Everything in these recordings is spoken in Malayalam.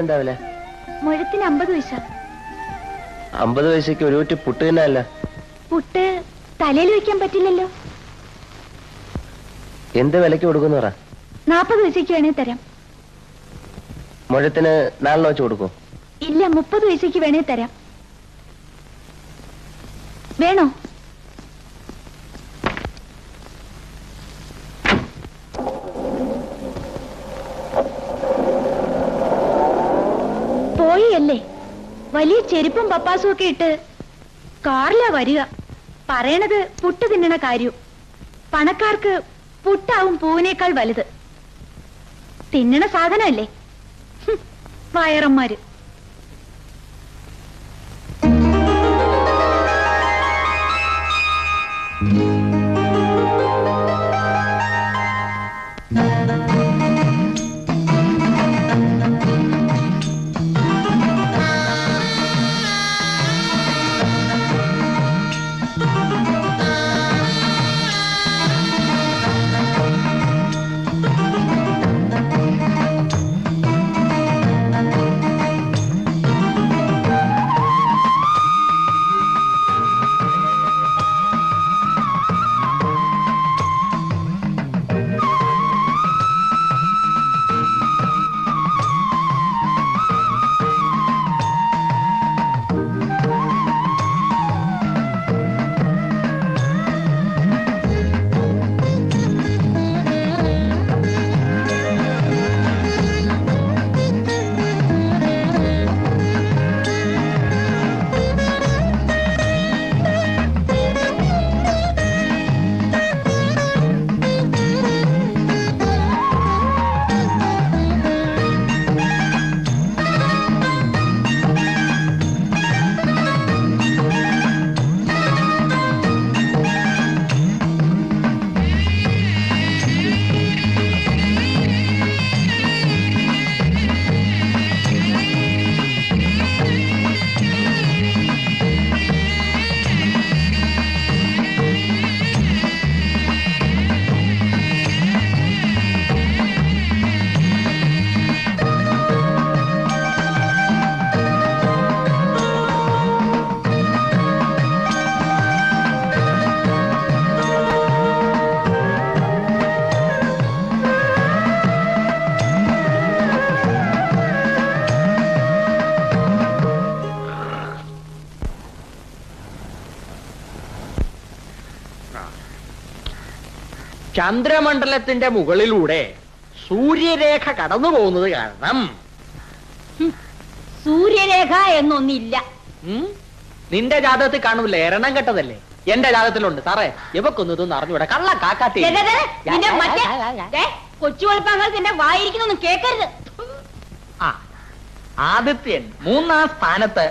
എന്താ വില? മുഴത്തിന് 50 പൈസ. 50 പൈസക്ക് ഒരു കുറ്റി പുട്ട് തന്നെ അല്ല. പുട്ട് തലയിൽ വെക്കാൻ പറ്റില്ലല്ലോ. എന്ത് വിലക്ക് കൊടുക്കുന്നു പറ. 40 പൈസക്ക് വേണേ തരാം. മുഴത്തിന് 4 വെച്ച് കൊടുക്കും. ഇല്ല, 30 പൈസക്ക് വേണേ തരാം. വേണോ? പോയല്ലേ, വലിയ ചെരുപ്പും പപ്പാസും ഒക്കെ ഇട്ട് കാറിലാ വരിക. പറയണത് പുട്ട് തിന്നണ കാര്യം. പണക്കാർക്ക് പുട്ടാവും പൂവിനേക്കാൾ വലുത്. തിന്നണ സാധനമല്ലേ വയറന്മാര്. ചന്ദ്രമണ്ഡലത്തിന്റെ മുകളിലൂടെ സൂര്യരേഖ കടന്നു പോകുന്നത് കാരണം. സൂര്യരേഖ എന്നൊന്നില്ല. നിന്റെ ജാതകത്തിൽ കാണൂല്ലേ, എരണം കെട്ടതല്ലേ. എന്റെ ജാതകത്തിലുണ്ട് സാറേ. ഇവക്കൊന്നും ഇതൊന്നും അറിഞ്ഞൂടെ, കള്ള കാക്കാത്തി. കൊച്ചു വെളുപ്പാങ്ങൾക്ക് വായിരിക്കുന്നൊന്നും കേക്കരുത്. ആ, ആദിത്യൻ 3-ാം സ്ഥാനത്ത്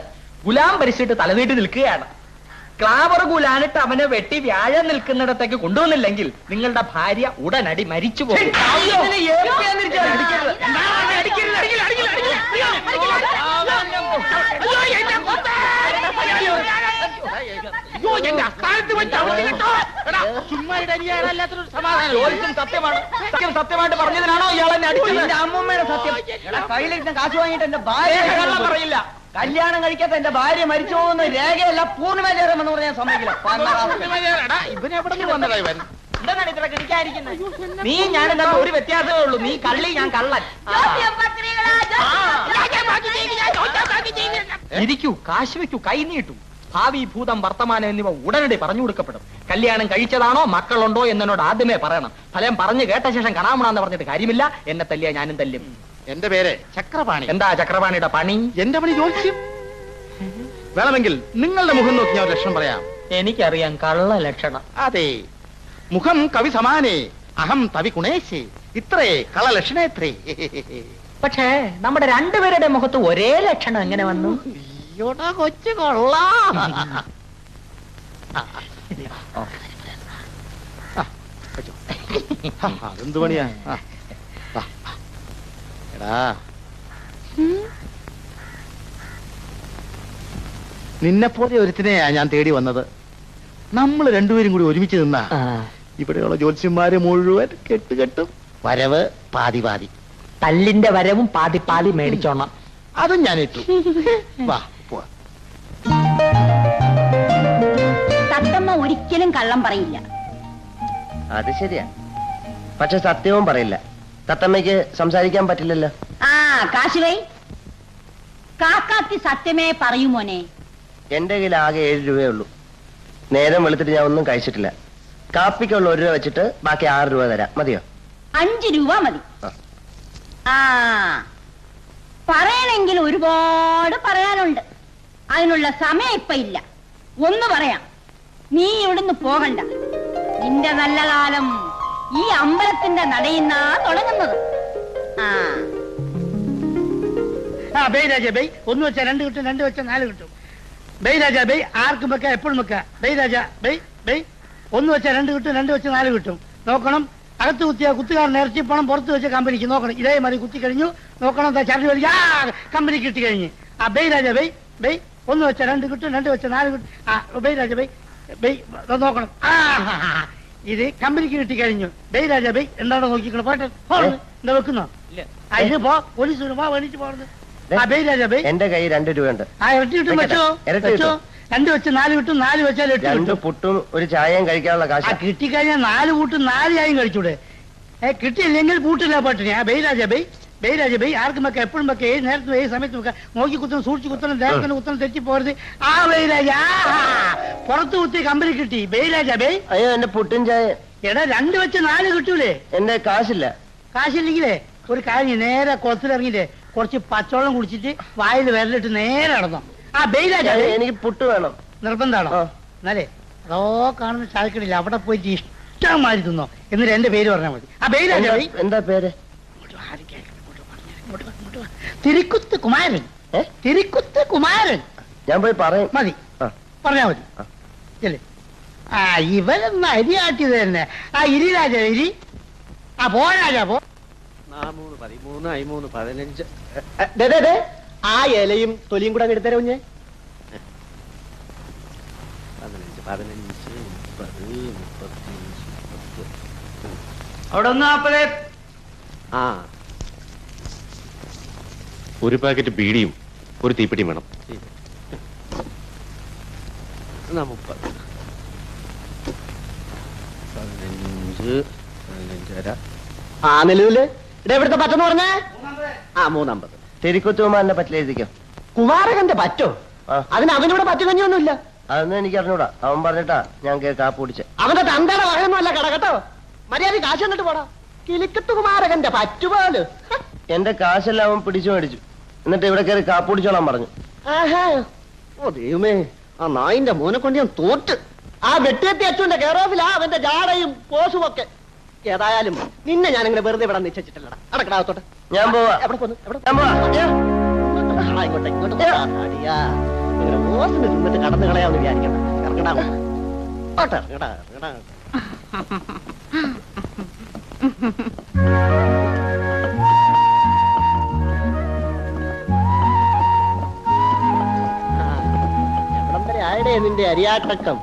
ഗുലാം ഭരിച്ചിട്ട് തലനീട്ടി നിൽക്കുകയാണ്. ക്ലാവർ ഗുലാനിട്ട് അവനെ വെട്ടി വ്യാഴം നിൽക്കുന്നിടത്തേക്ക് കൊണ്ടുവന്നില്ലെങ്കിൽ നിങ്ങളുടെ ഭാര്യ ഉടനടി മരിച്ചു പോകും. സത്യമായിട്ട് പറഞ്ഞതിനാണോ ഇയാളെന്നെ അടിച്ചത്? അമ്മൂമ്മയുടെ സത്യം. കയ്യിലിരുന്ന കാശ് വാങ്ങിയിട്ട് എന്റെ ഭാര്യ പറയില്ല. കല്യാണം കഴിക്കാത്ത എന്റെ ഭാര്യ മരിച്ചു പോകുന്ന രേഖയല്ല പൂർണ്ണിമചേരം എന്ന് പറഞ്ഞാൽ സമ്മതിക്കില്ല. എന്താണ് ഇത്ര കിടിക്കാതിരിക്കുന്നത്? നീ ഞാനും തമ്മിൽ ഒരു വ്യത്യാസമേ ഉള്ളൂ. നീ കള്ളി, ഞാൻ കള്ളൻ. ഇരിക്കൂ, കാശ് വെക്കൂ, കൈ നീട്ടു. ഭാവി, ഭൂതം, വർത്തമാനം എന്നിവ ഉടനടി പറഞ്ഞു കൊടുക്കപ്പെടും. കല്യാണം കഴിച്ചതാണോ, മക്കളുണ്ടോ എന്നോട് ആദ്യമേ പറയണം. ഫലം പറഞ്ഞു കേട്ട ശേഷം കാണാമെന്ന് പറഞ്ഞിട്ട് കാര്യമില്ല. എന്നെ തല്ലിയ ഞാനും തല്ലും. എന്റെ പേര് ചക്രപാണി. എന്താ ചക്രപാണിയുടെ പണി? എന്റെ പണി ജോത്സ്യം. വേണമെങ്കിൽ നിങ്ങളുടെ മുഖം നോക്കി ഞാൻ ലക്ഷണം പറയാം. എനിക്കറിയാം, കള്ള ലക്ഷണം. അതെ, മുഖം കവി സമാനേ, അഹം തവി കുണേശേ, ഇത്രേ കള ലക്ഷണേത്രേ. പക്ഷേ നമ്മുടെ രണ്ടുപേരുടെ മുഖത്ത് ഒരേ ലക്ഷണം എങ്ങനെ വന്നു? കൊച്ചു കൊള്ളാം. അതെന്ത് പണിയാ? എടാ, നിന്നെപ്പോലെ ഒരുത്തിനെയാ ഞാൻ തേടി വന്നത്. നമ്മൾ രണ്ടുപേരും കൂടി ഒരുമിച്ച് നിന്നാ ഇവിടെയുള്ള ജ്യോത്സ്യന്മാര് മുഴുവൻ കെട്ടുകെട്ടും. വരവ് പാതി പാതി. തല്ലിന്റെ വരവും പാതി പാതി മേടിച്ചോണം. അതും ഞാൻ ഇട്ടു. വാ പോവാ. തത്തമ്മ ഒരിക്കലും കള്ളം പറയില്ല. അത് ശരിയാ, പക്ഷെ സത്യവും പറയില്ല. തത്തമ്മയ്ക്ക് സംസാരിക്കാൻ പറ്റില്ലല്ലോ. ആ കാശുവൈ, കാക്കാത്തി സത്യമേ പറയൂ മോനെ. എന്റെ കയ്യിൽ ആകെ 7 രൂപയേ ഉള്ളൂ. നേരം വെളുത്തിട്ട് ഞാൻ ഒന്നും കഴിച്ചിട്ടില്ല. കാപ്പിക്കുള്ള 1 രൂപ വെച്ചിട്ട് ബാക്കി 6 രൂപ തരാം. മതിയോ? 5 രൂപ മതി. ആ. ആ പറയണമെങ്കിൽ ഒരുപാട് പറയാനുണ്ട്. അതിനുള്ള സമയം ഇപ്പൊ ഇല്ല. ഒന്ന് പറയാം, നീ ഇവിടുന്ന് പോകണ്ട. നിന്റെ നല്ല കാലം ഈ അമ്പലത്തിന്റെ നടയിന്നാ തുടങ്ങുന്നത്. ആ ബൈ രാജ ബൈ, 1 വെച്ചാൽ 2 കിട്ടും, 2 വെച്ചാൽ 4 കിട്ടും. ബൈ രാജ ബൈ, ആർക്കും വെക്കാം, എപ്പോഴും വെക്കാം. ബൈ രാജ ബൈ ബൈ, 1 വെച്ചാൽ 2 കിട്ടും, 2 വെച്ചാൽ 4 കിട്ടും. നോക്കണം, അകത്ത് കുത്തിയ കുത്തുകാരൻ ഇറച്ചി പണം പുറത്ത് വെച്ച കമ്പനിക്ക് നോക്കണം. ഇതേമാതിരി കുത്തി കഴിഞ്ഞു നോക്കണം. ചരട് വലിയ കമ്പനി കിട്ടി കഴിഞ്ഞ്. ആ ബൈ രാജ ബൈ ബൈ, 1 വെച്ചാൽ 2 കിട്ടും, 2 വെച്ചാൽ 4 കിട്ടും. ആ ബൈ രാജ ബൈ ബൈ, നോക്കണം. ഇത് കമ്പനിക്ക് കിട്ടി കഴിഞ്ഞു. ബൈ രാജ ബൈ, എന്താണോ നോക്കിക്കണം. പോട്ടെ, എന്താ വെക്കുന്നോ? ഇത് പോ, പോലീസ് വേണിച്ച് പോകണം. ആ ബൈ രാജ ബൈ, എന്റെ കയ്യിൽ 2 രൂപയുണ്ട്. ആ ഇരട്ടി കിട്ടും. വെച്ചോ വെച്ചോ. 2 വെച്ച് 4 കിട്ടും, 4 വെച്ചാൽ 8 2 കിട്ടും. പുട്ടും ഒരു ചായയും കഴിക്കാനുള്ള കാശ്. കിട്ടിക്കഴിഞ്ഞാൽ 4 കൂട്ടും 4 ചായയും കഴിച്ചൂടെ? കിട്ടിയില്ലെങ്കിൽ കൂട്ടില്ല പട്ടിണി. ആ bye Raja bye bye Raja bye, ആർക്കും വെക്കാം, എപ്പോഴും വെക്കാം, ഏത് നേരത്തും ഏത് സമയത്തും വെക്കാം. നോക്കി കുത്തണം, സൂക്ഷിച്ച് കുത്തണം, നേരത്തിന് കുത്തണം, തെറ്റിപ്പോരുത്. ആ ബൈ രാജ, പുറത്ത് കുത്തി കമ്പനി കിട്ടി. Bye Raja bye. അയ്യോ, എന്റെ പുട്ടും ചായ. എടാ 2 വെച്ച് 4 കിട്ടൂലേ? എന്റെ കാശില്ല. കാശില്ലെങ്കിലേ ഒരു കാര്യം, നേരെ കുളത്തിലിറങ്ങിയില്ലേ കുറച്ച് പച്ചവെള്ളം കുടിച്ചിട്ട് വായിൽ വിരലിട്ട് നേരെ നടന്നോ. ആ ബൈ രാജ, എനിക്ക് പുട്ട് വേണം. നിർബന്ധാണോ? എന്നാലേ അതോ കാണുന്ന ചായക്കടില്ല, അവിടെ പോയിട്ട് ഇഷ്ടമാതിരി തിന്നോ. എന്നിട്ട് എന്റെ പേര് പറഞ്ഞാൽ മതി. ആ ബൈ രാജ ബൈ. എന്താ പേര്? തിരുക്കുത്ത് കുമാരൻ. തിരുക്കുത്ത് കുമാരൻ. ഞാൻ പോയി പറയും. മതി, പറഞ്ഞാ മതി. ചെല്ലേ. ആ ഇവരെന്ന് അരിയാട്ടിയത് തന്നെ. ആ ഇരി രാജ ഇരി. ആ പോ രാജ പോ. 13, 13, 15. ആ ഇലയും തൊലിയും കൂടെ അങ്ങ് എടുത്തരാ കുഞ്ഞെ. 15, 15, 30, 35. അവിടെ ഒന്ന് 40. ആ, ഒരു പാക്കറ്റ് ബീഡിയും ഒരു തീപ്പെട്ടിയും വേണം. 30, 15, 15. ആ നിലവില് എവിടുത്തെ പറ്റെന്ന് പറഞ്ഞേ? ആ 350. തിരുക്കുത്തുമാരനെ പറ്റില്ല എഴുതിക്കോ. കുമാരകന്റെ പറ്റോ? അതിന് അവനിവിടെ പറ്റു കഞ്ഞൊന്നുമില്ല. അതൊന്നും എനിക്ക് അറിഞ്ഞൂടാ. അവൻ പറഞ്ഞിട്ടാ ഞാൻ കാപ്പ് കുടിച്ചെ. അവന്റെ തന്തയുടെ വകയൊന്നുമല്ല കട കേട്ടോ. മര്യാദ കാശ് എന്നിട്ട് പോടാ. കിളിക്കത്ത് കുമാരകന്റെ പറ്റുപോല്. എന്റെ കാശെല്ലാം അവൻ പിടിച്ചു മേടിച്ചു. എന്നിട്ട് ഇവിടെ കയറി കാപ്പ് കുടിച്ചോളാൻ പറഞ്ഞു. ഓ ദൈവമേ, ആ നായിന്റെ മോനെ കൊണ്ട് ഞാൻ തോറ്റ്. ആ വെട്ടിയെത്തി അച്ഛന്റെ കെയറോഫിലാ അവന്റെ ജാടയും പോസും ഒക്കെ. ഏതായാലും നിന്നെ ഞാനിങ്ങനെ വെറുതെ ഇവിടെ നിശ്ചയിച്ചിട്ടില്ലടാ. അടക്കടാത്തോട്ടെ. ഞാൻ പോവാ. എവിടെ പോന്നു? എവിടെ ഞാൻ പോവാ. ഇങ്ങോട്ടെ ഇങ്ങോട്ട് അടിയാ. ഇങ്ങനെ ഓസിന് തിന്നിട്ട് കടന്നു കളയാന്ന് വിചാരിക്കണ്ട. ഇറങ്ങടാ ഓട്ടെ, ഇറങ്ങടാ ഇറങ്ങടാ. എവിടം വരെ ആയടേ നിന്റെ അരിയാട്ടക്കം?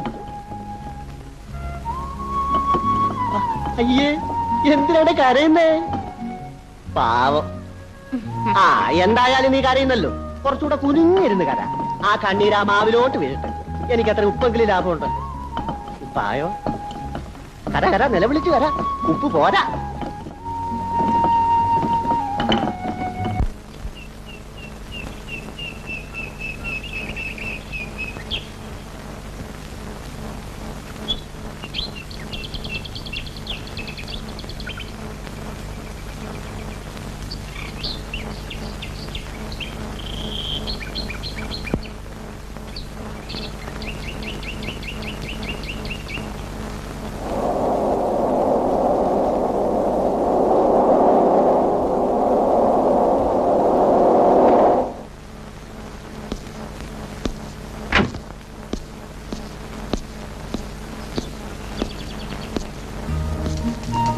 അയ്യേ, എന്തിനാണ് കരയുന്നേ? പാവം. ആ എന്തായാലും നീ കരയുന്നല്ലോ, കുറച്ചുകൂടെ കുനിഞ്ഞിരുന്ന് കര. ആ കണ്ണീരാ മാവിലോട്ട് വീഴട്ടെ. എനിക്കത്ര ഉപ്പെങ്കിലും ലാഭമുണ്ട്. ഉപ്പായോ? കര കര, നിലവിളിച്ചു കര. ഉപ്പ് പോരാ.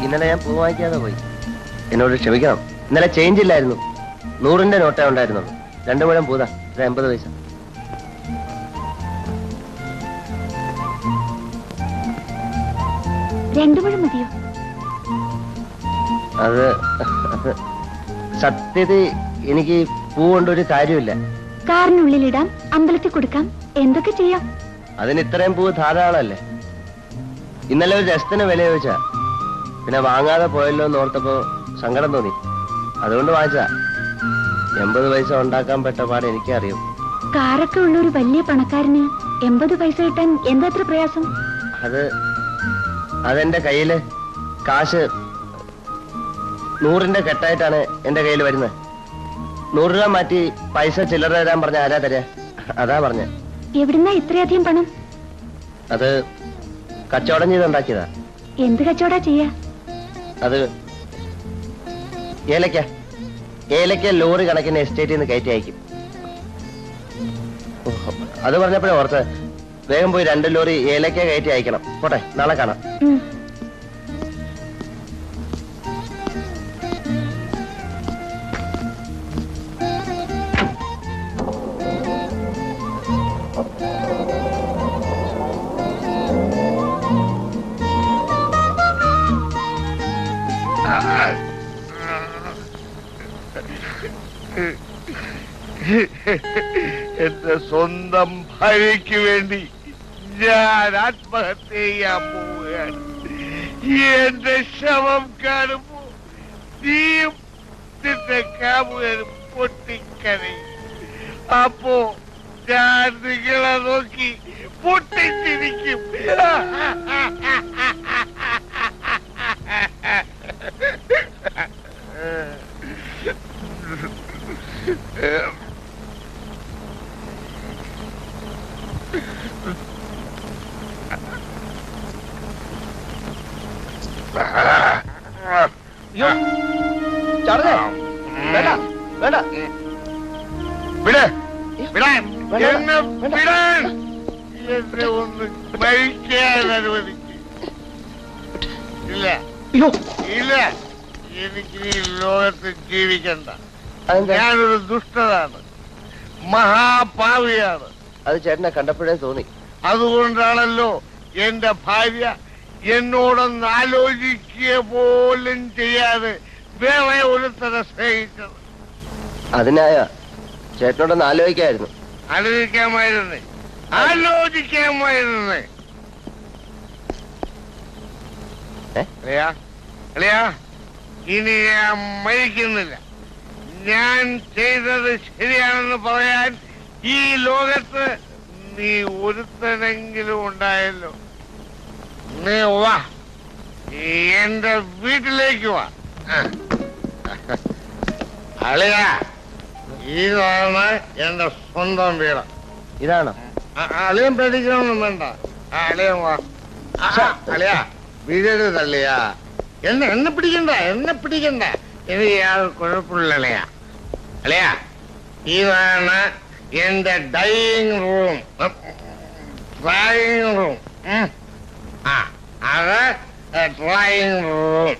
ഇന്നലെ ഞാൻ പൂ വാങ്ങിക്കാതെ പോയി. എന്നോട് ക്ഷമിക്കണം. ഇന്നലെ ചേഞ്ച് ഇല്ലായിരുന്നു. 100ന്റെ നോട്ടേ ഉണ്ടായിരുന്നുള്ളൂ. 2 മുഴം പൂതാ. 50 പൈസ. രണ്ടു മുഴം മതിയോ? അത് സത്യത്തിൽ എനിക്ക് പൂ കൊണ്ടൊരു കാര്യമില്ല. കാറിനുള്ളിലിടാം, അമ്പലത്തിൽ കൊടുക്കാം, എന്തൊക്കെ ചെയ്യാം. അതിന് ഇത്രയും പൂ ധാരാളമല്ലേ. ഇന്നലെ ഒരു രസത്തിന് വില ചോദിച്ചാ, പിന്നെ വാങ്ങാതെ പോയല്ലോ എന്ന് ഓർത്തപ്പോ സങ്കടം തോന്നി, അതുകൊണ്ട് വാങ്ങിച്ചാ. 80 പൈസ ഉണ്ടാക്കാൻ പെട്ട പാട് എനിക്കറിയും. കാറൊക്കെ ഉള്ള ഒരു വലിയ പണക്കാരന് 80 പൈസ കിട്ടാൻ എന്താ അത്ര പ്രയാസം? അതെന്റെ കയ്യില് കാശ് 100ന്റെ കെട്ടായിട്ടാണ് എന്റെ കയ്യിൽ വരുന്നത്. 100 രൂപ മാറ്റി പൈസ ചില്ലറ തരാൻ പറഞ്ഞ ആരാ തരാ? അതാ പറഞ്ഞ. എവിടുന്നാ ഇത്രയധികം പണം? അത് കച്ചവടം ചെയ്തുണ്ടാക്കിയതാ. എന്ത് കച്ചവടാ ചെയ്യാ? അത് ഏലക്ക ലോറി കണക്കിന് എസ്റ്റേറ്റിൽ നിന്ന് കയറ്റി അയക്കും. അത് പറഞ്ഞപ്പോഴേ ഓർത്ത്, വേഗം പോയി 2 ലോറി ഏലക്ക കയറ്റി അയക്കണം. പോട്ടെ, നാളെ കാണാം. എന്റെ സ്വന്തം ഭാര്യയ്ക്ക് വേണ്ടി ഞാൻ ആത്മഹത്യ ചെയ്യാൻ പോവുകയാണ്. എന്റെ ശവം കാണുമ്പോ നീയും നിന്റെ കാമുകനും പൊട്ടിക്കരയും. അപ്പോ ഞാൻ നിങ്ങളെ നോക്കി പൊട്ടിച്ചിരിക്കും. എന്നെ ഒന്ന് മരിക്കാൻ അനുവദിക്കും. ഇല്ല, എനിക്ക് ഈ ലോകത്ത് ജീവിക്കണ്ട. ഞാനൊരു ദുഷ്ടനാണ്, മഹാപാവിയാണ്. അത് ചേട്ടനെ കണ്ടപ്പോഴേ തോന്നി. അതുകൊണ്ടാണല്ലോ എന്റെ ഭാര്യ എന്നോടൊന്ന് ആലോചിക്കുക പോലും ചെയ്യാതെ വേറെ ഒരുത്തരെ സ്നേഹിച്ചത്. അതിനായ ചേട്ടനോടൊന്ന് ആലോചിക്കായിരുന്നു. ആലോചിക്കാമായിരുന്നേ. ഇനി ഞാൻ മരിക്കുന്നില്ല. ഞാൻ ചെയ്തത് ശരിയാണെന്ന് പറയാൻ ഈ ലോകത്ത് നീ ഒരുത്തനെങ്കിലും ഉണ്ടായല്ലോ. നീ വാ, എന്റെ വീട്ടിലേക്ക് വാ. അളിയ, ഇതാണ് എന്റെ സ്വന്തം വീട്. ഇതാണോ? അളിയൻ പേടിക്കണമെന്നും വേണ്ട. അളിയൻ വാ. അളിയ, വീട് തള്ളിയാ. എന്നെ പിടിക്കണ്ട, എനിക്ക് യാതൊരു കുഴപ്പമില്ല അളിയ. അളിയ, ഇതാണ് എന്റെ ഡൈനിങ് റൂം, ഡ്രോയിങ് റൂം. അത് ഡ്രോയിങ് റൂം.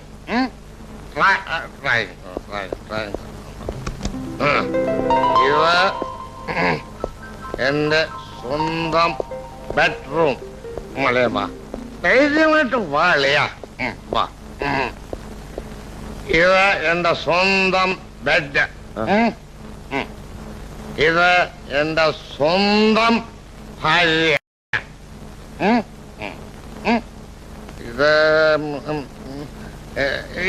ഇത് എന്റെ സ്വന്തം ബെഡ്റൂം. മലയമ്മ ധൈര്യമായിട്ട് വാളിയ. ഇത് എന്റെ സ്വന്തം ബെഡ്. ഇത് എന്റെ സ്വന്തം ഭാര്യ.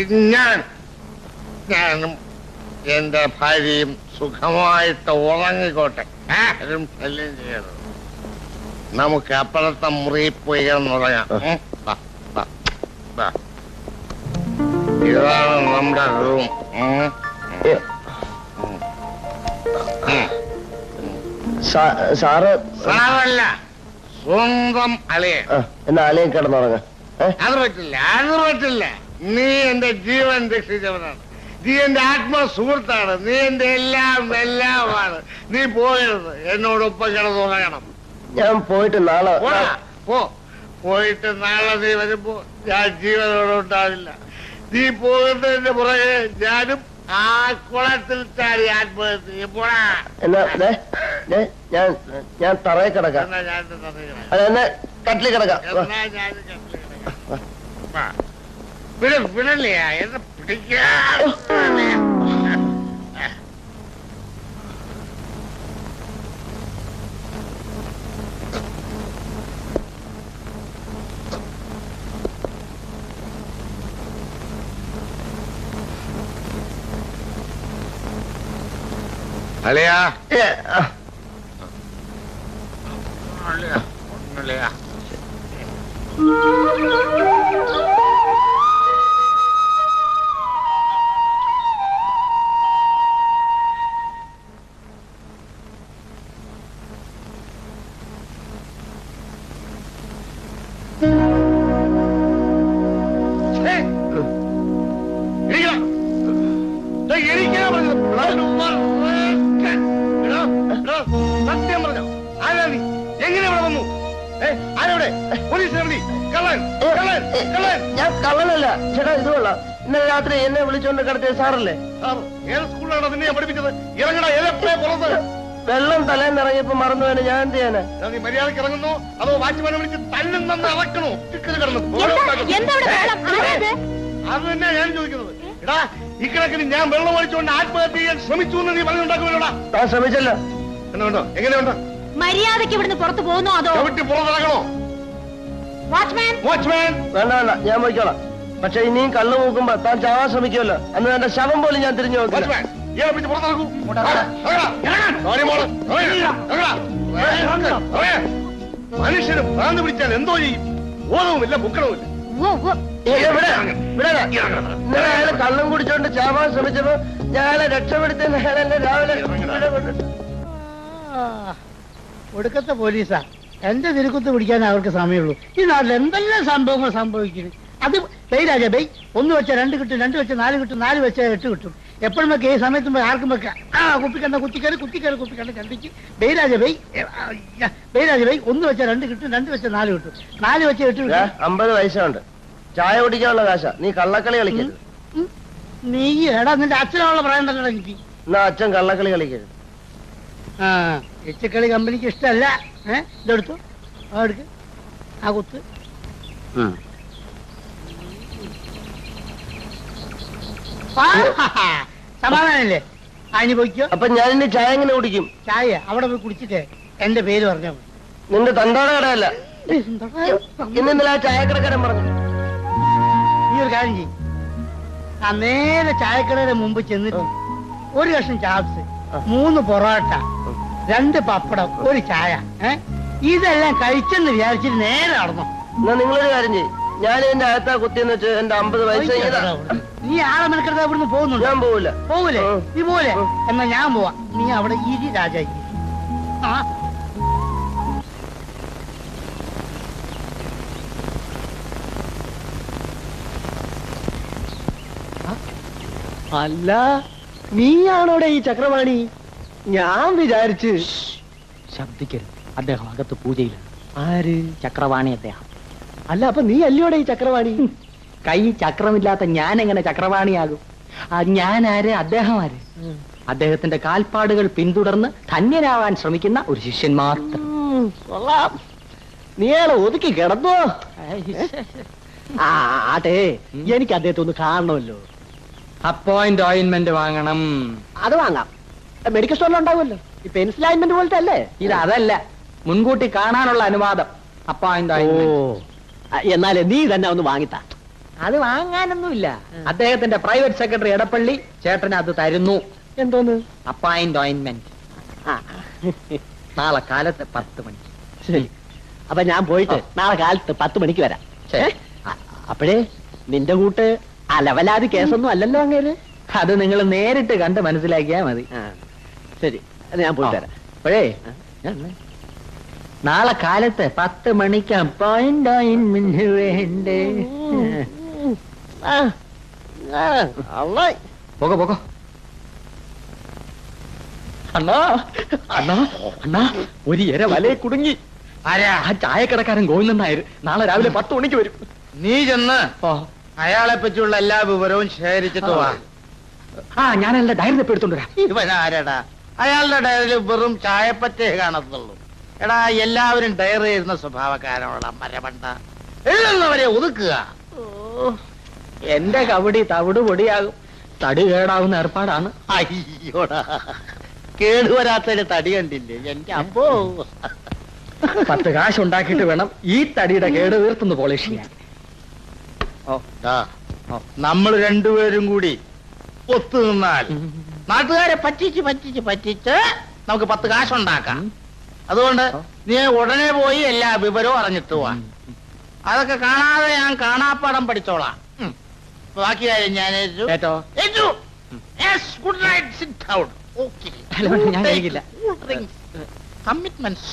ഇത് ഞാനും എന്റെ ഭാര്യയും സുഖമായിട്ട് ഉറങ്ങിക്കോട്ടെ. ആരും ശല്യം ചെയ്യരുത്. നമുക്ക് അപ്പുറത്തെ മുറി പോയി കിടന്നുറങ്ങാം. ഇതാണ് നമ്മുടെ റൂം. സാറല്ല, സ്വന്തം അളിയൻ. എന്നാ അളിയൻ കിടന്നുറങ്ങ. അത് പറ്റില്ല. നീ എന്റെ ജീവൻ രക്ഷിച്ചവനാണ്. നീ എന്റെ ആത്മസുഹൃത്താണ്. നീ എന്റെ എല്ലാമാണ്. നീ പോകരുത്. എന്നോടൊപ്പം കിടന്നുറങ്ങണം. ഞാൻ പോയിട്ട് നാളെ പോയിട്ട് നാളെ നീ വരുമ്പോ ഞാൻ ജീവനോടെ ഉണ്ടാവില്ല. നീ പോകുന്നതിന്റെ പുറകെ ഞാനും ആ കുളത്തിൽ ചാടി ആത്മഹത്യ. ഞാൻ തറയിൽ കിടക്കാം. അതെന്നെ കട്ടിൽ കിടക്കാം. വിടല്ലേ എന്നെ പിടിക്കാൻ. അളിയാ ഏ, ആ, അളിയാ സത്യം പറഞ്ഞോ ആരാ നീ എങ്ങനെ ഇവിടെ വന്നു ആരോടെ പോലീസ് കള്ളൻ കള്ളൻ കള്ളൻ ഞാൻ കള്ളനല്ല ചേട്ടാ. ഇത് കൊള്ളാം. ഇന്നലെ രാത്രി എന്നെ വിളിച്ചോണ്ട് കിടത്തിയ സാറല്ലേ? സാർ ഏത് സ്കൂളിലാണ് നിന്നെ ഞാൻ പഠിപ്പിച്ചത്? ഇറങ്ങടാ എലപ്പേ പുറത്ത്. വെള്ളം തലേന്ന് ഇറങ്ങിയപ്പോ മറന്നു വേണം. ഞാൻ എന്ത് ചെയ്യാനാ? നീ മര്യാദക്ക് ഇറങ്ങുന്നോ അതോ വാച്ച്മാനെ വിളിച്ച് തല്ലുന്നെന്ന് ഇറക്കണോ? കിടന്നു അത് തന്നെയാ ഞാൻ ചോദിക്കുന്നത്. എടാ ഇക്കണക്കിന് ഞാൻ വെള്ളം ഒഴിച്ചുകൊണ്ട് ആത്മഹത്യ ചെയ്യാൻ ശ്രമിച്ചു എന്ന് നീ പറഞ്ഞുണ്ടാക്കുമല്ലോടാ. താൻ ശ്രമിച്ചല്ലോ. എന്നുണ്ടോ എങ്ങനെയുണ്ടോ? മര്യാദയ്ക്ക് ഇവിടുന്ന് പുറത്തു പോകുന്നോ അതോ ചവിട്ടി പുറത്തിറങ്ങണോ? വാച്ച്മാൻ? വാച്ച്മാൻ വേണ്ട വേണ്ട, ഞാൻ പോയിക്കോളാം. പക്ഷെ ഇനിയും കള്ളു നോക്കുമ്പോ താൻ ചാവാൻ ശ്രമിക്കുമല്ലോ. അന്ന് എന്റെ ശവം പോലും ഞാൻ തിരിഞ്ഞു നോക്കില്ല. വാച്ച്മാൻ ഇയാളെ പിടിച്ച് പുറത്തിറക്കൂ. മനുഷ്യന് ഭ്രാന്ത് പിടിച്ചാൽ എന്തോ ചെയ്യും? ബോധവുമില്ല ബുക്കണവുമില്ല. ഇന്നലെ അയാള് കള്ളം കുടിച്ചോണ്ട് ചാവാൻ ശ്രമിച്ചപ്പോ ഞാനെ രക്ഷപ്പെടുത്തുന്ന അയാളെന്നെ രാവിലെ ഇവിടെ കൊണ്ടിട്ട് ഒടുക്കത്തെ പോലീസാ. എന്റെ തിരുക്കുത്ത് പിടിക്കാൻ അവർക്ക് സമയമുള്ളൂ. ഈ നാട്ടിൽ എന്തെല്ലാം സംഭവങ്ങൾ സംഭവിക്കുന്നു. അത് ബൈ രാജ ബൈ 1 വെച്ച 2 കിട്ടും, 2 വെച്ച 4 കിട്ടും, 4 വെച്ച 8 കിട്ടും. എപ്പോഴും വെക്ക, ഈ സമയത്തും ആർക്കും വെക്കാം. കുപ്പിക്കണ്ട കുത്തിക്കറി കുപ്പിക്കണ്ട കണ്ടിക്ക് ബൈ രാജ ബൈ 1 വെച്ച 2 കിട്ടും, 2 വെച്ച 4 കിട്ടും, 4 വെച്ച 8 കിട്ടും. 50 പൈസയുണ്ട്. ചായ കുടിക്കാനുള്ള കാശ. നീ കള്ളക്കളി കളിക്കരുത്. നീ എടാ നിന്റെ അച്ഛനുള്ള പ്രായം തന്നെ എനിക്ക്. എന്നാ അച്ഛൻ കള്ളക്കളി കളിക്കരുത്. എച്ചക്കളി കമ്പനിക്ക് ഇഷ്ടമല്ല. ഇതെടുത്തു, എടുക്ക്, ആ കുത്ത്. സമാധാനല്ലേ? അതിന് പോയിക്കോ. അപ്പൊ ഞാൻ ഇനി ചായ എങ്ങനെ കുടിക്കും? ചായ അവിടെ പോയി കുടിച്ചിട്ട് എന്റെ പേര് പറഞ്ഞാൽ മതി. നിന്റെ തന്തോടെ കടയല്ല. ഇന്നലെ ആ ചായക്കടക്കാരൻ പറഞ്ഞു. നീ ഒരു കാര്യം ചെയ്യും, ആ നേരെ ചായക്കടയുടെ മുമ്പ് ചെന്നിട്ട് 1 കഷ്ണം ചാപ്സ്, 3 പൊറോട്ട, 2 പപ്പടം, 1 ചായ, ഇതെല്ലാം കഴിച്ചെന്ന് വിചാരിച്ചിട്ട് നേരെ നടന്നു. എന്നാ നിങ്ങളൊരു കാര്യം ചെയ്യും, ഞാൻ എന്റെ അകത്താ കുത്തിയെന്ന് വെച്ച് എന്റെ 50 പൈസ നീ ആളെ മെനക്കെടുത്ത ഇവിടുന്ന് പോകുന്നുണ്ടോ? ഞാൻ പോവില്ല. പോവൂലേ? നീ പോലെ എന്നാ ഞാൻ പോവാ. നീ അവിടെ ഇരി രാജാ. അല്ല നീയാണോടെ ഈ ചക്രവാണി? ഞാൻ വിചാരിച്ച്. ശബ്ദിക്കരുത്, അദ്ദേഹം അകത്ത് പൂജയിലാണ്. ആര്? ചക്രവാണി അദ്ദേഹം. അല്ല അപ്പൊ നീ അല്ലയോടെ ഈ ചക്രവാണി? കൈ ചക്രമില്ലാത്ത ഞാൻ എങ്ങനെ ചക്രവാണിയാകും? ഞാൻ ആര്, അദ്ദേഹം ആര്? അദ്ദേഹത്തിന്റെ കാൽപ്പാടുകൾ പിന്തുടർന്ന് ധന്യനാവാൻ ശ്രമിക്കുന്ന ഒരു ശിഷ്യൻ മാത്രം. കൊള്ളാം, നീയാളെ ഒതുക്കി കിടന്നോ? ആട്ടെ, എനിക്ക് അദ്ദേഹത്തെ ഒന്ന് കാണണമല്ലോ. അപ്പോയിന്റ് ഓയിന്റ്മെന്റ് വാങ്ങണം. അത് വാങ്ങാം, മെഡിക്കൽ സ്റ്റോറിൽ ഉണ്ടാവുമല്ലോ. ഈ പെൻസിൽ ഓയിന്റ്മെന്റ് പോലത്തെ അല്ലേ ഇത്? അതല്ല, മുൻകൂട്ടി കാണാനുള്ള അനുവാദം. Appoint ointment. എന്നാലേ നീ തന്നെ ഒന്ന് വാങ്ങിത്താ. അത് വാങ്ങാനൊന്നുമില്ല. അദ്ദേഹത്തിന്റെ പ്രൈവറ്റ് സെക്രട്ടറി എടപ്പള്ളി ചേട്ടന് അത് തരുന്നു. എന്തോന്ന്? Appoint ointment. നാളെ കാലത്ത് 10 മണിക്ക്. ശരി, അപ്പൊ ഞാൻ പോയിട്ട് നാളെ കാലത്ത് 10 മണിക്ക് വരാം. അപ്പോഴേ നിന്റെ കൂട്ട് അലവലാതി കേസൊന്നും അല്ലല്ലോ അങ്ങേര്. അത് നിങ്ങൾ നേരിട്ട് കണ്ട് മനസ്സിലാക്കിയാ മതി. ശരി, ഞാൻ പോയി തരാം. അപ്പോഴേ നാളെ കാലത്ത് 10 മണിക്ക് അപ്പോയിന്റ് ഓയിന്റ്മെന്റ് വേണ്ടേ? പോകോ പോകോ. അണ്ണാ അണ്ണാ അണ്ണാ, ഒരു ഇര വലയെ കുടുങ്ങി. ആരാ? ആ ചായക്കടക്കാരൻ ഗോവിന്ദൻ നായർ നാളെ രാവിലെ 10 മണിക്ക് വരും. നീ ചെന്ന് അയാളെ പറ്റിയുള്ള എല്ലാ വിവരവും ശേഖരിച്ചിട്ട് വാ. ഞാൻ എല്ലാം ഡയറി തപ്പി എടുത്തോണ്ട് വരാം. ഇവനാരടാ? അയാളുടെ ഡയറിയിൽ വെറും ചായപ്പറ്റേ കാണത്തുള്ളൂ. എടാ, എല്ലാവരും ഡയറി എഴുതുന്ന സ്വഭാവക്കാരനുള്ള മരമണ്ട. എഴുതുന്നവരെ ഒതുക്കുക. എന്റെ കബഡി തവിട് പൊടിയാകും. തടി കേടാവുന്ന ഏർപ്പാടാണ്. അയ്യോടാ, കേടുവരാത്തൊരു തടി കണ്ടില്ലേ എന്റെ അപ്പോ? 10 കാശ് ഉണ്ടാക്കിയിട്ട് വേണം ഈ തടിയുടെ കേട് തീർത്തുന്ന പോളിഷ് ചെയ്യാൻ. നമ്മൾ രണ്ടുപേരും കൂടി ഒത്തു നിന്നാൽ നാട്ടുകാരെ പറ്റിച്ച് നമുക്ക് 10 കാശുണ്ടാക്കാം. അതുകൊണ്ട് നീ ഉടനെ പോയി എല്ലാ വിവരവും അറിഞ്ഞിട്ട് പോവാ. അതൊക്കെ കാണാതെ ഞാൻ കാണാപ്പാടം പഠിച്ചോളാം. ബാക്കി കാര്യം ഞാൻ കേട്ടോ? Good night, sit down. ഞാൻ കഴിക്കില്ല. കമ്മിറ്റ്മെന്റ്സ്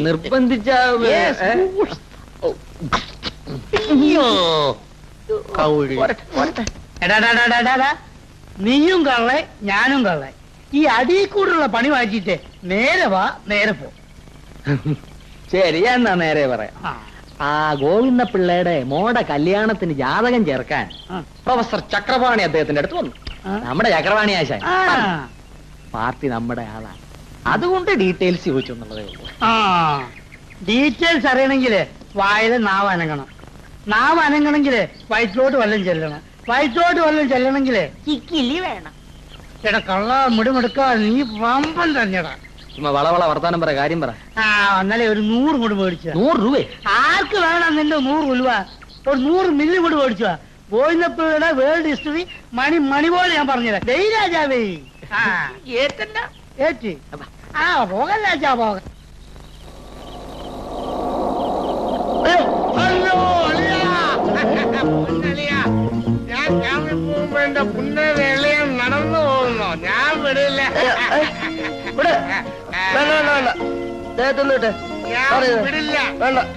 നിർബന്ധിച്ച നീയും കള്ളെ ഞാനും കള്ളെ. ഈ അടിയിൽ കൂടുള്ള പണി വായിച്ചിട്ട് നേരെ വാ, നേരെ പോ. ശരി, എന്നാ നേരെ പറയാം. ആ ഗോവിന്ദ പിള്ളയുടെ മോടെ കല്യാണത്തിന് ജാതകം ചേർക്കാൻ പ്രൊഫസർ ചക്രപാണി അദ്ദേഹത്തിന്റെ അടുത്ത് വന്നു. നമ്മുടെ ചക്രപാണി ആശാൻ പാർട്ടി നമ്മുടെ ആളാണ്. അതുകൊണ്ട് ഡീറ്റെയിൽസ് ചോദിച്ചു എന്നുള്ളതേ ഉള്ളൂ. ഡീറ്റെയിൽസ് അറിയണമെങ്കില് വായില് നാവ് അനങ്ങണം. നാവ് അനങ്ങണമെങ്കില് വയറ്റിലോട്ട് വല്ലതും ചെല്ലണം. വയറ്റിലോട്ട് വല്ലതും ചെല്ലണമെങ്കില് ചിക്കിലി വേണം. ചേട്ടാ കള്ള മുടിമെടുക്ക, നീ വമ്പൻ തന്നെടാ. ചുമ്മാ വളവള വർത്താനം പറ, കാര്യം പറ. എന്നാലേ ഒരു 100 കൂടി മേടിച്ച. 100 രൂപ? ആർക്ക് വേണം നിന്റെ 100 ഉലുവ? ഒരു 100 മില്ലി കൂടി മേടിച്ച. ഗോവിന്ദപ്പിള്ളയുടെ വേൾഡ് ഹിസ്റ്ററി മണി പോലെ ഞാൻ പറഞ്ഞുതരാം. ദൈ രാജാവേ. ഏറ്റ് പോകല്ല രാജാ, പോക. ഞാൻ പോകുമ്പോ എന്റെ പുണ്യവേളയും നടന്നു പോകുന്നു. ഞാൻ വിടില്ല. ഞാൻ വിടില്ല.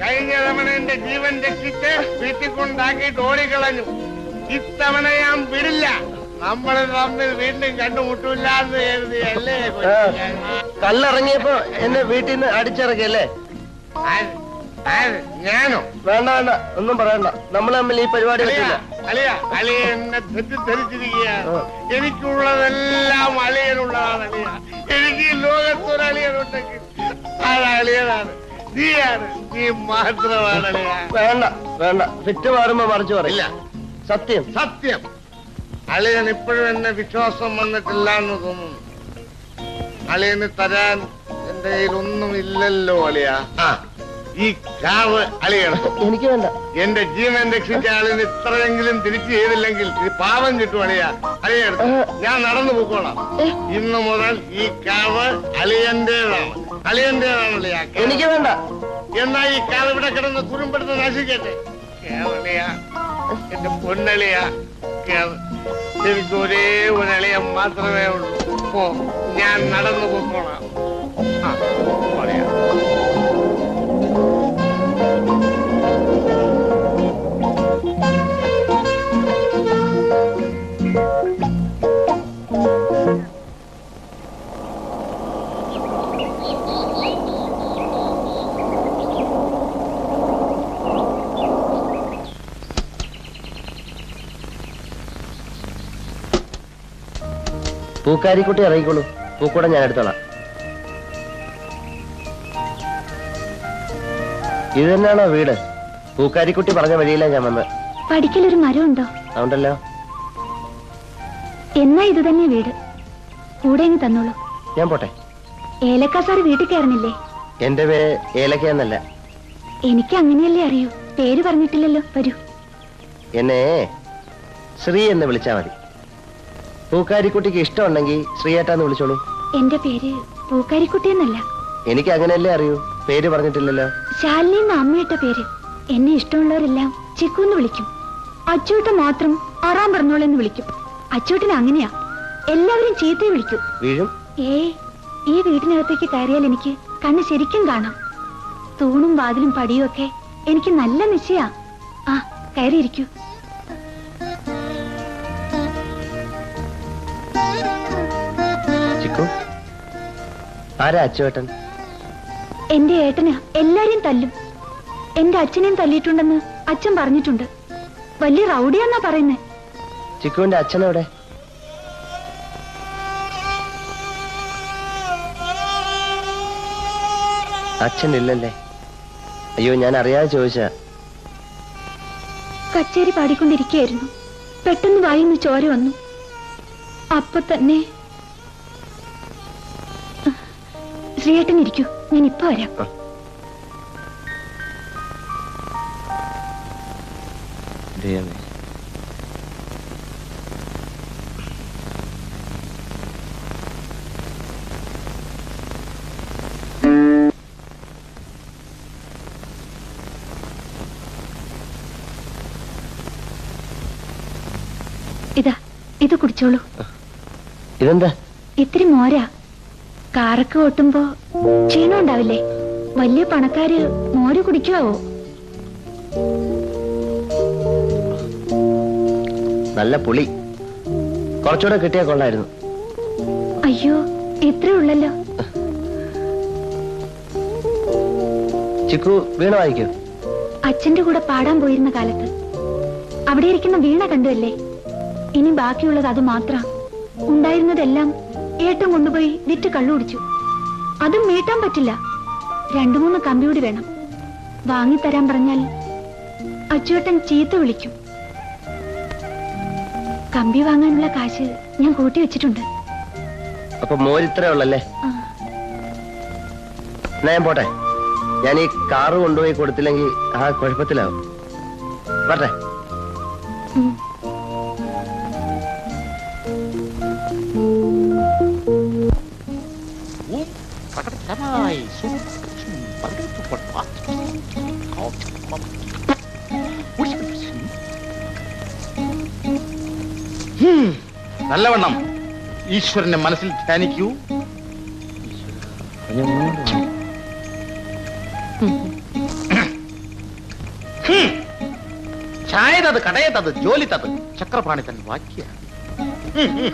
കഴിഞ്ഞ തവണ എന്റെ ജീവൻ രക്ഷിച്ച് വീട്ടിൽ കൊണ്ടാക്കിയിട്ട് ഓടിക്കളഞ്ഞു. ഇത്തവണ ഞാൻ വിടില്ല. നമ്മൾ തമ്മിൽ വീണ്ടും കണ്ടുമുട്ടില്ല എന്ന് കരുതിയല്ലേ? കല്ലിറങ്ങിയപ്പോ എന്നെ വീട്ടിൽ നിന്ന് അടിച്ചിറക്കിയല്ലേ? ഞാനോ? വേണ്ട വേണ്ട, ഒന്നും പറയണ്ട. നമ്മൾ തമ്മിൽ ഈ പരിപാടി പറ്റില്ല. അളിയ എന്നെ തെറ്റിദ്ധരിച്ചിരിക്കുകയാണ്. എനിക്കുള്ളതെല്ലാം അളിയനുള്ളതാണ്. അളിയ, എനിക്ക് ഈ ലോകത്തൊരു അളിയനുണ്ടെങ്കിൽ അത് അളിയനാണ്. നീയാണ്, നീ മാത്രമാണ് അളിയ. വേണ്ട വേണ്ട, ഫിറ്റ് മാറുമ്പോ മറിച്ച് പറയില്ല. സത്യം സത്യം. അളിയൻ ഇപ്പോഴും എന്നെ വിശ്വാസം വന്നിട്ടില്ല എന്ന് തോന്നുന്നു. അളിയന് തരാൻ എന്റെ കയ്യിൽ ഒന്നും ഇല്ലല്ലോ അളിയ. ഈ കാവ് അളിയണം. എനിക്ക് വേണ്ട. എന്റെ ജീവൻ രക്ഷിച്ച ആളിന് ഇത്രയെങ്കിലും തിരിച്ചു ചെയ്തില്ലെങ്കിൽ ഇത് പാവം കിട്ടും അളിയ. അളിയെടുത്ത് ഞാൻ നടന്നു പോയിക്കോളാം. ഇന്നു മുതൽ ഈ കാവ് അളിയന്റേതാണ്. അളിയന്റേതാണ് അളിയ. എനിക്ക് വേണ്ട. എന്നാ ഈ കാവ് ഇവിടെ കിടന്ന് തുരുമ്പെടുത്ത് നശിക്കട്ടെ. കേവളിയ, എന്റെ പൊന്നളിയ. എനിക്ക് ഒരേ ഒരു അളിയൻ മാത്രമേ ഉള്ളൂ. ഞാൻ നടന്നു പോയിക്കോളാം. പറയാ പൂക്കാരിക്കുട്ടി ഇറങ്ങിക്കോളൂ. പൂക്കൂടെ ഞാൻ എടുത്തോളാം. ഇത് തന്നെയാണോ വീട്? പൂക്കാരിക്കുട്ടി പറഞ്ഞ വഴിയില്ല ഞാൻ വന്ന്. പഠിക്കലൊരു മരം ഉണ്ടോ? അതുണ്ടല്ലോ. എന്നാ ഇത് തന്നെ വീട്. കൂടെ അങ്ങ് തന്നോളൂ. ഞാൻ പോട്ടെ. ഏലക്ക സാർ വീട്ടിൽ കയറുന്നില്ലേ? എന്റെ പേര് ഏലക്ക എന്നല്ല. എനിക്ക് അങ്ങനെയല്ലേ അറിയൂ. പേര് പറഞ്ഞിട്ടില്ലല്ലോ. വരൂ. എന്നെ ശ്രീ എന്ന് വിളിച്ചാ മതി. പൂക്കാരിക്കുട്ടിക്ക് ഇഷ്ടമുണ്ടെങ്കിൽ ശ്രീയേട്ടാന്ന് വിളിച്ചോളൂ. എന്റെ പേര് പൂക്കാരിക്കുട്ടി എന്നല്ല. എനിക്ക് അങ്ങനെയല്ലേ അറിയൂ. പേര് പറഞ്ഞിട്ടില്ലല്ലോ. ശാലിനി എന്ന അമ്മയിട്ട പേര്. എന്നെ ഇഷ്ടമുള്ളവരെല്ലാം ചിക്കൂന്ന് വിളിക്കും. അച്ചൂട്ട മാത്രം ആറാം പറഞ്ഞോളെന്ന് വിളിക്കും. അച്ചൂട്ടിന് അങ്ങനെയാ. എല്ലാവരും ചീത്തയെ വിളിക്കൂ. വീഴും. ഈ വീട്ടിനകത്തേക്ക് കയറിയാൽ എനിക്ക് കണ്ണ് ശരിക്കും കാണാം. തൂണും വാതിലും പടിയും ഒക്കെ എനിക്ക് നല്ല നിശ്ചയാ. ആ, കയറിയിരിക്കൂ. ചിക്കു, ആരാ അച്ചുവേട്ടൻ? എന്റെ ഏട്ടന് എല്ലാരെയും തല്ലും. എന്റെ അച്ഛനെയും തല്ലിയിട്ടുണ്ടെന്ന് അച്ഛൻ പറഞ്ഞിട്ടുണ്ട്. വലിയ റൗഡിയാന്നാ പറയുന്നേ. ചിക്കുവിന്റെ അച്ഛനെവിടെ? അച്ഛൻ ഇല്ലല്ലേ? അയ്യോ, ഞാൻ അറിയാതെ ചോദിച്ചാ. കച്ചേരി പാടിക്കൊണ്ടിരിക്കുകയായിരുന്നു. പെട്ടെന്ന് വായിന്ന് ചോര വന്നു. അപ്പൊ തന്നെ ശ്രീയേട്ടൻ ഇരിക്കൂ, ഞാൻ ഇപ്പൊ വരാം. ഇത് കുടിച്ചോളൂ. ഇതെന്താ? ഇത്തിരി മോരാ. കാറൊക്കെ ഓട്ടുമ്പോ ക്ഷീണം ഉണ്ടാവില്ലേ? വലിയ പണക്കാര് മോര് കുടിക്കുവോ? നല്ല പുളി. കുറച്ചുകൂടെ കിട്ടിയാ കൊള്ളായിരുന്നു. അയ്യോ, ഇത്രേ ഉള്ളല്ലോ. ചിക്കു വീണ വായിക്കോ? അച്ഛന്റെ കൂടെ പാടാൻ പോയിരുന്ന കാലത്ത് അവിടെ ഇരിക്കുന്ന വീണ കണ്ടുവല്ലേ? ഇനി ബാക്കിയുള്ളത് അത് മാത്രം. ഉണ്ടായിരുന്നതെല്ലാം ഏട്ടൻ കൊണ്ടുപോയി വിറ്റ് കള്ളു കുടിച്ചു. അതും മീട്ടാൻ പറ്റില്ല. 2-3 കമ്പിയൂടി വേണം. വാങ്ങിത്തരാൻ പറഞ്ഞാൽ അച്ചുവേട്ടൻ ചീത്ത വിളിക്കും. കമ്പി വാങ്ങാനുള്ള കാശ് ഞാൻ കൂട്ടി വെച്ചിട്ടുണ്ട്. അപ്പൊ മോരിത്രേ ഉള്ളല്ലേ? എന്നാ ഞാൻ പോട്ടെ. ഞാൻ ഈ കാറ് കൊണ്ടുപോയി കൊടുത്തില്ലെങ്കിൽ ആ കുഴപ്പത്തിലാവും. വരട്ടെ. നല്ലവണ്ണം ഈശ്വരനെ മനസ്സിൽ ധ്യാനിക്കൂ. ചായതത് കടയതത് ജോലിത്തത് ചക്രപാണി തൻ വാക്യ.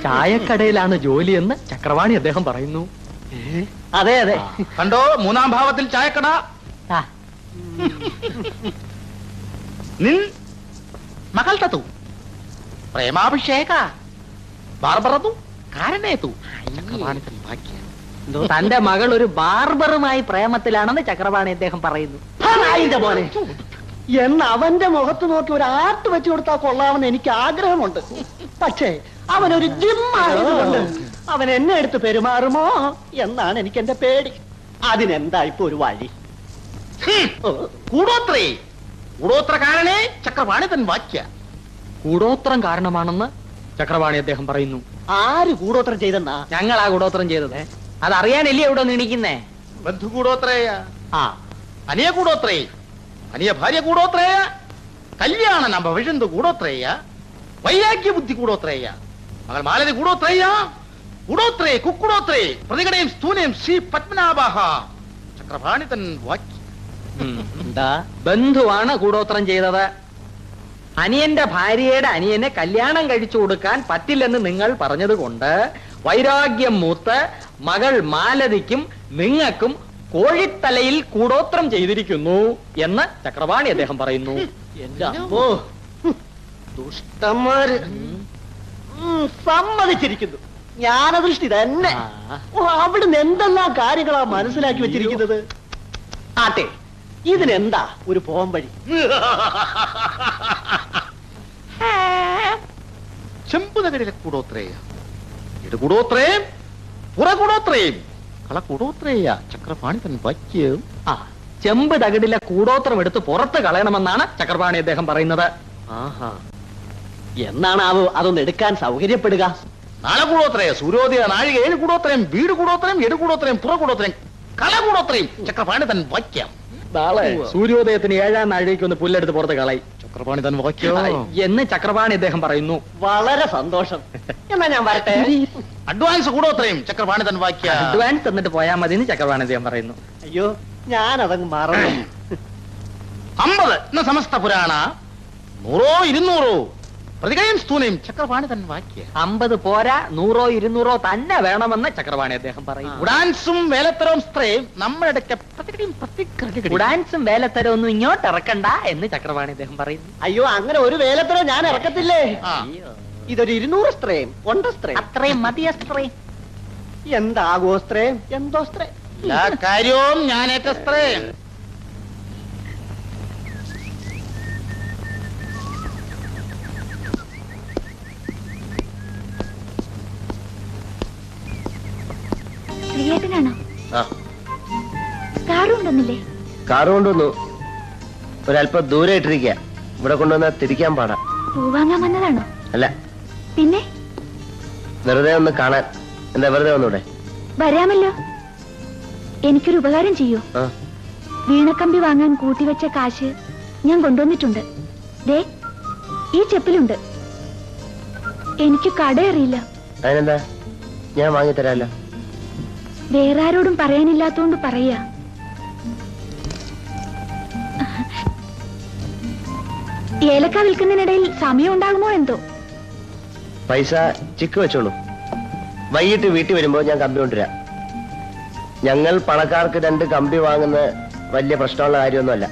ചായക്കടയിലാണ് ജോലിയെന്ന് ചക്രവാണി അദ്ദേഹം പറയുന്നു. അതെ അതെ. കണ്ടോ, 3-ാം ഭാവത്തിൽ ചായക്കട. നിൻ മകൾ തതു പ്രേമാഭിഷേക ബാർബറതു കാരണേതു ചക്രപാണി തൻ വാക്യ. തന്റെ മകൾ ഒരു ബാർബറുമായി പ്രേമത്തിലാണെന്ന് ചക്രവാണി അദ്ദേഹം പറയുന്നു. നായിന്റെ മോനെ, എന്ന് അവന്റെ മുഖത്ത് നോക്കി ഒരു ആർട്ട് വെച്ചു കൊടുത്താൽ കൊള്ളാമെന്ന് എനിക്ക് ആഗ്രഹമുണ്ട്. പക്ഷേ അവനൊരു ജിമ്മായതുകൊണ്ട് അവൻ എന്നെ എടുത്ത് പെരുമാറുമോ എന്നാണ് എനിക്ക് എന്റെ പേടി. അതിനെന്താ ഇപ്പൊ ഒരു വഴി? കൂടോത്രേ കൂടോത്രകാരനെ ചക്രപാണി തൻ വാക്യ. കൂടോത്രം കാരണമാണെന്ന് ചക്രവാണി അദ്ദേഹം പറയുന്നു. ആര് കൂടോത്രം ചെയ്തെന്നാ? ഞങ്ങളാ കൂടോത്രം ചെയ്തത്. അതറിയാനല്ലേ ഇവിടെ നിണിക്കുന്നേ? ബന്ധു കൂടോത്രേയ, ആ അനിയ കൂടോത്രേ, അനിയ ഭാര്യ കൂടോത്രേയ, കല്യാണ നമ്പ വിഷന്തു കൂടോത്രേയ, വൈരാഗ്യ ബുദ്ധി കൂടോത്രേയ, മകൾ മാലതി കൂടോത്രേയ, കൂടോത്രേ കുക്കുടോത്രേ പ്രതികടയും സ്ഥൂനയും ശ്രീ പത്മനാഭാഹ ചക്രപാണി തൻ വാക്യ. എന്താ? ബന്ധുവാണ് കൂടോത്രം ചെയ്തത്. അനിയന്റെ ഭാര്യയുടെ അനിയനെ കല്യാണം കഴിച്ചു കൊടുക്കാൻ പറ്റില്ലെന്ന് നിങ്ങൾ പറഞ്ഞത് കൊണ്ട് വൈരാഗ്യം മൂത്ത് മകൾ മാലതിക്കും നിങ്ങൾക്കും കോഴിത്തലയിൽ കൂടോത്രം ചെയ്തിരിക്കുന്നു എന്ന് ചക്രവാണി അദ്ദേഹം പറയുന്നു. എന്റെ അമ്മോ, ദുഷ്ടന്മാര്. സമ്മതിച്ചിരിക്കുന്നു. ജ്ഞാനദൃഷ്ടി തന്നെ. അവിടുന്ന് എന്തെല്ലാം കാര്യങ്ങളാ മനസ്സിലാക്കി വെച്ചിരിക്കുന്നത്. ആട്ടെ, ഇതിനെന്താ ഒരു പോം വഴി? ചെമ്പുതകരിലെ കൂടോത്രേയ, ഇട കൂടോത്രേയും പുറ കൂടോത്രേയും കള കൂടോത്രേയ ചക്രപാണി തൻ വാക്യം. ആ ചെമ്പ് തകിടിലെ കൂടോത്രം എടുത്ത് പുറത്ത് കളയണമെന്നാണ് ചക്രപാണി അദ്ദേഹം പറയുന്നത്. ആഹാ, എന്നാണ് അതൊന്ന് എടുക്കാൻ സൗകര്യപ്പെടുക? നാളെ കൂടോത്രേയ സൂര്യോദയ നാഴിക 7 കൂടോത്രയും വീട് കൂടോത്രയും എടു കൂടോത്രയും പുറ കൂടോത്രയും കള കൂടോത്രയും ചക്രപാണി തൻ വാക്യം. നാളെ സൂര്യോദയത്തിന് 7-ാം നാഴികയ്ക്ക് ഒന്ന് പുല്ലെടുത്ത് പുറത്ത് കളയും ചക്രപാണി തൻ വാക്യം എന്ന് ചക്രപാണി അദ്ദേഹം പറയുന്നു. വളരെ സന്തോഷം. എന്നാ ഞാൻ വരട്ടെ. അഡ്വാൻസ് കൂടോത്രയും ചക്രപാണി തൻ വാക്യ. അഡ്വാൻസ് എന്നിട്ട് പോയാൽ മതി എന്ന് ചക്രപാണി അദ്ദേഹം പറയുന്നു. അയ്യോ, ഞാനതങ്ങ് മറന്നു. 50 എന്ന സമസ്ത പുരാണ 100-200 പ്രതികയും സ്ഥൂനയും ചക്രപാണി തൻ വാക്യ. 50 പോരാ, 100-200 തന്നെ വേണമെന്ന് ചക്രപാണി അദ്ദേഹം പറയുന്നു. ഉഡാൻസും വേലത്തരവും സ്ത്രയും നമ്മുടെ ഉഡാൻസും വേലത്തരം ഒന്നും ഇങ്ങോട്ട് ഇറക്കണ്ട എന്ന് ചക്രപാണി അദ്ദേഹം പറയുന്നു. അയ്യോ, അങ്ങനെ ഒരു വേലത്തരം ഞാൻ ഇറക്കത്തില്ലേ. ഇതൊരു 200 സ്ത്രയും 100 സ്ത്രയും അത്രയും മതിയ സ്ത്രയും. എന്താകോ സ്ത്രയും എന്തോ സ്ത്രയും എല്ലാ കാര്യവും ഞാൻ ഏറ്റ സ്ത്രയും. ശ്രീയേട്ടനാണോ? കാറുണ്ടോന്നില്ലേ? കാറ് കൊണ്ടുവന്നു. ഒരല്പം ദൂരെ ഇട്ടിരിക്കുക. ഇവിടെ കൊണ്ടുവന്നാൽ തിരിക്കാൻ പാടാ. പൂവാങ്ങാൻ വന്നതാണോ? അല്ല, പിന്നെ വെറുതെ ഒന്ന് കാണാൻ. എന്താ വെറുതെ വന്നൂടെ? വരാമല്ലോ. എനിക്കൊരു ഉപകാരം ചെയ്യൂ. ആ, വീണക്കമ്പി വാങ്ങാൻ കൂട്ടിവെച്ച കാശ് ഞാൻ കൊണ്ടുവന്നിട്ടുണ്ട്. ദേ, ഈ ചെപ്പിലുണ്ട്. എനിക്ക് കട അറിയില്ല. അതിനെന്താ, ഞാൻ വാങ്ങിത്തരാമല്ലോ. വേറെ ആരോടും പറയാനില്ലാത്തോണ്ട് പറയാ. ഏലക്ക വിൽക്കുന്നതിനിടയിൽ സമയം ഉണ്ടാകുമോ എന്തോ. പൈസ ചിക്ക് വെച്ചോളൂ. വൈകിട്ട് വീട്ടിൽ വരുമ്പോ ഞാൻ കമ്പി കൊണ്ടുവരാം. ഞങ്ങൾ പണക്കാർക്ക് 2 കമ്പി വാങ്ങുന്ന വലിയ പ്രശ്നമുള്ള കാര്യമൊന്നുമല്ല.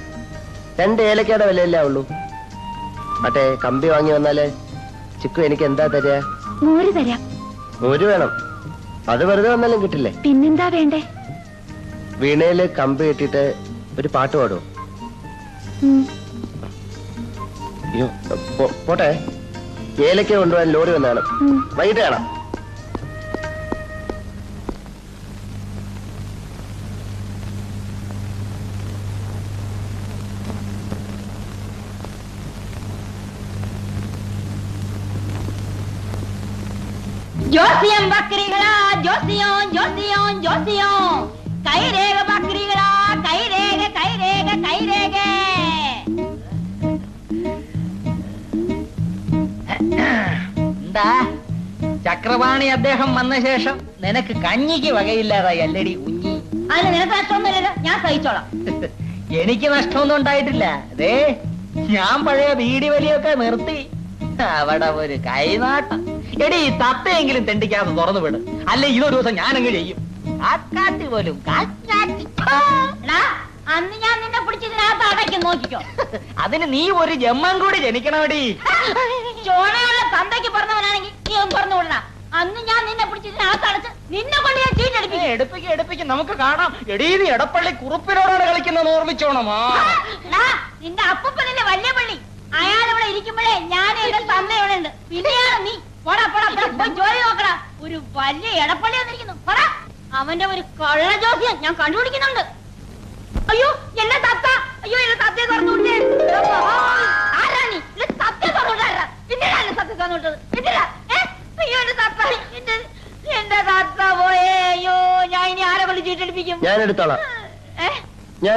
2 ഏലക്കയുടെ വിലയല്ലേ ഉള്ളൂ. മറ്റേ കമ്പി വാങ്ങി വന്നാല് ചിക്കു എനിക്ക് എന്താ തരിക? മോര് തരാം. മോര് വേണം. അത് വെറുതെ വന്നാലും കിട്ടില്ലേ? പിന്നെന്താ വേണ്ടേ? വീണയില് കമ്പി കെട്ടിയിട്ട് ഒരു പാട്ട് പാടുമോ? അയ്യോ, പോട്ടെ. ഏലക്ക കൊണ്ടുപോകാൻ ലോറി വന്നാണ്. വൈകിട്ട് കാണാം. ജോസിയം ബക്രികളാ, ജോസിയോ ജോസിയോ ജോസിയോ, കൈരേഖ ബക്രികളാ, കൈരേഖ കൈരേഖ കൈരേഖ. എന്താ ചക്രപാണി അദ്ദേഹം വന്ന ശേഷം നിനക്ക് കഞ്ഞിക്ക് വകയില്ലാതായി അല്ലടി കുഞ്ഞി? അതിന് നിനക്ക് നഷ്ടമൊന്നുമില്ലല്ലോ, ഞാൻ സഹിച്ചോളാം. എനിക്ക് നഷ്ടമൊന്നും ഉണ്ടായിട്ടില്ല. അതേ ഞാൻ പഴയ ബീഡി വലിയൊക്കെ നിർത്തി. അവിടെ ഒരു കൈനാട്ടം. എടി തത്തയെങ്കിലും തെണ്ടിക്കാതെ തുറന്നു വിട്, അല്ലെ ഇതൊരു ദിവസം ഞാനങ്ങ് ചെയ്യും. കാക്കാത്തി പോലും അന്ന് ഞാൻ നിന്നെ പിടിച്ചതിനകത്ത് അടയ്ക്കും, നോക്കിക്കോ. അതിന് നീ ഒരു ജന്മം കൂടി ജനിക്കണമെടി. ചോണയുള്ള തന്തയ്ക്ക് പറഞ്ഞവനാണെങ്കിൽ നീ ഒന്ന് പറഞ്ഞു വിടണ. അന്ന് ഞാൻ നിന്നെ പിടിച്ചതിനകത്ത് അടച്ച് നിന്നെ കൊണ്ട് ഞാൻ ചീറ്റെടുപ്പിക്കും. എടുപ്പിക്കും നമുക്ക് കാണാം. എടീ നീ എടപ്പള്ളി കുറുപ്പിനോടാണ് കളിക്കുന്നത്, ഓർമ്മിച്ചോണമാ. നിന്റെ അപ്പൂപ്പനല്ലേ വലിയ പള്ളി, അയാളിവിടെ ഇരിക്കുമ്പോഴേ ഞാൻ എന്റെ തന്ന ഇവിടെ ഉണ്ട്. പിന്നെയാണ് നീ പോടാ പോടാ പോയി ജോലി നോക്കടാ. ഒരു വലിയ എടപ്പള്ളി വന്നിരിക്കുന്നു. പോടാ, അവന്റെ ഒരു കള്ള ജോസിയം ഞാൻ കണ്ടുപിടിക്കുന്നുണ്ട്. അയ്യോ എന്നെ തത്ത, അയ്യോ എന്നെ തത്തയെ തുറന്നുവിട്ടേ. ആരാ നീ? സത്യം തുറന്നുവിട്ടാ. പിന്നീടാ എന്നെ സത്യം തുറന്നുവിട്ടത്. പിന്നീടാ അയ്യോ എന്റെ തത്ത, എന്റെ തത്ത പോയേ. അയ്യോ ഞാൻ ഇനി ആരെ കൊണ്ട് ചീട്ടെടുപ്പിക്കും? ഞാൻ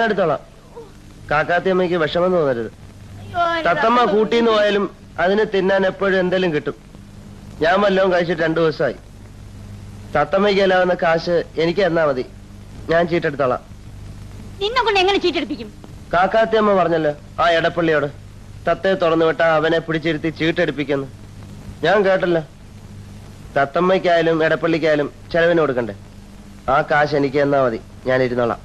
എടുത്തോളാം. കാക്കാത്തിയമ്മയ്ക്ക് വിഷമം തോന്നരുത്. തത്തമ്മ കൂട്ടിന്ന് പോയാലും അതിന് തിന്നാൻ എപ്പോഴും എന്തെങ്കിലും കിട്ടും. ഞാൻ വല്ലതും കഴിച്ചിട്ട് 2 ദിവസമായി. തത്തമ്മയ്ക്ക് എല്ലാവുന്ന കാശ് എനിക്ക് തന്നാ മതി, ഞാൻ ചീട്ടെടുത്തോളാം. നിന്നെ കൊണ്ട് എങ്ങനെ ചീട്ടെടുപ്പിക്കും? കാക്കാത്തിയമ്മ പറഞ്ഞല്ലോ ആ എടപ്പള്ളിയോട്, തത്തയെ തുറന്നു വിട്ടാ അവനെ പിടിച്ചിരുത്തി ചീട്ടെടുപ്പിക്കുന്നു. ഞാൻ കേട്ടല്ലോ. തത്തമ്മയ്ക്കായാലും എടപ്പള്ളിക്കായാലും ചെലവിന് കൊടുക്കണ്ടേ? ആ കാശ് എനിക്ക് തന്നാ മതി, ഞാൻ ഇരുന്നോളാം.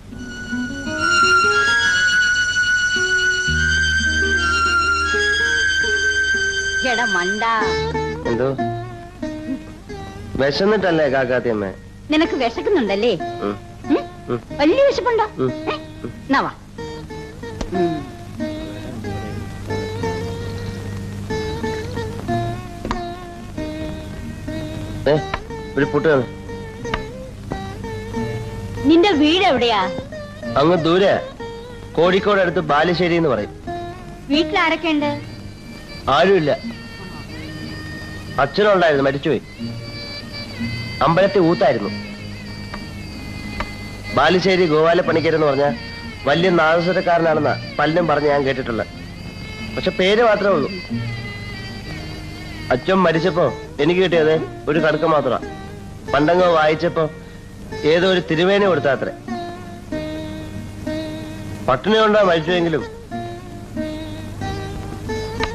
എന്തോ വിശന്നിട്ടല്ലേ കാക്കാത്തിയമ്മ? നിനക്ക് വിശക്കുന്നുണ്ടല്ലേ? വലിയ വിശപ്പുണ്ടോ? നവാ ഒരു പുട്ട് തന്നെ. നിന്റെ വീട് എവിടെയാ? അങ്ങ് ദൂരെ, കോഴിക്കോട് അടുത്ത് ബാലുശ്ശേരി എന്ന് പറയും. വീട്ടിൽ ആരൊക്കെ ഉണ്ട്? ആരുമില്ല. അച്ഛനുണ്ടായിരുന്നു, മരിച്ചുപോയി. അമ്പലത്തിൽ ഊത്തായിരുന്നു. ബാലുശ്ശേരി ഗോപാലപ്പണിക്കരെന്ന് പറഞ്ഞ വലിയ നാദസ്വരക്കാരനാണെന്നാ പലരും പറഞ്ഞ് ഞാൻ കേട്ടിട്ടുള്ളത്. പക്ഷെ പേര് മാത്രമേ ഉള്ളൂ. അച്ഛൻ മരിച്ചപ്പോ എനിക്ക് കിട്ടിയത് ഒരു കടുക്ക മാത്രമാ. പണ്ടങ്ങോ വായിച്ചപ്പോ ഏതോ ഒരു തിരുവേണി കൊടുത്താത്രേ. പട്ടിണി കൊണ്ടാ മരിച്ചുവെങ്കിലും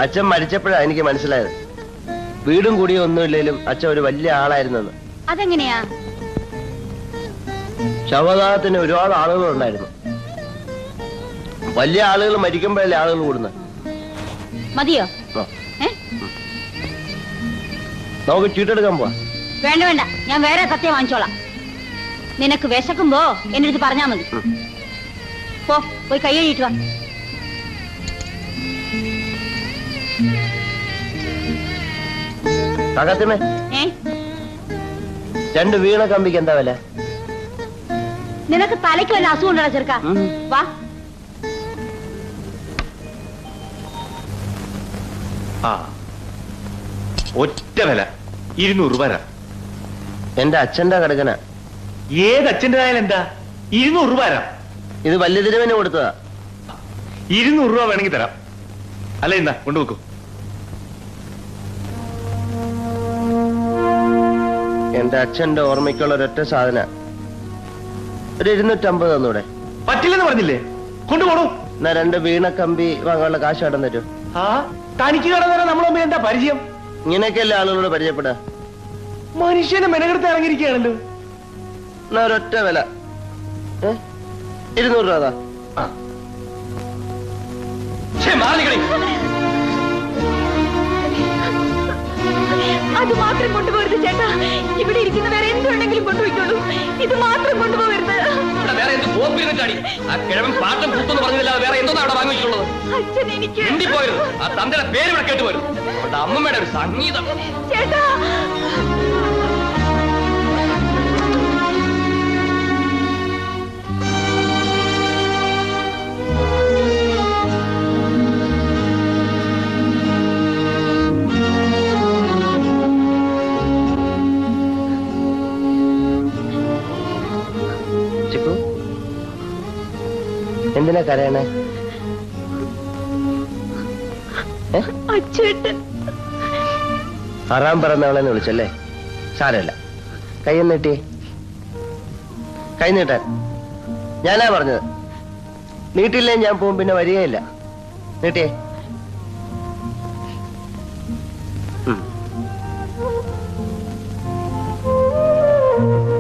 അച്ഛൻ മരിച്ചപ്പോഴാ എനിക്ക് മനസ്സിലായത് വീടും കൂടിയും ഒന്നുമില്ലെങ്കിലും അച്ഛൻ ഒരു വലിയ ആളായിരുന്നെന്ന്. അതെങ്ങനെയാ? ശവദാഹത്തിന് ഒരുപാട് ആളുകൾ ഉണ്ടായിരുന്നു. വലിയ ആളുകൾ മരിക്കുമ്പോഴല്ലേ ആളുകൾ കൂടുന്നത്. മതിയോ? നമുക്ക് ചീട്ടെടുക്കാൻ പോവാ. വേണ്ട വേണ്ട, ഞാൻ വേറെ സത്യം വാങ്ങിച്ചോളാം. നിനക്ക് വിശക്കുമ്പോ എന്റെ അടുത്ത് പറഞ്ഞാ മതി. പോയി കൈ കഴുകിയിട്ട് വാ. കാക്കാത്തിയമ്മേ, 2 വീണ കമ്പിക്ക് എന്താ വില? നിനക്ക് തലയ്ക്ക് വല്ല അസുഖം ഉണ്ടോ ചെറുക്ക? വാ. ഒറ്റ വില 200 രൂപ. എന്റെ അച്ഛന്റെ കടകന. ഏത് അച്ഛൻ്റെതായാലും എന്താ 200 രൂപ. ഇത് വലിയ തിരുവന് കൊടുത്തതാ. 200 രൂപ വേണമെങ്കിൽ തരാം. അല്ല, എന്താ കൊണ്ടുവെക്കൂ. എന്റെ അച്ഛന്റെ ഓർമ്മയ്ക്കുള്ള ഒരൊറ്റ സാധന. ഒരു 250 തന്നൂടെ? പറ്റില്ലെന്ന് പറഞ്ഞില്ലേ? കൊണ്ടുപോണു. എന്നാ 2 വീണ കമ്പി വാങ്ങാനുള്ള കാശ് കടം തരൂ. ആ തനിക്ക് കടന്നേരം നമ്മൾ തമ്മിൽ എന്താ പരിചയം? ഇങ്ങനെയൊക്കെയല്ലേ ആളുകളോട് പരിചയപ്പെടാ. മനുഷ്യനെ മെനക്കെടുത്ത് ഇറങ്ങിയിരിക്കുകയാണല്ലോ. എന്നാ ഒരൊറ്റ വില 200 രൂപ. അത് മാത്രം കൊണ്ടുപോകരുത് ചേട്ടാ. ഇവിടെ ഇരിക്കുന്ന വേറെ എന്തുണ്ടെങ്കിലും കൊണ്ടുപോയിക്കോളൂ. ഇത് മാത്രം കൊണ്ടുപോകരുത്. അച്ഛൻ എനിക്ക് അമ്മമ്മയുടെ ഒരു സംഗീതം. ചേട്ടാ എന്തിനാ കരയണേ? അച്ഛേട്ടൻ ഹറാം പറഞ്ഞവളെന്ന് വിളിച്ചല്ലേ? സാരമില്ല, കൈയ്യൊന്ന് നീട്ടിയേ. കൈ നീട്ടാൻ ഞാനാ പറഞ്ഞത്. നീട്ടില്ലേ ഞാൻ പോവും, പിന്നെ വരികയില്ല. നീട്ടിയേ.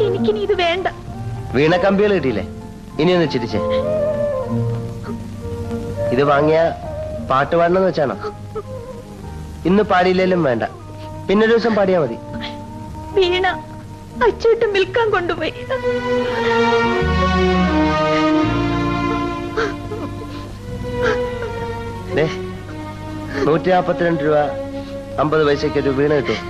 എനിക്കിനി ഇത് വേണ്ട. വീണ കമ്പികൾ കിട്ടിയില്ലേ? ഇനി ഒന്ന് ചിരിച്ചേ. ഇത് വാങ്ങിയ പാട്ട് പാടണമെന്ന് വെച്ചാണോ? ഇന്ന് പാടിയില്ലേലും വേണ്ട, പിന്നൊരു ദിവസം പാടിയാ മതി. വീണ അച്ഛേട്ടൻ വിൽക്കാൻ കൊണ്ടുപോയി. 142 രൂപ 50 പൈസയ്ക്ക് ഒരു വീണ കിട്ടും.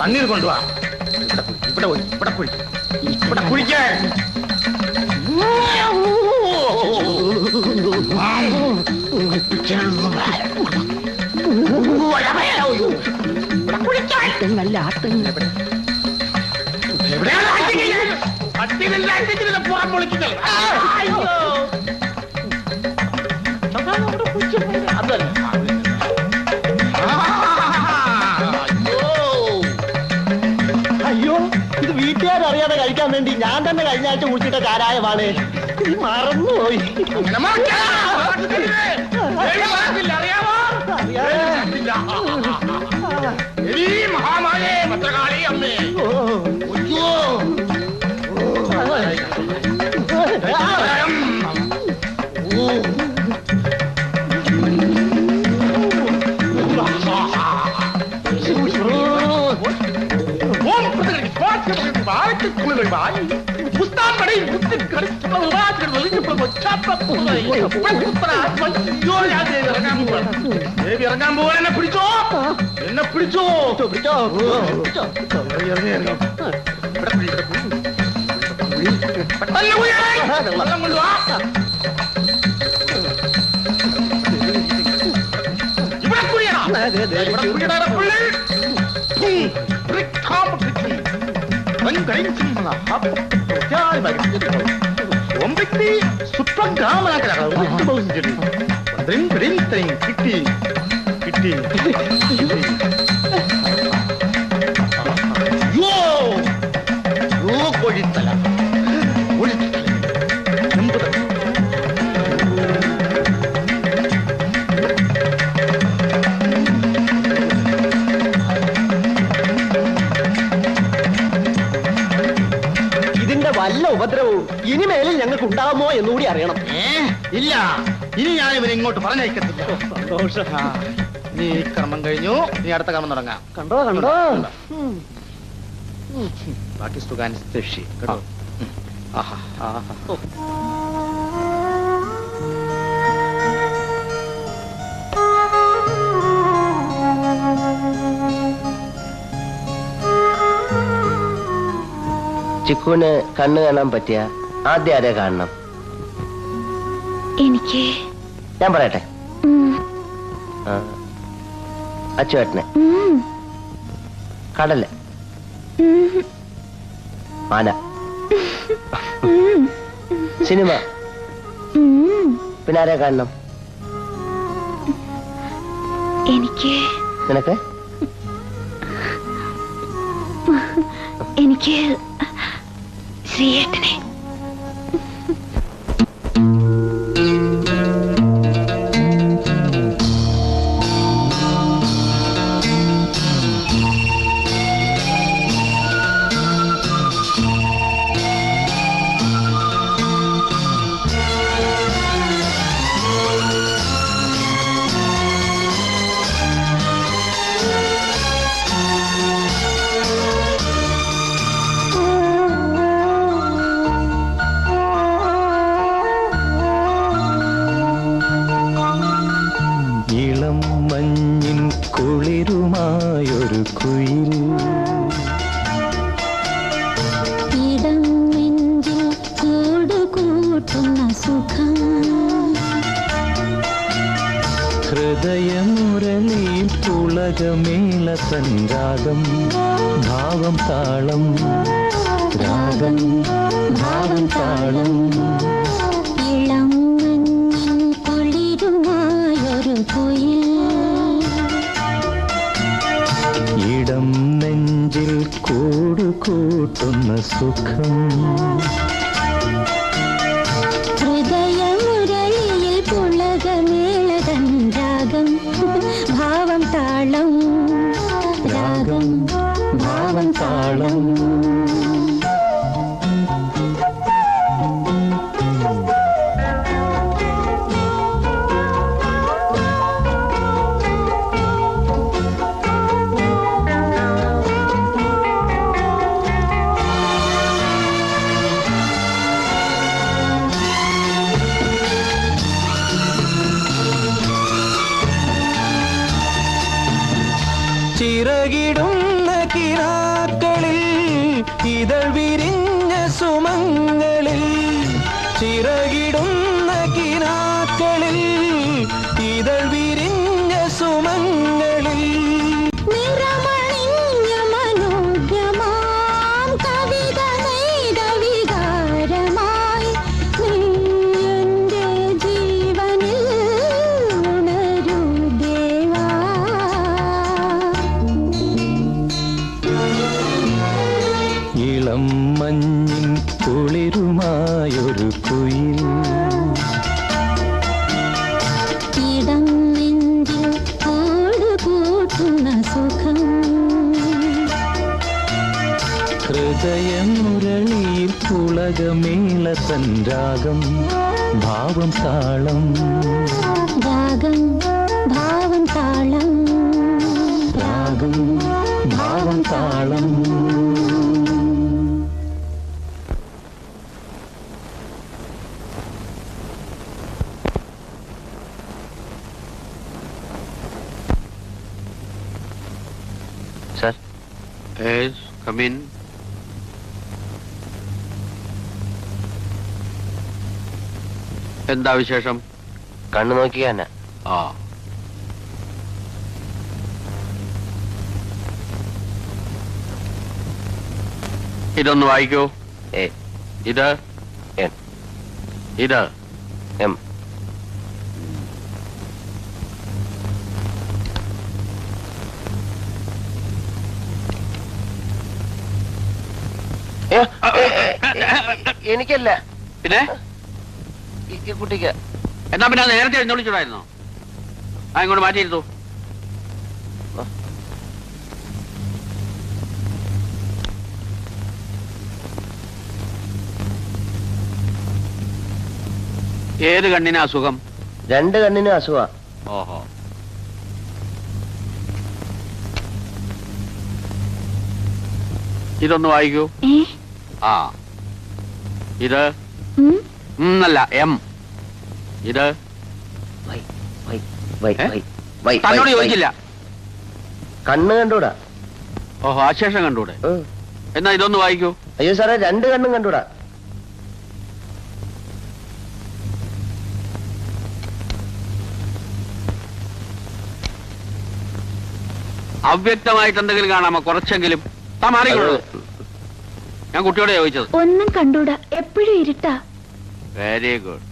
തണ്ണീർ കൊണ്ടുവാ. ഇവിടെ കുഴിക്കാൻ പുറം പൊളിക്കുന്നത്. അയ്യോ, ഇത് വീട്ടുകാരറിയാതെ കഴിക്കാൻ വേണ്ടി ഞാൻ തന്നെ കഴിഞ്ഞ ആഴ്ച കുടിച്ചിട്ട ചാരായമാണ്. ഇത് മറന്നുപോയി. മഹാമായേ ഭദ്രകാളി അമ്മേ. ഇറങ്ങാൻ പോവാൻ എന്നെ പിടിച്ചോ, എന്നെ പിടിച്ചോ. വെള്ളം കൊണ്ടുവാ. ഇവിടെ കുഴിയടാ, ഇവിടെ കുഴിയടാ പുള്ളി. കൊഴിത്തല വരവേൽപ്പ് ഉണ്ടാകുമോ എന്നുകൂടി അറിയണം. ഇല്ല, ഇനി ഞാൻ ഇവനെ ഇങ്ങോട്ട് പറഞ്ഞയക്കത്തില്ല. സന്തോഷം. നീ ഈ കർമ്മം കഴിഞ്ഞു, നീ അടുത്ത കർമ്മം തുടങ്ങാം. കണ്ടോ കണ്ടോ. ബാക്കി സുഖാൻ കേട്ടോ. ആഹാ ആഹാ. ചിക്കുവിന് കണ്ണ് കാണാൻ പറ്റിയ ആദ്യം ആരെ കാണണം? എനിക്ക് ഞാൻ പറയട്ടെ. അച്ചുവേട്ടനെ, കടല്, ആന, സിനിമ, പിന്നെ ആരെ കാണണം? എനിക്ക് നിനക്ക്? എനിക്ക് ശ്രീയേട്ടനെ. കുളിരുമായൊരു കുയിൽ ഇടം നെഞ്ചിൽ കൂടുകൂട്ടുന്ന സുഖം ഹൃദയമുരളിയിൽ പുളകമേള സംരാഗം ഭാവം താളം രാഗം ഭാവം താളം ഇളം മഞ്ഞിൻ കുളിരുമായൊരു കുയിൽ ഇടം നെഞ്ചിൽ കൂടുകൂട്ടുന്ന സുഖം ഹൃദയമുരളിയിൽ പുളകമേളതൻ രാഗം ഭാവം താളം രാഗം ഭാവം താളം ചിറകിടുന്ന കിനാക്കളിൽ ഇതൾ വിരിഞ്ഞ സുമങ്ങളിൽ ചിറകിടുന്ന കിനാക്കളിൽ ഇതൾ വിരിഞ്ഞ സുമങ്ങളിൽ നിറമണിഞ്ഞ മനോജ്ഞമാം കവിത നെയ്ത വികാരമായി നീ എൻ്റെ ജീവനിൽ ഉണരൂ ദേവാ ഇളം മഞ്ഞിൻ കുളിരുമായൊരു കുയിൽ ഇടം നെഞ്ചിൽ കൂടുകൂട്ടുന്ന സുഖം ഹൃദയമുരളിയിൽ പുളകമേള സംരാഗം ഭാവം താളം രാഗം ഭാവം താളം രാഗം ഭാവം താളം സാർ, എന്താ വിശേഷം? കണ്ണു നോക്കിയാന. ആ, ഇതൊന്ന് വായിക്കൂ. എ ഇത് എൻ ഇത് എം. എനിക്കല്ല, പിന്നെ ഈ കുട്ടിക്ക്. എന്നാ പിന്നെ നേരത്തെ എഴുന്നള്ളിച്ചൂടായിരുന്നോ? ആ, ഇങ്ങോട്ട് മാറ്റിയിരുന്നു. ഏത് കണ്ണിന് അസുഖം? 2 കണ്ണിനും അസുഖ. ഓഹോ. ഇതൊന്ന് വായിക്കൂ. ആ, ഇത് അല്ല എം. ഇത് തന്നോട് ചോദിച്ചില്ല. കണ്ണ് കണ്ടൂടാ. ഓഹോ, അശേഷം കണ്ടൂടെ? എന്നാ ഇതൊന്ന് വായിക്കൂ. അയ്യോ സാറേ, 2 കണ്ണും കണ്ടൂടാ. അവ്യക്തമായിട്ട് എന്തെങ്കിലും കാണാമോ? കുറച്ചെങ്കിലും. മാറിക്കൊള്ളു. ഞാൻ കുട്ടിയോടെ ചോദിച്ചത്. ഒന്നും കണ്ടൂടാ, എപ്പോഴും ഇരുട്ടാ. Very good.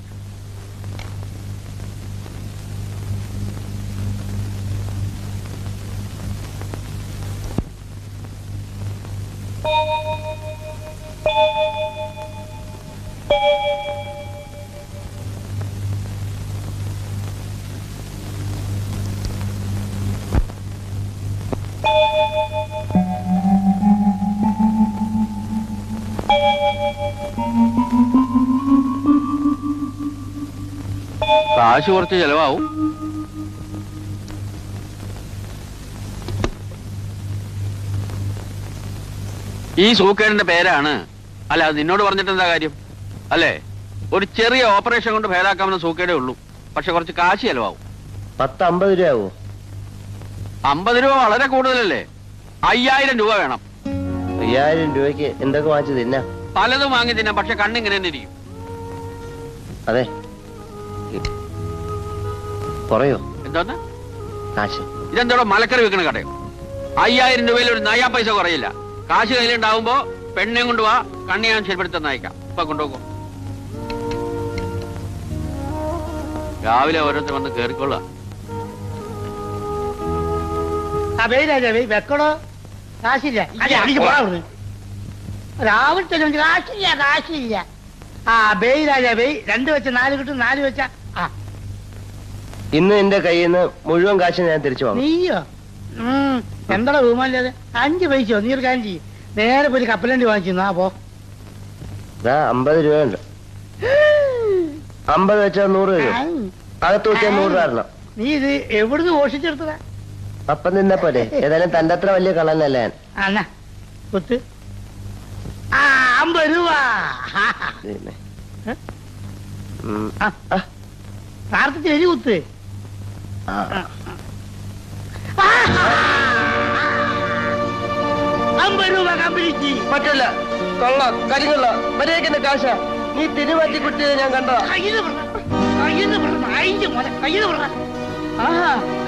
കാശ് കുറച്ച് ചെലവാവും. ഈ സൂക്കേടിന്റെ പേരാണ്. അല്ല, അത് നിന്നോട് പറഞ്ഞിട്ട് എന്താ കാര്യം? അല്ലേ, ഒരു ചെറിയ ഓപ്പറേഷൻ കൊണ്ട് ഭേദാക്കാവുന്ന സൂക്കേടേ ഉള്ളൂ. പക്ഷെ കുറച്ച് കാശ് ചെലവാവും. 10-50 രൂപയാവോ? 50 രൂപ വളരെ കൂടുതലല്ലേ? 5000 രൂപ വേണം. 5000 രൂപയ്ക്ക് എന്തൊക്കെ വാങ്ങിച്ചു തിന്നാ? പലതും വാങ്ങി തിന്നാം, പക്ഷെ കണ്ണിങ്ങനെ തന്നെ ഇരിക്കും. അതെ, കുറയോ? എന്താന്ന് കാശ്? ഇതെന്തോടെ മലക്കറി വെക്കണ കടയോ? 5000 രൂപയിൽ ഒരു നയാ പൈസ കുറയില്ല. കാശ് കയ്യിലുണ്ടാവുമ്പോ പെണ്ണെ കൊണ്ടുപോവാ, കണ്ണി ഞാൻ ശരിപ്പെടുത്താൻ നയിക്കാം. ഇപ്പൊ കൊണ്ടുപോകും. രാവിലെ ഓരോരുത്തർ വന്ന് കേറിക്കൊള്ളുക. വെക്കടോ, കാശില്ല. രാവിലത്തെ കാശില്ല. ആ ബേയ് രാജാ ബേയ്. 2 വെച്ച 4 കിട്ടും. 4 വെച്ച ഇന്ന് എന്റെ കയ്യിൽ നിന്ന് മുഴുവൻ കാശ് ഞാൻ തിരിച്ചു വാങ്ങും. നീയോ? എന്താ ബഹുമാനില്ലാതെ? 5 പൈസയോ? നീ ഒരു കാര്യം ചെയ്യും, നേരെ പോയി കപ്പലണ്ടി വാങ്ങിച്ചു. പോ. 50 രൂപയുണ്ട്. 50 വെച്ചാൽ 100 രൂപ. അകത്ത് വെച്ചാൽ 100 രൂപ തരണം. നീ ഇത് എവിടുന്ന് ഘോഷിച്ചെടുത്തതാ? അപ്പം നിന്നെ പോലെ. ഏതായാലും തന്റെ അത്ര വലിയ കള്ളനല്ല ഞാൻ. അല്ല കുത്ത്. 50 രൂപ. പ്രാർത്ഥിച്ച് എരി കുത്ത്. 50 രൂപ കമ്പനിക്ക്. പറ്റില്ല, കൊള്ള കരികൊള്ള മര്യാദക്കുന്ന കാശ. നീ തിരുവാറ്റി കുട്ടിയെ ഞാൻ കണ്ടതാ.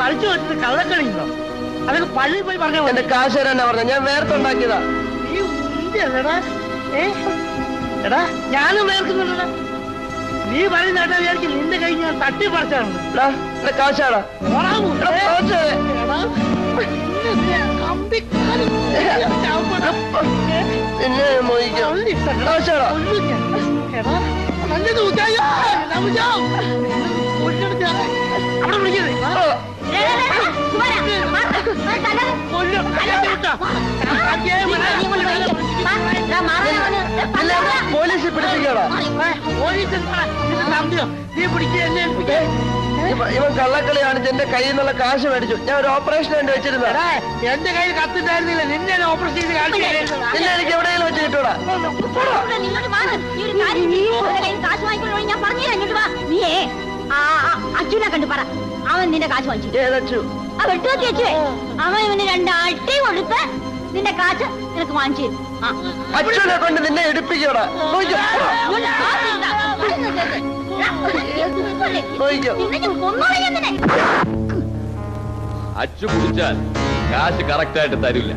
കളിച്ചു വെച്ചിട്ട് കള്ളക്കളിയുണ്ടോ? അതൊക്കെ പള്ളി പോയി പറഞ്ഞ എന്റെ കാശ് തരാനാ പറഞ്ഞ. ഞാൻ വേർത്തുണ്ടാക്കിയതാ. നീ ഉന്തിയല്ലടാ. എടാ, ഞാനും വേർക്കുന്നുണ്ടടാ. നീ പറയുന്ന വിചാരിക്കും നിന്റെ കൈ ഞാൻ തട്ടി പറിച്ചാണ്. കാശാടാ. പോലീസ് പിടിപ്പിക്കടാ. ഇവൻ കള്ളക്കളി കാണിച്ച് എന്റെ കയ്യിൽ നിന്നുള്ള കാശ് മേടിച്ചു. ഞാൻ ഒരു ഓപ്പറേഷൻ വേണ്ടി വെച്ചിരുന്ന. എന്റെ കയ്യിൽ കത്തിട്ടായിരുന്നില്ല, നിന്നെ ഓപ്പറേഷൻ ചെയ്ത് കാണിച്ചു. നിന്നെ എനിക്ക് എവിടെയെങ്കിലും വെച്ച് കിട്ടൂടാ. നീയേ അച്ഛനെ കണ്ടു പറ, അവൻ നിന്റെ കാശ് വാങ്ങിച്ചു. ഏതച്ചു? വെട്ടുവത്തി അച്ചുവേ, അവൻ ഇവന് 2 അട്ടി കൊടുത്ത് നിന്റെ കാശ് നിനക്ക് വാങ്ങിച്ചു. അച്ഛനെ കൊണ്ട് നിന്നെ എടുപ്പിക്കടാ. അച്ചു കുടിച്ചാൽ കാശ് കറക്റ്റായിട്ട് തരില്ല.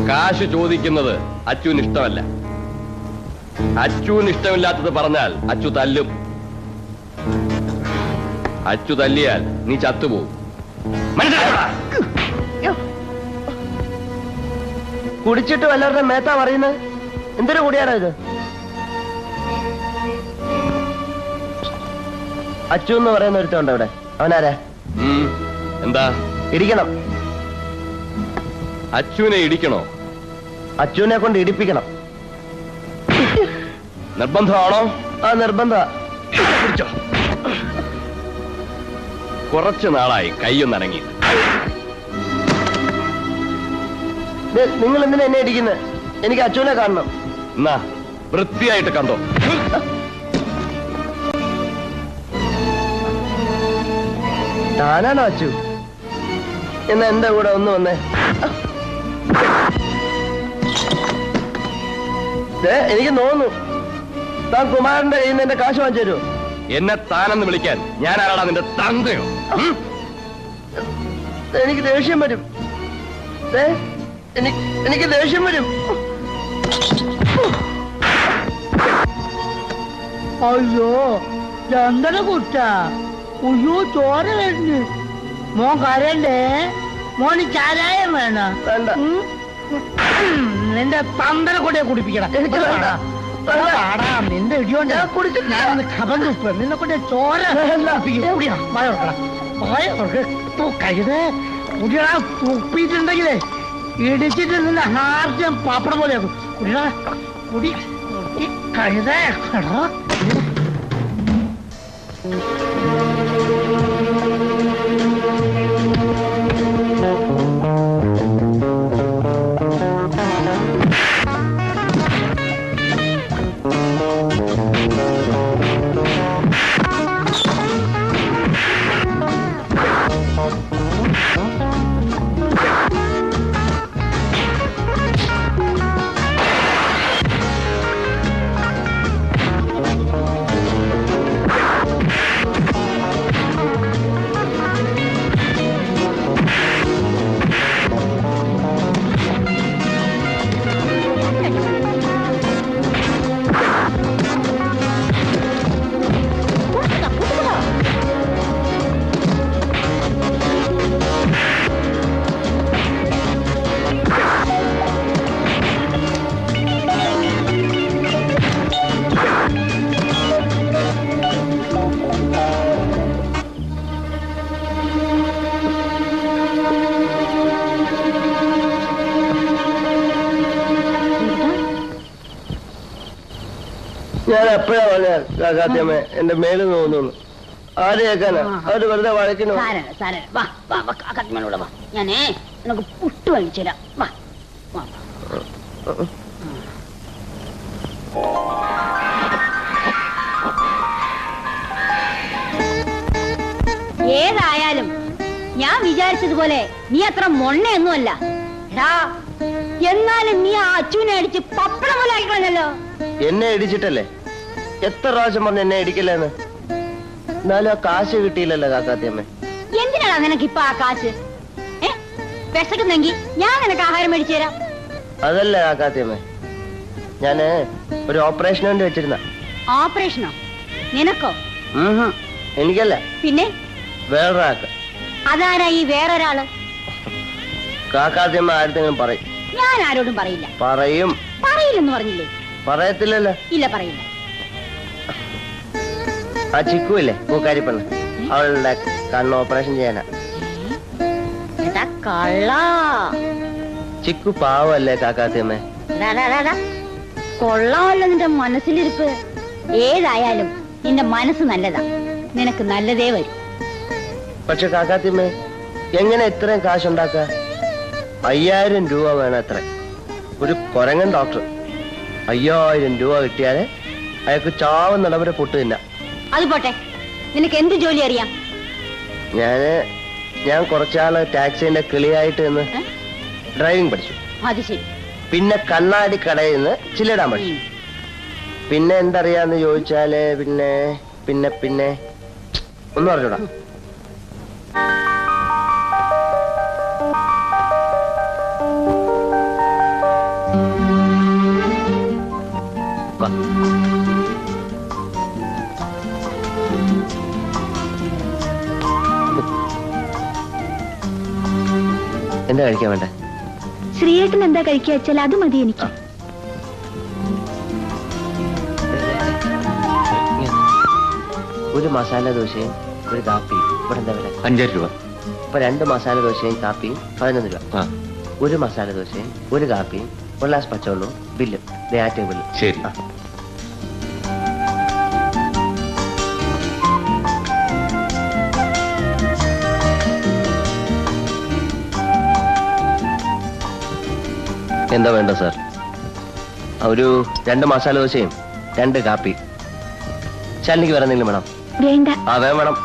കാശ് ചോദിക്കുന്നത് അച്ചുവിന് ഇഷ്ടമല്ല. അച്ചുവിന് ഇഷ്ടമില്ലാത്തത് പറഞ്ഞാൽ അച്ചു തല്ലും. അച്ചു തല്ലിയാൽ നീ ചത്തുപോകും. കുടിച്ചിട്ട് വല്ലവരുടെ മേത്താ പറയുന്നത്. എന്തൊരു കൂടിയാണോ ഇത്? അച്ചു എന്ന് പറയുന്ന ഒരുത്തമുണ്ട് അവിടെ. അവനാരാ? എന്താ? ഇടിക്കണം. അച്ചുവിനെ ഇടിക്കണോ? അച്ചുവിനെ കൊണ്ട് ഇടിപ്പിക്കണം. നിർബന്ധമാണോ? ആ, നിർബന്ധ. പിടിച്ചോ. കുറച്ചു നാളായി കൈയൊന്നടങ്ങി. നിങ്ങൾ എന്തിനാ എന്നെ ഇടിക്കുന്നത്? എനിക്ക് അച്ഛനെ കാണണം. എന്നാ വൃത്തിയായിട്ട് കണ്ടോ. താനാണോ അച്ചു? എന്നാ എന്റെ കൂടെ ഒന്ന് വന്നേ. എനിക്ക് തോന്നുന്നു താൻ കുമാരന്റെ കയ്യിൽ നിന്ന് എന്റെ കാശ് വാങ്ങിച്ചു തരുമോ? എന്നെ താനെന്ന് വിളിക്കാൻ ഞാൻ ആരാടാ, നിന്റെ തന്തയോ? എനിക്ക് ദേഷ്യം വരും. എനിക്ക് ദേഷ്യം വരും. അയ്യോ ചന്ദന കുട്ട, അയ്യോ ചോര വരുന്നു. മോൻ കരണ്ടേ? മോന് ചാരായം വേണം? നിന്റെ തന്തന കൊണ്ടേ കുടിപ്പിക്കണം. നിന്റെ ഇടിയോണ്ട് ഞാനൊന്ന് കപം തുപ്പ്. നിന്നെ കൊണ്ട് ചോര കഴുതേ കുടിയടാ. തുപ്പിയിട്ടുണ്ടെങ്കിലേ ഇടിച്ചിട്ട് നിന്റെ ഹാർട്ട് പാപ്പട പോലെയാക്കും. കുടിയടാ കുടി കുടി കഴുതേ. ഞാൻ എപ്പോഴാ പറഞ്ഞാൽ കാക്കാത്തിയമ്മ എന്റെ മേല് തോന്നുന്നു. ആര് കേൾക്കാനാ? അവര് വെറുതെ വഴക്കിനോ? ഞാനേ നമുക്ക് പുട്ട് കഴിച്ചില്ല. വാ വാ. ഏതായാലും ഞാൻ വിചാരിച്ചതുപോലെ നീ അത്ര മൊണ്ണയൊന്നുമല്ല. എടാ എന്നാലും നീ ആ അച്ഛനെ അടിച്ച് പപ്പടം പോലെ ആയിക്കളഞ്ഞല്ലോ. എന്നെ ഇടിച്ചിട്ടല്ലേ? എത്ര പ്രാവശ്യം പറഞ്ഞു എന്നെ ഇടിക്കില്ലെന്ന്? എന്നാലും ആ കാശ് കിട്ടിയില്ലല്ലോ കാക്കാത്തിയമ്മ. എന്തിനാണ് നിനക്ക് ഇപ്പൊ ആ കാശ്? വിശക്കുന്നെങ്കിൽ ഞാൻ നിനക്ക് ആഹാരം മേടിച്ചു തരാം. അതല്ല കാക്കാത്തിയമ്മ, ഞാന് ഒരു ഓപ്പറേഷന് വേണ്ടി വെച്ചിരുന്ന. ഓപ്പറേഷനോ? നിനക്കോ? എനിക്കല്ല, പിന്നെ വേറൊരാൾക്ക്. അതാരാ ഈ വേറൊരാള്? കാക്കാത്തിയമ്മ ആരത്തെങ്കിലും പറയും. ഞാൻ ആരോടും പറയില്ല. പറയും. പറയില്ലെന്ന് പറഞ്ഞില്ലേ? പറയത്തില്ലല്ലോ. ഇല്ല, പറയില്ല. ആ ചിക്കു ഇല്ലേ, പൂക്കാരിപ്പെണ്ണ്, അവളുടെ കണ്ണ് ഓപ്പറേഷൻ ചെയ്യാനാ. ചിക്കു പാവല്ലേ കാക്കാത്തിയമ്മ? കൊള്ളാമല്ലോ നിന്റെ മനസ്സിലിരിപ്പ്. ഏതായാലും നിന്റെ മനസ്സ് നല്ലതാ, നിനക്ക് നല്ലതേ വരും. പക്ഷെ കാക്കാത്തിയമ്മ എങ്ങനെ ഇത്രയും കാശുണ്ടാക്ക? 5000 രൂപ വേണം അത്ര. ഒരു കൊരങ്ങൻ ഡോക്ടർ 5000 രൂപ കിട്ടിയാലേ അയാൾക്ക് ചാവുന്നിടവരെ പൊട്ട് തിന്ന. അത് പോട്ടെ, നിനക്ക് എന്ത് ജോലി അറിയാം? ഞാൻ കുറച്ചാള് ടാക്സിന്റെ കിളിയായിട്ട് നിന്ന് ഡ്രൈവിംഗ് പഠിച്ചു. അത് ശരി. പിന്നെ കണ്ണാടി കടയിൽ നിന്ന് ചില്ലിടാൻ പഠിച്ചു. പിന്നെ എന്തറിയാന്ന് ചോദിച്ചാല് പിന്നെ പിന്നെ പിന്നെ ഒന്നും അറിഞ്ഞൂടാ. എന്താ കഴിക്കാൻ വേണ്ടേ? ശ്രീയേട്ടൻ എന്താ കഴിക്കുക വെച്ചാൽ അത് മതി എനിക്ക്. ഒരു മസാല ദോശയും ഒരു കാപ്പിയും ഇവിടെ എന്താ വില? 5 രൂപ. ഇപ്പൊ 2 മസാല ദോശയും കാപ്പിയും 11 രൂപ. ഒരു മസാല ദോശയും ഒരു കാപ്പിയും ഒരു ഗ്ലാസ് പച്ചവെള്ളവും ബില്ല്. ആ ടേബിളിൽ. ശരി. എന്താ വേണ്ട സാർ? ഒരു 2 മസാല ദോശയും 2 കാപ്പി. ശാലിനിക്ക് വേറെ എന്തെങ്കിലും വേണം? വേണ്ട. വേണം.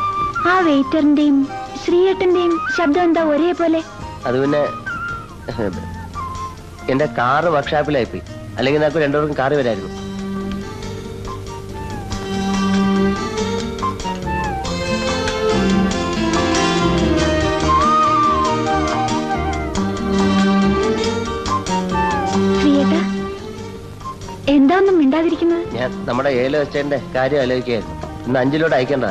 ആ വെയിറ്ററിന്റെയും ശ്രീയേട്ടന്റെയും ശബ്ദം എന്താ ഒരേപോലെ? അത് പിന്നെ എന്റെ കാറ് വർക്ക്ഷോപ്പിലായിപ്പോയി. അല്ലെങ്കിൽ നമുക്ക് 2 പേർക്കും കാറ് വരായിരുന്നു. ശ്രീയേട്ടാ, എന്താ ഒന്നും മിണ്ടാതിരിക്കുന്നത്? ഞാൻ നമ്മുടെ ഏല വെച്ചതിന്റെ കാര്യം ആലോചിക്കായിരുന്നു. ഇന്ന് 5 ലോഡ് അയക്കേണ്ട.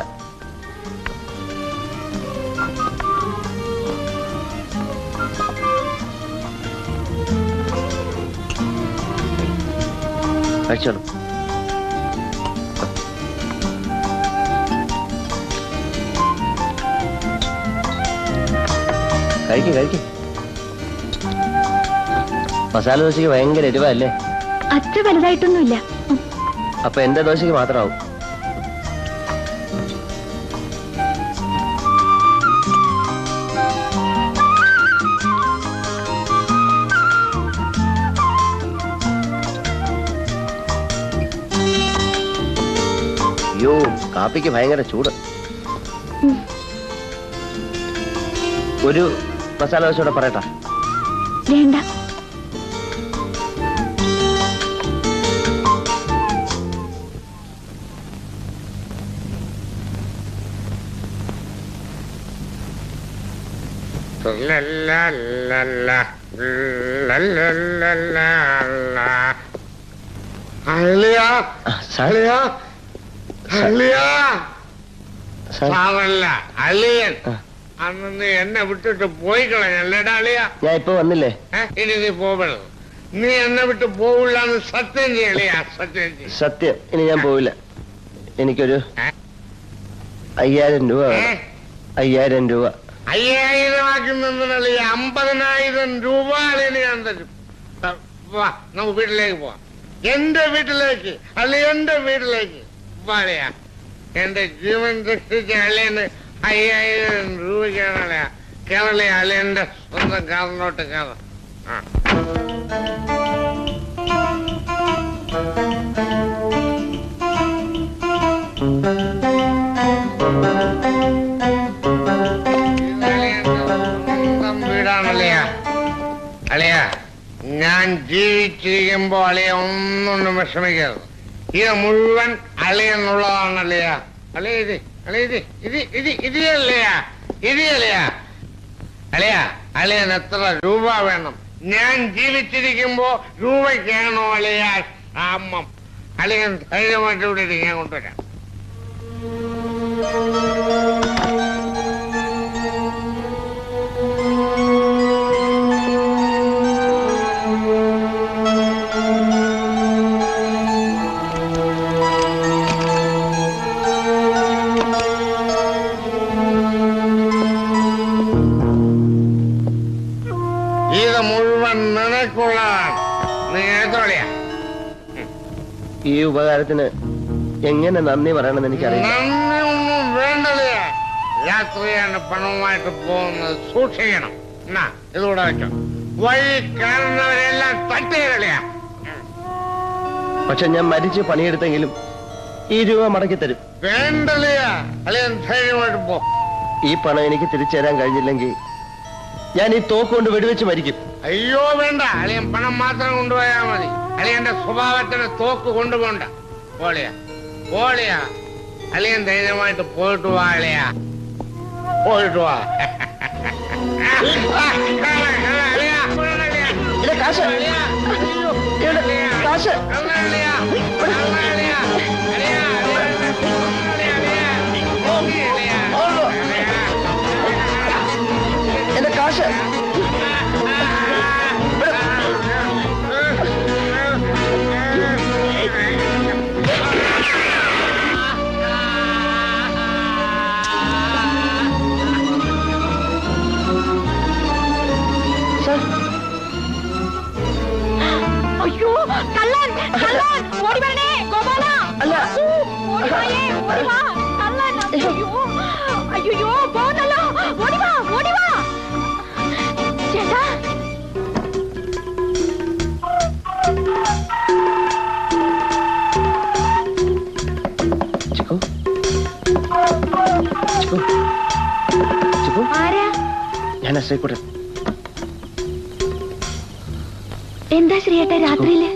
കഴിച്ചോളൂ. കഴിക്കും. മസാല ദോശയ്ക്ക് ഭയങ്കര എരിവല്ലേ? അത്ര വലുതായിട്ടൊന്നുമില്ല. അപ്പൊ എന്റെ ദോശയ്ക്ക് മാത്രമാവും. അയ്യോ, കാപ്പിക്ക് ഭയങ്കര ചൂട്. ഒരു മസാല ദോശ കൂടെ പറയട്ടാ? വേണ്ട. അളിയൻ അന്ന് നീ എന്നെ വിട്ടിട്ട് പോയി കളഞ്ഞല്ലേടാ അളിയ? ഞാൻ ഇപ്പൊ വന്നില്ലേ? ഇനി നീ പോകരുത്. നീ എന്നെ വിട്ട് പോവില്ലാന്ന് സത്യം ചെയ്യളിയ. സത്യം, ഇനി ഞാൻ പോവില്ല. എനിക്കൊരു 5000 രൂപ വേണം. 5000 രൂപ. 5000 ആക്കി നിന്നളിയ 50,000 രൂപ അളിയന് ഞാൻ തരും. വാ, നമുക്ക് വീട്ടിലേക്ക് പോവാം. എന്റെ വീട്ടിലേക്ക്, അളിയ എന്റെ വീട്ടിലേക്ക് വാളിയാ. എന്റെ ജീവൻ രക്ഷിച്ച അളിയന് 5000 രൂപയ്ക്കാണ് അളിയ. കേരളീയ അളിയന്റെ സ്വന്തം കാറിനോട്ട് കയറാം. വീടാണല്ലയാ അളിയ. ഞാൻ ജീവിച്ചിരിക്കുമ്പോ അളിയ ഒന്നും വിഷമിക്കരുത്. ഇത് മുഴുവൻ അളിയെന്നുള്ളതാണല്ലയ. അളിയ ഇത് അളിയ അളിയൻ എത്ര രൂപ വേണം? ഞാൻ ജീവിച്ചിരിക്കുമ്പോ രൂപയ്ക്കാണോ അളിയ ക്ഷാമം? അളിയൻ ധൈര്യമായിട്ട് ഇവിടെ ഞാൻ കൊണ്ടുവരാം. ഇത് മുഴുവൻ നിനക്കുള്ളതാണ്. നീ ഏതോളിയാ? ഈ ഉപകാരത്തിന് എങ്ങനെ നന്ദി പറയണമെന്ന് എനിക്കറിയില്ല. നന്ദി ഒന്നും വേണ്ടല്ലേ. രാത്രിയാണ് പണവുമായിട്ട് പോകുന്നത്, സൂക്ഷിക്കണം. എന്നാ ഇതുകൂടെ വെച്ചോ. വഴി കാണുന്നവരെല്ലാം തട്ടിയറിയാ. പക്ഷെ ഞാൻ മരിച്ച് പണിയെടുത്തെങ്കിലും ഈ രൂപ മടക്കി തരും. വേണ്ടല്ലേ. അളിയൻ ധൈര്യമായിട്ട് പോ. ഈ പണം എനിക്ക് തിരിച്ചു തരാൻ കഴിഞ്ഞില്ലെങ്കിൽ ഞാൻ ഈ തോക്ക് കൊണ്ട് വെടിവെച്ച് മരിക്കും. അയ്യോ വേണ്ട, അളിയൻ പണം മാത്രം കൊണ്ടുപോയാ മതി. അളിയന്റെ സ്വഭാവത്തിന് തോക്ക് കൊണ്ടുപോണ്ട. പോളിയാ അളിയൻ ധൈര്യമായിട്ട് പോയിട്ട് വാ. അളിയാ പോയിട്ട് വാ. എന്റെ കാശ് അയ്യോ, കള്ളൻ ഓടി വരണേ. ഗോപാല അല്ല, ഓടി വാ കള്ളൻ. അയ്യോ പോന്നല്ലോ. ഓടി വാ ചേട്ടാ. ഞാൻ ശ്രീകുട്ടൻ. എന്താ ശ്രീയേട്ടാ രാത്രിയില്?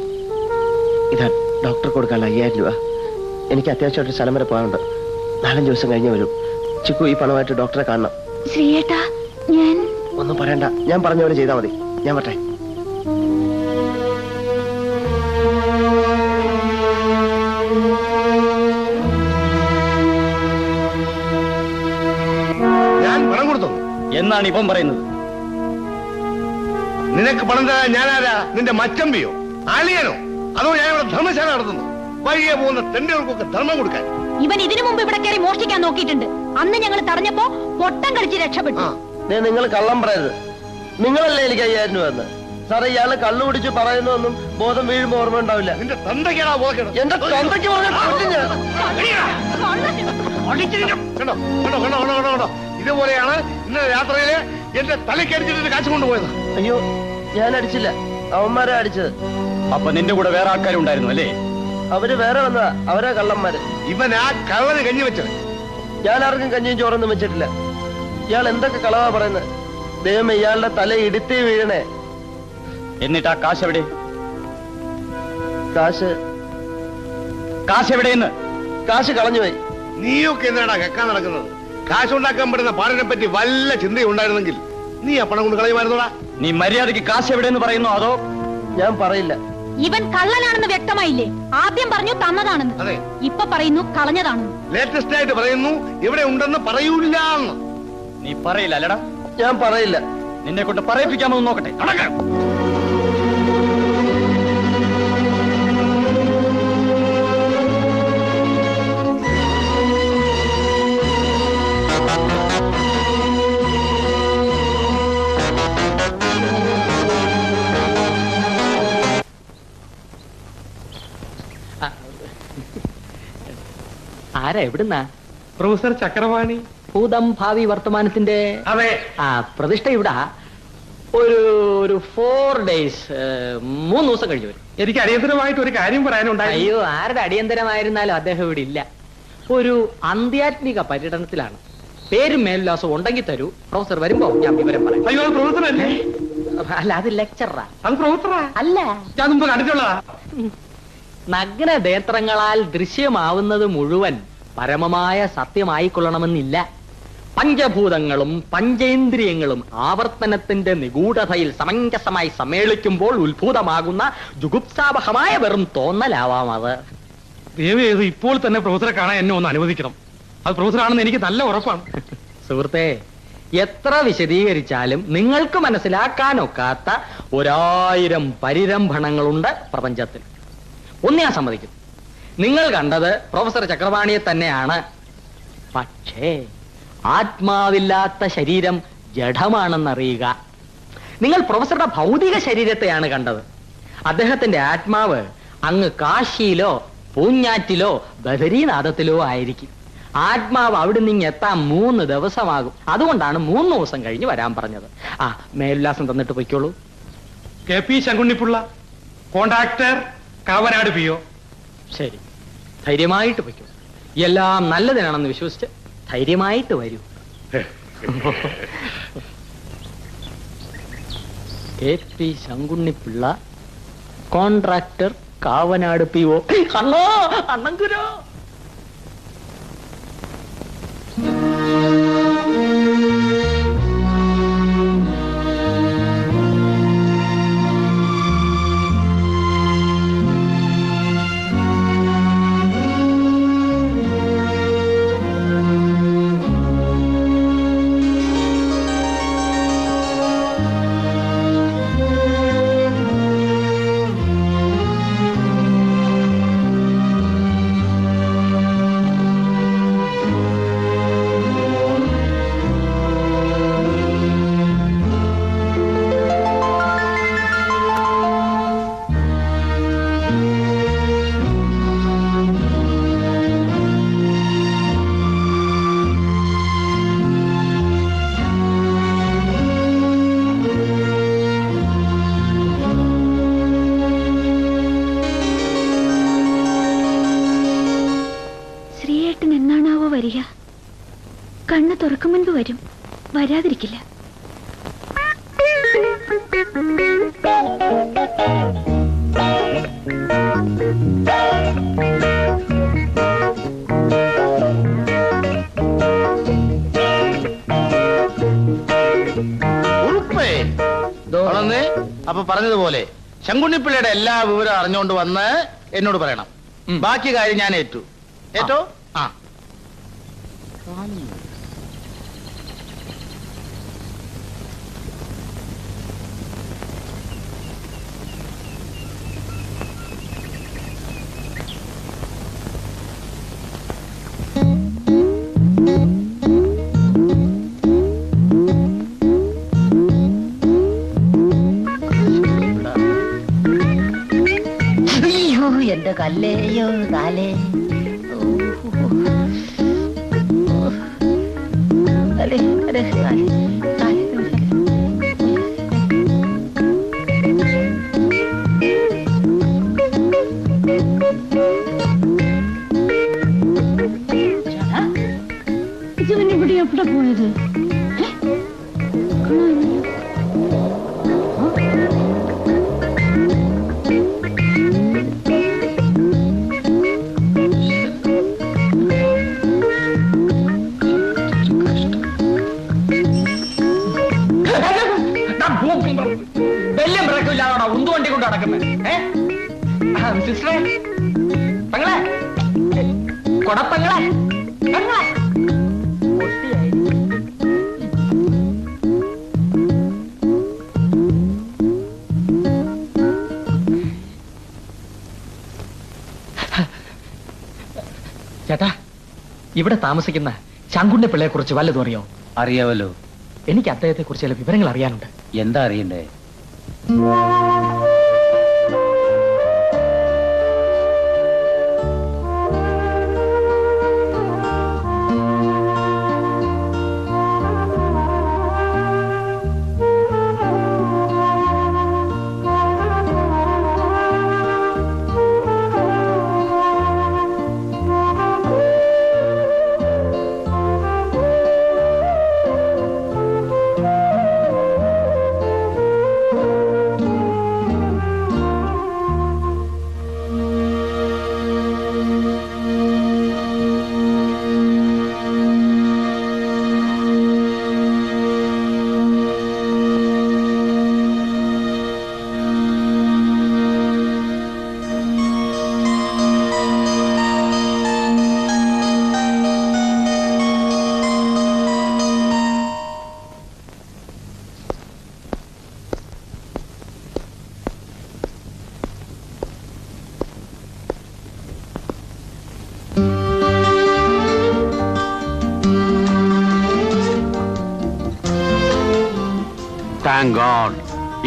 ഇതാ ഡോക്ടർ കൊടുക്കാനുള്ള 5000 രൂപ. എനിക്ക് അത്യാവശ്യമായിട്ട് സ്ഥലം വരെ പോകാനുണ്ട്. 4-5 ദിവസം കഴിഞ്ഞ് വരും. ചിക്കു ഈ പണമായിട്ട് ഡോക്ടറെ കാണണം. ശ്രീയേട്ടാ ഞാൻ ഒന്നും പറയണ്ട, ഞാൻ പറഞ്ഞ പോലെ ചെയ്താൽ മതി. ഞാൻ പറ്റേ. ഞാൻ പണം കൊടുത്തു എന്നാണ് ഇപ്പം പറയുന്നത്. നിനക്ക് പണം തരാൻ ഞാനാരാ? നിന്റെ മച്ചമ്പിയോ ആളിയാനോ? അതോ ഞാൻ ഇവിടെ ധർമ്മശാല നടത്തുന്നു? വഴിയെ പോകുന്ന തെണ്ടുകൾക്കൊക്കെ ധർമ്മം കൊടുക്കാൻ. ഇവൻ ഇതിനു മുമ്പ് ഇവിടെ കയറി മോഷ്ടിക്കാൻ നോക്കിയിട്ടുണ്ട്. അന്ന് ഞങ്ങൾ തടഞ്ഞപ്പോ പൊട്ടം കളിച്ച് രക്ഷപ്പെട്ടു. നിങ്ങൾ കള്ളം പറയരുത്. നിങ്ങളല്ലേ എനിക്ക് 5000 രൂപ എന്ന്. സാറേ, ഇയാള് കള്ളു കുടിച്ച് പറയുന്നൊന്നും ബോധം വീഴുമ്പോ ഓർമ്മ ഉണ്ടാവില്ല. നിന്റെ തന്തയ്ക്കാണോ ബോധം? എന്റെ തന്തയ്ക്ക് പറഞ്ഞ കണ്ടോ കണ്ടോ കണ്ടോ കണ്ടോ കണ്ടോ കണ്ടോ. ഇതുപോലെയാണ് ഇന്നലെ രാത്രിയില് എന്റെ തലക്കടിച്ചിട്ട് കാശ് കൊണ്ടുപോയത്. അയ്യോ, ഞാൻ അടിച്ചില്ല, അവന്മാരാ അടിച്ചത്. അപ്പൊ നിന്റെ കൂടെ വേറെ ആൾക്കാരും ഉണ്ടായിരുന്നു അല്ലേ? അവര് വേറെ വന്നതാ, അവരാ കള്ളന്മാര്. ഇവൻ ആ കള്ളന് കഞ്ഞി വെച്ചത്. ഞാൻ ആർക്കും കഞ്ഞിയും ചോറൊന്നും വെച്ചിട്ടില്ല. ഇയാൾ എന്തൊക്കെ കളവാ പറയുന്നത്? ദൈവം ഇയാളുടെ തല ഇടുത്തി വീഴണേ. എന്നിട്ട് ആ കാശ് എവിടെ? കാശ് എവിടെയെന്ന്? കാശ് കളഞ്ഞുപോയി. നീയൊക്കെ എന്തിനാടാ കക്കാൻ നടക്കുന്നത്? കാശുണ്ടാക്കാൻ പറ്റുന്ന പാടിനെ പറ്റി വല്ല ചിന്തയുണ്ടായിരുന്നെങ്കിൽ നീ ആ പണം കൊണ്ട് കളയുമായിരുന്നോടാ. നീ മര്യാദയ്ക്ക് കാശ് എവിടെയെന്ന് പറയുന്നു അതോ? ഞാൻ പറയില്ല. ഇവൻ കള്ളനാണെന്ന് വ്യക്തമായില്ലേ? ആദ്യം പറഞ്ഞു തന്നതാണെന്ന്, അതെ. ഇപ്പൊ പറയുന്നു കളഞ്ഞതാണെന്ന്. ലേറ്റസ്റ്റ് ആയിട്ട് പറയുന്നു ഇവിടെ ഉണ്ടെന്ന് പറയൂല. നീ പറയില്ല അല്ലടാ? ഞാൻ പറയില്ല. നിന്നെ കൊണ്ട് പറയിപ്പിക്കാമെന്ന് നോക്കട്ടെ. ആരാ എവിടുന്നാ? പ്രൊഫസർ ചക്രവാണി. ഭൂതം ഭാവി വർത്തമാനത്തിന്റെ അതെ. പ്രതിഷ്ഠ ഇവിടെ ഒരു 4 days 3 ദിവസം കഴിഞ്ഞു വരും. എനിക്ക് അടിയന്തരമായിട്ട് ഒരു കാര്യം പറയാനുണ്ടായി. അയ്യോ, ആരുടെ അടിയന്തരമായിരുന്നാലും അദ്ദേഹം ഇവിടെ ഇല്ല. ഒരു ആധ്യാത്മിക പര്യടനത്തിലാണ്. പേരും മേൽവിലാസവും ഉണ്ടെങ്കിൽ തരൂ. പ്രൊഫസർ വരുമ്പോ ഞാൻ വിവരം പറയാം. അയ്യോ, അത് പ്രൊഫസർ അല്ലേ? അല്ല, അത് ലെക്ചറാ. അത് പ്രൊഫസറാ? അല്ല, ഞാൻ മുമ്പ് കണ്ടിട്ടുള്ളതാ. നഗ്നനേത്രങ്ങളാൽ ദൃശ്യമാവുന്നത് മുഴുവൻ പരമമായ സത്യമായിക്കൊള്ളണമെന്നില്ല. പഞ്ചഭൂതങ്ങളും പഞ്ചേന്ദ്രിയങ്ങളും ആവർത്തനത്തിന്റെ നിഗൂഢതയിൽ സമഞ്ജസമായി സമ്മേളിക്കുമ്പോൾ ഉത്ഭൂതമാകുന്ന ജുഗുപ്സാവഹമായ വെറും തോന്നലാവാം അത്. ദൈവം, ഇപ്പോൾ തന്നെ പ്രൊഫസറെ കാണാൻ എന്നെ ഒന്ന് അനുവദിക്കണം. അത് പ്രൊഫസറാണെന്ന് എനിക്ക് നല്ല ഉറപ്പാണ്. സുഹൃത്തെ, എത്ര വിശദീകരിച്ചാലും നിങ്ങൾക്ക് മനസ്സിലാക്കാനൊക്കാത്ത 1000 പരിരംഭണങ്ങളുണ്ട് പ്രപഞ്ചത്തിൽ. ഒന്ന് ഞാൻ സമ്മതിക്കും, നിങ്ങൾ കണ്ടത് പ്രൊഫസർ ചക്രവാണിയെ തന്നെയാണ്. പക്ഷേ ആത്മാവില്ലാത്ത ശരീരം ജഡമാണെന്നറിയുക. നിങ്ങൾ പ്രൊഫസറുടെ ഭൗതിക ശരീരത്തെയാണ് കണ്ടത്. അദ്ദേഹത്തിന്റെ ആത്മാവ് അങ്ങ് കാശിയിലോ പൂഞ്ഞാറ്റിലോ ബദരീനാഥത്തിലോ ആയിരിക്കും. ആത്മാവ് അവിടെ നിന്ന് എത്താൻ 3 ദിവസമാകും. അതുകൊണ്ടാണ് 3 ദിവസം കഴിഞ്ഞ് വരാൻ പറഞ്ഞത്. മേൽവിലാസം തന്നിട്ട് പൊയ്ക്കോളൂ. KP Sankunnipillai, contractor, Kavanad PO. ശരി, ധൈര്യമായിട്ട് പൊയ്ക്കോ. എല്ലാം നല്ലതിനാണെന്ന് വിശ്വസിച്ച് ധൈര്യമായിട്ട് വരൂ. KP Sankunnipillai, contractor, Kavanad PO. അണ്ണോ, അണ്ണങ്കുരോ. കണ്ണ് തുറക്കും മുൻപ് വരും, വരാതിരിക്കില്ല. അപ്പൊ പറഞ്ഞതുപോലെ ശങ്കുണ്ണിപ്പിള്ളയുടെ എല്ലാ വിവരം അറിഞ്ഞുകൊണ്ട് വന്ന് എന്നോട് പറയണം. ബാക്കി കാര്യം ഞാൻ ഏറ്റു. ഏറ്റോ? ആ. എന്റെ കല്ലേയോ കാലേ ഇവൻ ഇവിടെ എവിടെ പോയത്? ബെല്ലും ബ്രേക്കില്ലാതാണോ ഉന്തുവണ്ടി കൊണ്ട് നടക്കുന്നത്? സിസ്റ്ററെ, പെങ്ങളെ, കൊടപ്പെങ്ങളെ, പെങ്ങളെ ചേട്ടാ, ഇവിടെ താമസിക്കുന്ന ശങ്കുണ്ണിയെ പിള്ളയെ കുറിച്ച് വല്ലതും അറിയോ? അറിയാവല്ലോ. എനിക്ക് അദ്ദേഹത്തെ കുറിച്ച് ചില വിവരങ്ങൾ അറിയാനുണ്ട്. എന്താ അറിയണ്ടേ? Thank God.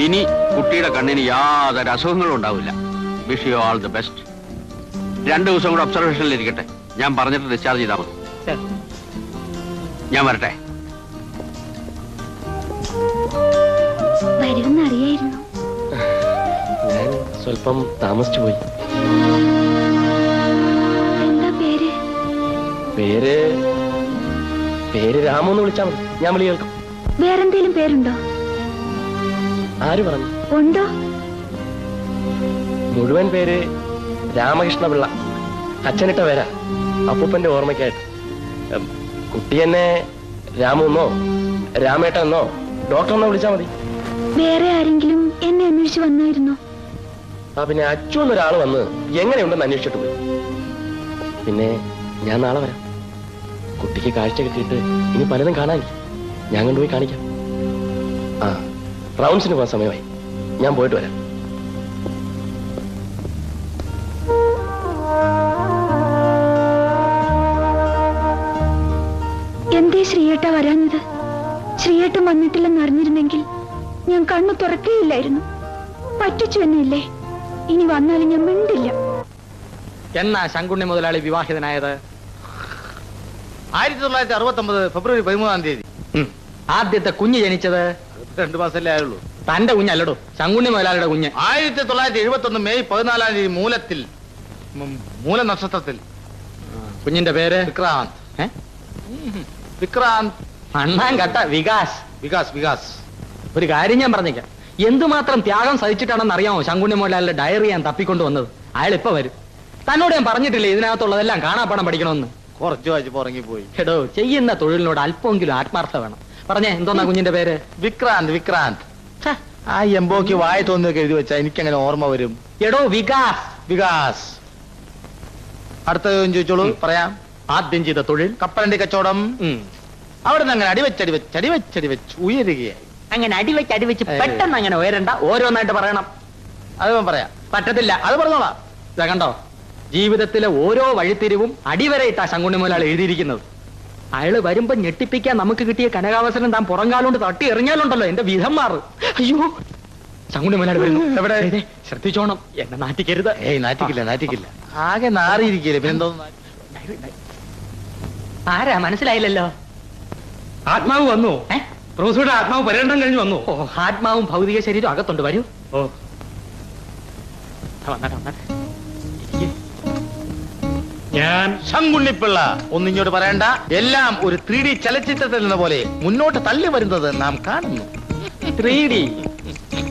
ഇനി കുട്ടിയുടെ കണ്ണിന് യാതൊരു അസുഖങ്ങളും ഉണ്ടാവില്ല. Wish you all the best. 2 ദിവസം കൂടെ ഒബ്സർവേഷനിൽ ഇരിക്കട്ടെ. ഞാൻ പറഞ്ഞിട്ട് ഡിസ്ചാർജ് ചെയ്താൽ മതി. ഞാൻ വരട്ടെ. വരുമെന്നറിയായിരുന്നു. ഞാൻ സ്വല്പം താമസിച്ചു പോയി. എന്താ പേര്? പേര് പേര് രാമു എന്ന് വിളിച്ചാൽ മതി. ഞാൻ വിളി കേൾക്കും. വേറെന്തേലും പേരുണ്ടോ? ആര് പറഞ്ഞു? ഉണ്ടോ? മുഴുവൻ പേര് രാമകൃഷ്ണപിള്ള. അച്ഛനിട്ട പേരാ, അപ്പൂപ്പന്റെ ഓർമ്മയ്ക്കായിട്ട്. കുട്ടി എന്നെ രാമു എന്നോ രാമേട്ടൻ എന്നോ ഡോക്ടർ എന്നോ വിളിച്ചാൽ മതി. വേറെ ആരെങ്കിലും എന്നെ അന്വേഷിച്ച് വന്നായിരുന്നോ? പിന്നെ അച്ചു എന്നൊരാൾ വന്ന് എങ്ങനെയുണ്ടെന്ന് അന്വേഷിച്ചിട്ട് പോയി. പിന്നെ ഞാൻ നാളെ വരാം. കുട്ടിക്ക് കാഴ്ച കിട്ടിയിട്ട് ഇനി പലതും കാണാനില്ല. ഞാൻ കൊണ്ടുപോയി കാണിക്കാം. ആ, റൗണ്ട്സിന് പോകാൻ സമയമായി. ഞാൻ പോയിട്ട് വരാം. എന്തേ ശ്രീയേട്ട വരാഞ്ഞത്? ശ്രീയേട്ടൻ വന്നിട്ടില്ലെന്ന് അറിഞ്ഞിരുന്നെങ്കിൽ ഞാൻ കണ്ണു തുറക്കുകയില്ലായിരുന്നു. പറ്റിച്ചു എന്നില്ലേ? ഇനി വന്നാലും ഞാൻ മിണ്ടില്ല. എന്നാ ശങ്കുണ്ണി മുതലാളി വിവാഹിതനായത്? 1969 ഫെബ്രുവരി 13 ആദ്യത്തെ കുഞ്ഞ് ജനിച്ചത് 2 മാസമല്ലേ ആയുള്ളൂ. തന്റെ കുഞ്ഞല്ലടോ, ശങ്കുണ്ണി മുതലാളിയുടെ കുഞ്ഞ്. 1971 മെയ് 14 മൂലത്തിൽ, മൂല നക്ഷത്രത്തിൽ. കുഞ്ഞിന്റെ പേര് വിക്രാന്ത്. വിക്രാന്ത് അണ്ണാൻ കട്ട വികാസ്. വികാസ് വികാസ്. ഒരു കാര്യം ഞാൻ പറഞ്ഞേക്കാം, എന്തുമാത്രം ത്യാഗം സഹിച്ചിട്ടാണെന്ന് അറിയാമോ ശങ്കുണ്ണി മോഹൻലാലിന്റെ ഡയറി ഞാൻ തപ്പിക്കൊണ്ട് വന്നത്. അയാൾ ഇപ്പൊ വരും. തന്നോട് ഞാൻ പറഞ്ഞിട്ടില്ലേ ഇതിനകത്തുള്ളതെല്ലാം കാണാപ്പാടം പഠിക്കണമെന്ന്. കുറച്ചു വായിച്ച് പുറങ്ങിപ്പോയി. എടോ, ചെയ്യുന്ന തൊഴിലിനോട് അല്പമെങ്കിലും ആത്മാർത്ഥ വേണം. പറഞ്ഞേ, എന്തോന്നാ കുഞ്ഞിന്റെ പേര്? വിക്രാന്ത്. വിക്രാന്ത്. ആ എംബോക്ക് വായ തോന്നിയൊക്കെ എഴുതി വെച്ചാ എനിക്കങ്ങനെ ഓർമ്മ വരും. എടോ, വികാസ്. വികാസ്. അടുത്ത ചോദിച്ചോളൂ, പറയാം. ആദ്യം ചെയ്ത തൊഴിൽ കപ്പലണ്ടി കച്ചവടം. അവിടെ നിന്ന് അങ്ങനെ അടിവെച്ച് ഉയരുകയായി. അങ്ങനെ അടിവെച്ച് പെട്ടെന്ന് അങ്ങനെ ഉയരണ്ട, ഓരോന്നായിട്ട് പറയണം. അത് പറയാം. പറ്റത്തില്ല. അത് പറഞ്ഞോളാം. കണ്ടോ, ജീവിതത്തിലെ ഓരോ വഴിത്തിരിവും അടിവരയിട്ടാ ശങ്കുണ്ണി മുതലാളി എഴുതിയിരിക്കുന്നത്. അയാള് വരുമ്പോ ഞെട്ടിപ്പിക്കാൻ നമുക്ക് കിട്ടിയ കനകാവസരം താൻ പുറംകാലോണ്ട് തട്ടി എറിഞ്ഞാലുണ്ടല്ലോ എന്റെ വിധം മാറും. അയ്യോ, ശങ്കുണ്ണി മുതലാളി വരുന്നു. എവിടെ? ശ്രദ്ധിച്ചോണം, എന്നെ നാറ്റിക്കരുത്. നാറ്റിക്കില്ല. ആകെ നാറിയിരിക്കില്ലേ, പിന്നെന്തോ. ആരാ മനസ്സിലായില്ലല്ലോ. ആത്മാവ് വന്നു. പ്രൊഫസറുടെ ആത്മാവ് പര്യടനം കഴിഞ്ഞു വന്നു. ഓ, ആത്മാവും ഭൗതിക ശരീരം അകത്തുണ്ട്. വരൂ. ഓ, ഞാൻ ശങ്കുണ്ണിപ്പിള്ള ഒന്നിങ്ങോട്ട് പറയണ്ട. എല്ലാം ഒരു 3D ചലച്ചിത്രത്തിൽ എന്ന പോലെ മുന്നോട്ട് തള്ളി വരുന്നത് നാം കാണുന്നു. 3D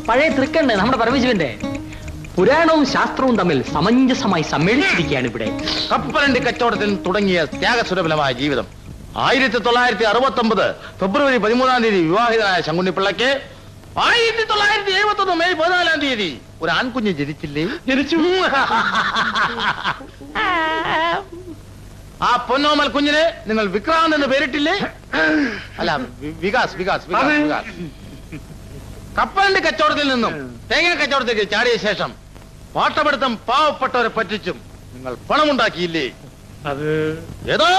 പഴയ തൃക്കണ്ട് നമ്മുടെ പരമശിവന്റെ. പുരാണവും ശാസ്ത്രവും തമ്മിൽ സമഞ്ജസമായി സമ്മേളിച്ചിരിക്കുകയാണ് ഇവിടെ. കപ്പലണ്ടി കച്ചവടത്തിൽ തുടങ്ങിയ ത്യാഗസുരഫലമായ ജീവിതം 1969 ഫെബ്രുവരി 13 വിവാഹിതനായ ശങ്കുണ്ണിപ്പിള്ളയ്ക്ക് 1971 മെയ് 14 ഒരു ആൺകുഞ്ഞ് ജനിച്ചില്ലേ? ജനിച്ചു. ആ പൊന്നോമൽ കുഞ്ഞിനെ നിങ്ങൾ വിക്രാന്ത് എന്ന് പേരിട്ടില്ലേ? അല്ല, വികാസ്. കപ്പലണ്ടി കച്ചവടത്തിൽ നിന്നും തേങ്ങ കച്ചവടത്തേക്ക് ചാടിയ ശേഷം പാട്ടപ്പെടുത്തം പാവപ്പെട്ടവരെ പറ്റിച്ചും നിങ്ങൾ പണമുണ്ടാക്കിയില്ലേ? അത് ഏതോ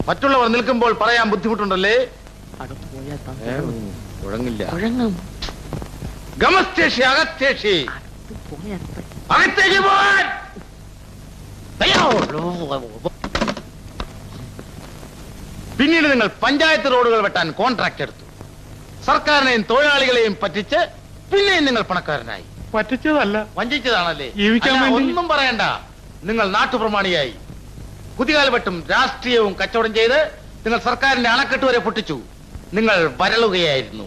മറ്റുള്ളവർ നിൽക്കുമ്പോൾ പറയാൻ ബുദ്ധിമുട്ടുണ്ടല്ലേ? കുഴങ്ങില്ല. ഗമസ്തേഷി അകത്തേഷി അകത്തേക്ക് പോകാൻ. പിന്നീട് നിങ്ങൾ പഞ്ചായത്ത് റോഡുകൾ വെട്ടാൻ കോൺട്രാക്ട് എടുത്തു. സർക്കാരിനെയും തൊഴിലാളികളെയും പറ്റിച്ച് പിന്നെയും നിങ്ങൾ പണക്കാരനായി. പറ്റിച്ചതല്ല, വഞ്ചിച്ചതാണല്ലേ? ജീവിക്കാൻ വേണ്ടി. ഒന്നും പറയണ്ട. നിങ്ങൾ നാട്ടുപ്രമാണിയായി. കുതികാൽവെട്ടും രാഷ്ട്രീയവും കച്ചവടം ചെയ്ത് നിങ്ങൾ സർക്കാരിന്റെ അണക്കെട്ട് വരെ പൊട്ടിച്ചു. നിങ്ങൾ വളരുകയായിരുന്നു.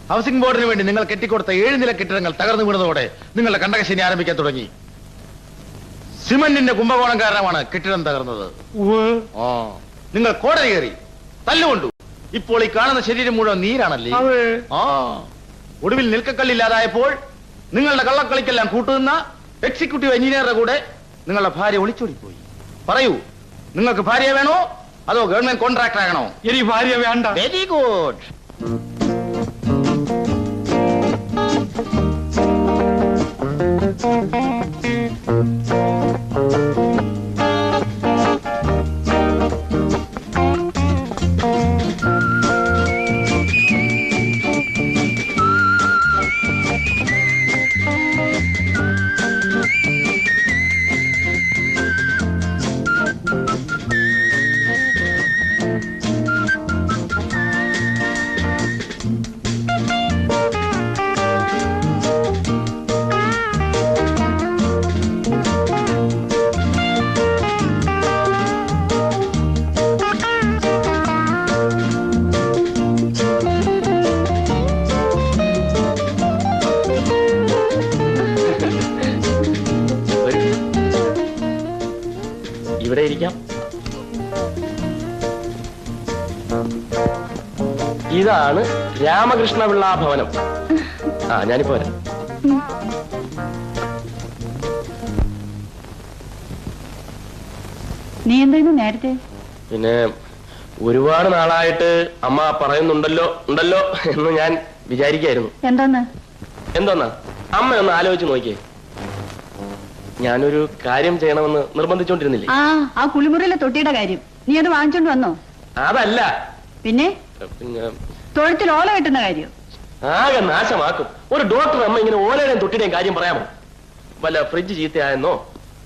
ഹൗസിംഗ് ബോർഡിന് വേണ്ടി നിങ്ങൾ കെട്ടിക്കൊടുത്ത 7 നില കെട്ടിടങ്ങൾ തകർന്നു വീണതോടെ നിങ്ങളുടെ കണ്ടകശനി ആരംഭിക്കാൻ തുടങ്ങി. സിമന്റിന്റെ കുംഭകോണം കാരണമാണ് കെട്ടിടം തകർന്നത്. നിങ്ങൾ കോടതി കയറി, തല്ലുകൊണ്ടു. ഇപ്പോൾ ഈ കാണുന്ന ശരീരം മുഴുവൻ നീരാണല്ലേ? ഒടുവിൽ നിൽക്കക്കള്ളില്ലാതായപ്പോൾ നിങ്ങളുടെ കള്ളക്കളിക്കെല്ലാം കൂട്ടുനിന്ന എക്സിക്യൂട്ടീവ് എഞ്ചിനീയറുടെ കൂടെ നിങ്ങളുടെ ഭാര്യ ഒളിച്ചോടിപ്പോയി. പറയൂ, നിങ്ങൾക്ക് ഭാര്യ വേണോ അതോ ഗവൺമെന്റ് കോൺട്രാക്ടർ ആകണോ? എനിക്ക് ഭാര്യ വേണ്ട. Very good. ഇവിടെ ഇരിക്കാം. ഇതാണ് രാമകൃഷ്ണപിള്ള ഭവനം. ഞാനിപ്പോ വരാം. നീ എന്തായിരുന്നു നേരത്തെ? പിന്നെ ഒരുപാട് നാളായിട്ട് അമ്മ പറയുന്നുണ്ടല്ലോ എന്ന് ഞാൻ വിചാരിക്കായിരുന്നു. എന്തോന്നാ അമ്മ ഒന്ന് ആലോചിച്ച് നോക്കിയേ. ഞാനൊരു കാര്യം ചെയ്യണമെന്ന് നിർബന്ധിച്ചോണ്ടിരുന്നില്ലേ? ആ കുളിമുറിയിലെ തൊട്ടിയുടെ കാര്യം നീ അത് വാങ്ങിച്ചോണ്ട് വന്നോ? അതല്ല, പിന്നെ തൊഴുത്തിൽ ഓല കിട്ടുന്ന കാര്യം ആകെ നാശമാക്കും. ഒരു ഡോക്ടർ അമ്മ ഇങ്ങനെ ഓലയുടെയും തൊട്ടിയുടെയും കാര്യം പറയാമോ? വല്ല ഫ്രിഡ്ജ് ചീത്തയായെന്നോ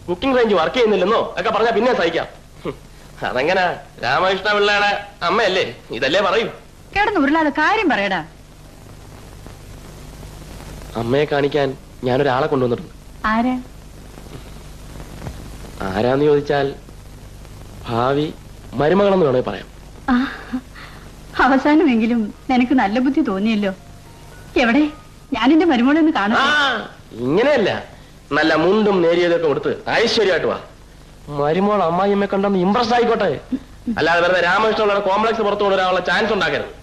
കുക്കിംഗ് റേഞ്ച് വർക്ക് ചെയ്യുന്നില്ലെന്നോ ഒക്കെ പറഞ്ഞാൽ പിന്നെ സഹിക്കാം. അതെങ്ങനെ രാമകൃഷ്ണ പിള്ളയുടെ അമ്മയല്ലേ, ഇതല്ലേ പറയൂ. കിടന്ന് ഉരുളാതെ കാര്യം പറയടാ. അമ്മയെ കാണിക്കാൻ ഞാനൊരാളെ കൊണ്ടുവന്നിട്ടുണ്ട്. ആരാന്ന് ചോദിച്ചാൽ ഭാവി മരുമകളെന്ന് വേണേ പറയാം. അവസാനമെങ്കിലും നിനക്ക് നല്ല ബുദ്ധി തോന്നിയല്ലോ. എവിടെ ഞാൻ എന്റെ മരുമോളെ ഒന്ന് കാണാം. ഇങ്ങനെയല്ല, നല്ല മുണ്ടും നേരിയതൊക്കെ കൊടുത്ത് ഐശ്വര്യമായിട്ട് വാ. മരുമോൾ അമ്മായിയമ്മയെ കണ്ടെന്ന് ഇമ്പ്രസ് ആയിക്കോട്ടെ. അല്ലാതെ വെറുതെ രാമകൃഷ്ണനുള്ള കോംപ്ലക്സ് പുറത്തു കൊണ്ടുവരാനുള്ള ചാൻസ് ഉണ്ടാക്കരുത്.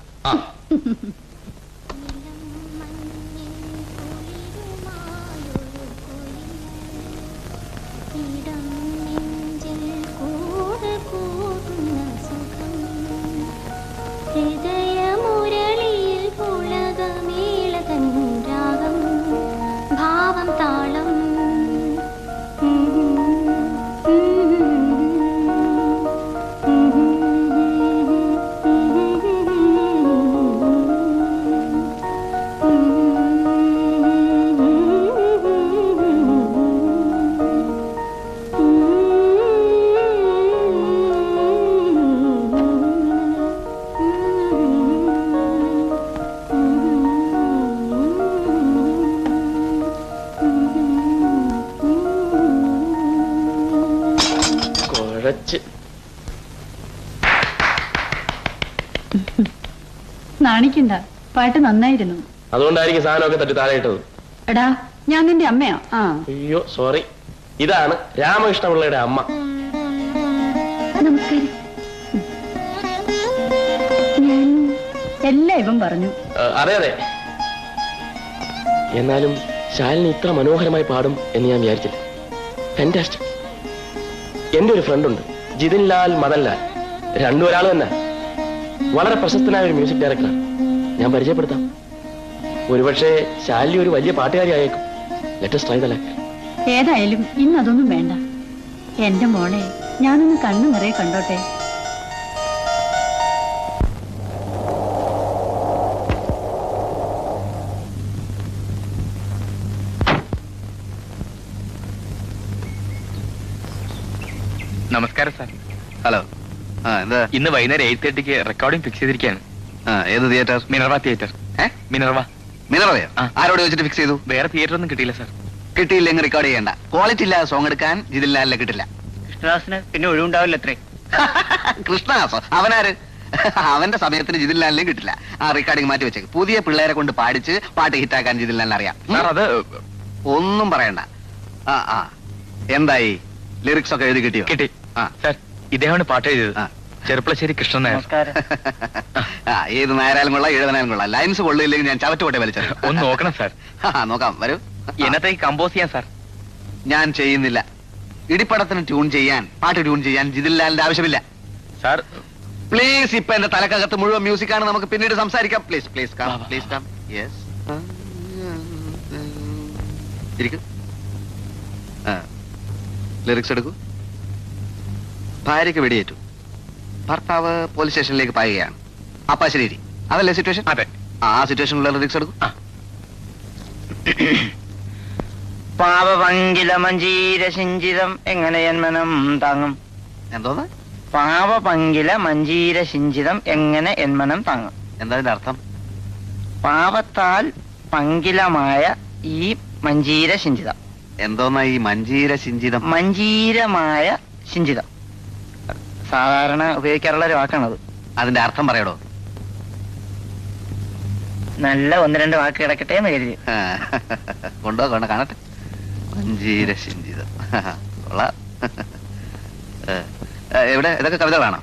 നാണിക്കണ്ട, പാട്ട് നന്നായിരുന്നു. അതുകൊണ്ടായിരിക്കും സാധനമൊക്കെ തട്ടി താഴെ ഇട്ടത്. എടാ, ഞാൻ നിന്റെ അമ്മയാ. അയ്യോ സോറി, ഇതാണ് രാമകൃഷ്ണപിള്ളയുടെ അമ്മ. നമസ്കാരം. ഞാൻ എല്ലാം ഇവൻ പറഞ്ഞു. അതെ അതെ, എന്നാലും ശാലിനി ഇത്ര മനോഹരമായി പാടും എന്ന് ഞാൻ വിചാരിച്ചില്ല. ഫാന്റാസ്റ്റിക്. എന്റെ ഒരു ഫ്രണ്ടുണ്ട്, ജിതിൻ ലാൽ, മദൻ ലാൽ, രണ്ടും ഒരാൾ തന്നെ. വളരെ പ്രശസ്തനായ ഒരു മ്യൂസിക് ഡയറക്ടറാണ്. ഞാൻ പരിചയപ്പെടുത്താം. ഒരുപക്ഷെ ശാലിനി ഒരു വലിയ പാട്ടുകാരി ആയേക്കും. Let us try the luck. ഏതായാലും ഇന്ന് അതൊന്നും വേണ്ട. എന്റെ മോളെ ഞാനൊന്ന് കണ്ണു നിറയെ കണ്ടോട്ടെ. നമസ്കാരം സാർ. ഹലോ. എന്താ? ഇന്ന് വൈകുന്നേരം 8:30 റെക്കോർഡിംഗ് ഫിക്സ് ചെയ്തിരിക്കുകയാണ്. ഏത് തിയേറ്റർ? Minerva theatre. മിനർവ. മിനർവയോ? ആരോട് വെച്ചിട്ട് ഫിക്സ് ചെയ്തു? വേറെ തിയേറ്റർ ഒന്നും കിട്ടിയില്ല സാർ. കിട്ടിയില്ലെങ്കിൽ റെക്കോർഡ് ചെയ്യണ്ട. ക്വാളിറ്റി ഇല്ലാതെ സോങ് എടുക്കാൻ ജിതിൻ ലാലിനെ കിട്ടില്ല. കൃഷ്ണദാസിന് പിന്നെ ഒഴിവുണ്ടാവില്ല അത്രേ. കൃഷ്ണദാസോ? അവനാര്? അവന്റെ സമയത്തിന് ജിതിൻ ലാലിനെ കിട്ടില്ല. ആ റെക്കോർഡിംഗ് മാറ്റി വെച്ചേക്ക്. പുതിയ പിള്ളേരെ കൊണ്ട് പാടിച്ച് പാട്ട് ഹിറ്റാക്കാൻ ജിതിൻ ലാലിനെ അറിയാം. അത് ഒന്നും പറയണ്ട. എന്തായി? ലിറിക്സ് ഒക്കെ എഴുതി കിട്ടിയോ? കിട്ടി സാർ. ഇദ്ദേഹമാണ് പാട്ട് എഴുതിയത്, ചെറുപ്പളശ്ശേരി കൃഷ്ണൻ നായർ. ഏത് നായരാലും കൊള്ളാം, എഴുതനാലും കൊള്ളാം. ലൈൻസ് കൊള്ളില്ലെങ്കിൽ ഞാൻ ചവറ്റുപോട്ടെ വലിച്ചത്. ഒന്ന് നോക്കണം സാർ. നോക്കാം, വരൂ. എന്നത്തേക്ക് കമ്പോസ് ചെയ്യാൻ സാർ? ഞാൻ ചെയ്യുന്നില്ല. ഇടിപ്പടത്തിന് ട്യൂൺ ചെയ്യാൻ, പാട്ട് ട്യൂൺ ചെയ്യാൻ ജിതിൻ ലാലിന്റെ ആവശ്യമില്ല സാർ. പ്ലീസ്, ഇപ്പൊ എന്റെ തലക്കകത്ത് മുഴുവൻ മ്യൂസിക് ആണ്. നമുക്ക് പിന്നീട് സംസാരിക്കാം. Please please come, please come. Yes, ഇരിക്കൂ. ലിറിക്സ് എടുക്കൂ. ഭാര്യയ്ക്ക് വെടിയേറ്റു. ഭർത്താവ് പോലീസ് സ്റ്റേഷനിലേക്ക് പായുകയാണ്. അപ്പാ ശരി, അതല്ലേ സിറ്റുവേഷൻ? അതെ. ആ സിറ്റുവേഷനിലുള്ള ലിറിക്സ് എടുക്കും. പാവപങ്കില മഞ്ജീര സിഞ്ചിതം എങ്ങനെ എന്മനം താങ്ങും? എന്തോന്ന്? പാവപങ്കില മഞ്ജീര സിഞ്ചിതം എങ്ങനെ എന്മനം താങ്ങും? എന്താ ഇതിന്റെ അർത്ഥം? പാവത്താൽ പങ്കിലമായ ഈ മഞ്ജീര സിഞ്ചിതം. എന്തോന്നാ ഈ മഞ്ജീര സിഞ്ചിതം? മഞ്ജീരമായ സിഞ്ചിതം സാധാരണ ഉപയോഗിക്കാറുള്ള ഒരു വാക്കാണത്. അതിന്റെ അർത്ഥം പറയടോ. നല്ല ഒന്ന് രണ്ട് വാക്ക് കിടക്കട്ടെ എന്ന് കരുതി. കൊണ്ടോ കാണട്ടെ. മഞ്ജീര സിഞ്ചിതം കൊള്ളാം. എവിടെ? ഇതൊക്കെ കവിതകളാണോ?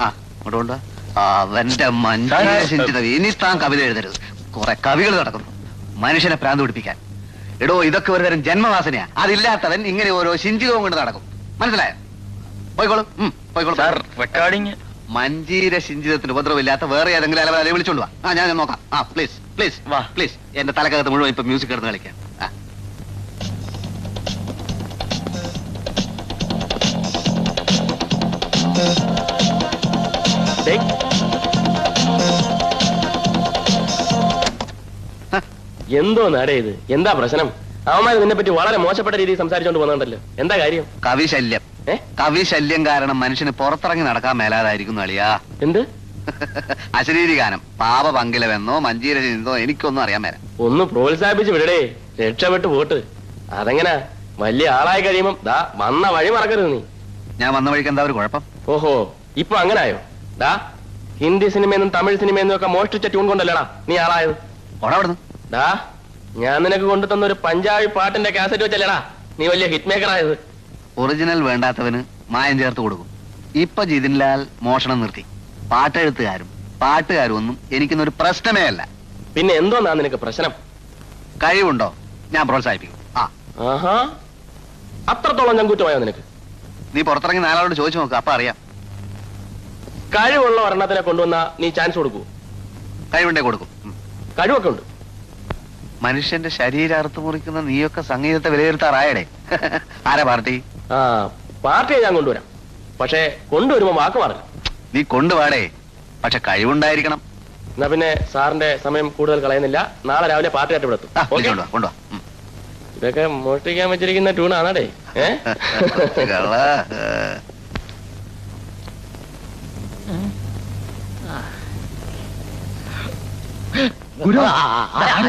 അങ്ങോട്ട് കൊണ്ടുവാ. അവന്റെ മഞ്ജീര സിഞ്ചിതം. ഇനി താൻ കവിത എഴുതരുത്. കുറെ കവികൾ നടക്കുന്നു മനുഷ്യനെ പ്രാന്ത് പിടിപ്പിക്കാൻ. എടോ, ഇതൊക്കെ ഒരു തരം ജന്മവാസനയാ. അതില്ലാത്തവൻ ഇങ്ങനെ ഓരോ സിഞ്ചിതവും കൊണ്ട് നടക്കും. മനസ്സിലായോ? പോയിക്കോളും, പോയിക്കോളും. റെക്കോർഡിങ് മഞ്ജീര സിഞ്ചിതത്തിന് ഉപദ്രവമില്ലാത്ത വേറെ ഏതെങ്കിലും അലവരെ വിളിച്ചോണ്ട് വാ. ഞാൻ നോക്കാം. പ്ലീസ് പ്ലീസ് വാ, പ്ലീസ്. എന്റെ തലക്കകത്ത് മുഴുവൻ ഇപ്പൊ മ്യൂസിക് എടുത്ത് കളിക്കാം. എന്തോ നടേ ഇത്? എന്താ പ്രശ്നം? അവന്മാർ നിന്നെ പറ്റി വളരെ മോശപ്പെട്ട രീതിയിൽ സംസാരിച്ചോണ്ട് പോകുന്നുണ്ടല്ലോ. എന്താ കാര്യം? കവിശല്യം. കവിശല്യം കാരണം മനുഷ്യന് പുറത്തിറങ്ങി നടക്കാൻ മേലാതായിരിക്കുന്നു അളിയാ. എന്ത്? അശരീരി ഗാനം, പാപ പങ്കിലവെന്നോ മഞ്ജീര ചിന്തോ എനിക്കൊന്നും അറിയാൻ മേല. ഒന്ന് പ്രോത്സാഹിപ്പിച്ച് വിടടേ, രക്ഷപ്പെട്ടു പോട്ട്. അതെങ്ങനാ? വലിയ ആളായി കഴിയുമ്പം ദാ വന്ന വഴി മറക്കരുത് നീ. ഞാൻ വന്ന വഴിക്ക് എന്താ ഒരു കുഴപ്പം? ഓഹോ, ഇപ്പൊ അങ്ങനായോ? ദാ ഹിന്ദി സിനിമയെന്നും തമിഴ് സിനിമയെന്നും ഒക്കെ മോഷ്ടിച്ച ട്യൂൺ കൊണ്ടല്ലേടാ നീ ആളായത്. ഡാ ഞാൻ നിനക്ക് കൊണ്ടു തന്ന ഒരു പഞ്ചാബി പാട്ടിന്റെ കാസറ്റ് വെച്ചല്ലേടാ നീ വലിയ ഹിറ്റ് മേക്കർ ആയത്. ഒറിജിനൽ വേണ്ടാത്തവന് മായം ചേർത്ത് കൊടുക്കും. ഇപ്പൊ ജിതിൻലാൽ മോഷണം നിർത്തി. പാട്ടെഴുത്തുകാരും പാട്ടുകാരും ഒന്നും എനിക്കൊന്നൊരു പ്രശ്നമേ അല്ല. പിന്നെ എന്തോന്നാ നിനക്ക് പ്രശ്നം? കഴിവുണ്ടോ ഞാൻ പ്രോത്സാഹിപ്പിക്കും. ആഹാ, അത്രത്തോളം ചങ്കൂറ്റമായോ നിനക്ക്? നീ പുറത്തിറങ്ങി നാളോട് ചോദിച്ചു നോക്ക്, അപ്പൊ അറിയാം. കഴിവുള്ള ഒരെണ്ണത്തിനെ കൊണ്ടുവന്നാ നീ ചാൻസ് കൊടുക്കൂ? കഴിവുണ്ടേ കൊടുക്കും. കഴിവൊക്കെ ഉണ്ട്. മനുഷ്യന്റെ ശരീരം അറുത്ത് മുറിക്കുന്ന നീയൊക്കെ സംഗീതത്തെ വിലയിരുത്താറായടേ. ആരാ പാർട്ടി? പാർട്ടിയെ ഞാൻ കൊണ്ടുവരാം, പക്ഷേ കൊണ്ടുവരുമ്പോ വാക്ക് മാറില്ല. നീ കൊണ്ടുപാടേ, പക്ഷെ കഴിവുണ്ടായിരിക്കണം. എന്നാ പിന്നെ സാറിന്റെ സമയം കൂടുതൽ കളയുന്നില്ല, നാളെ രാവിലെ പാർട്ടിയായിട്ട് ഇവിടെ എത്തും. കൊണ്ടുവാ. ഇതൊക്കെ മോഷ്ടിക്കാൻ വെച്ചിരിക്കുന്ന ട്യൂണാണേ.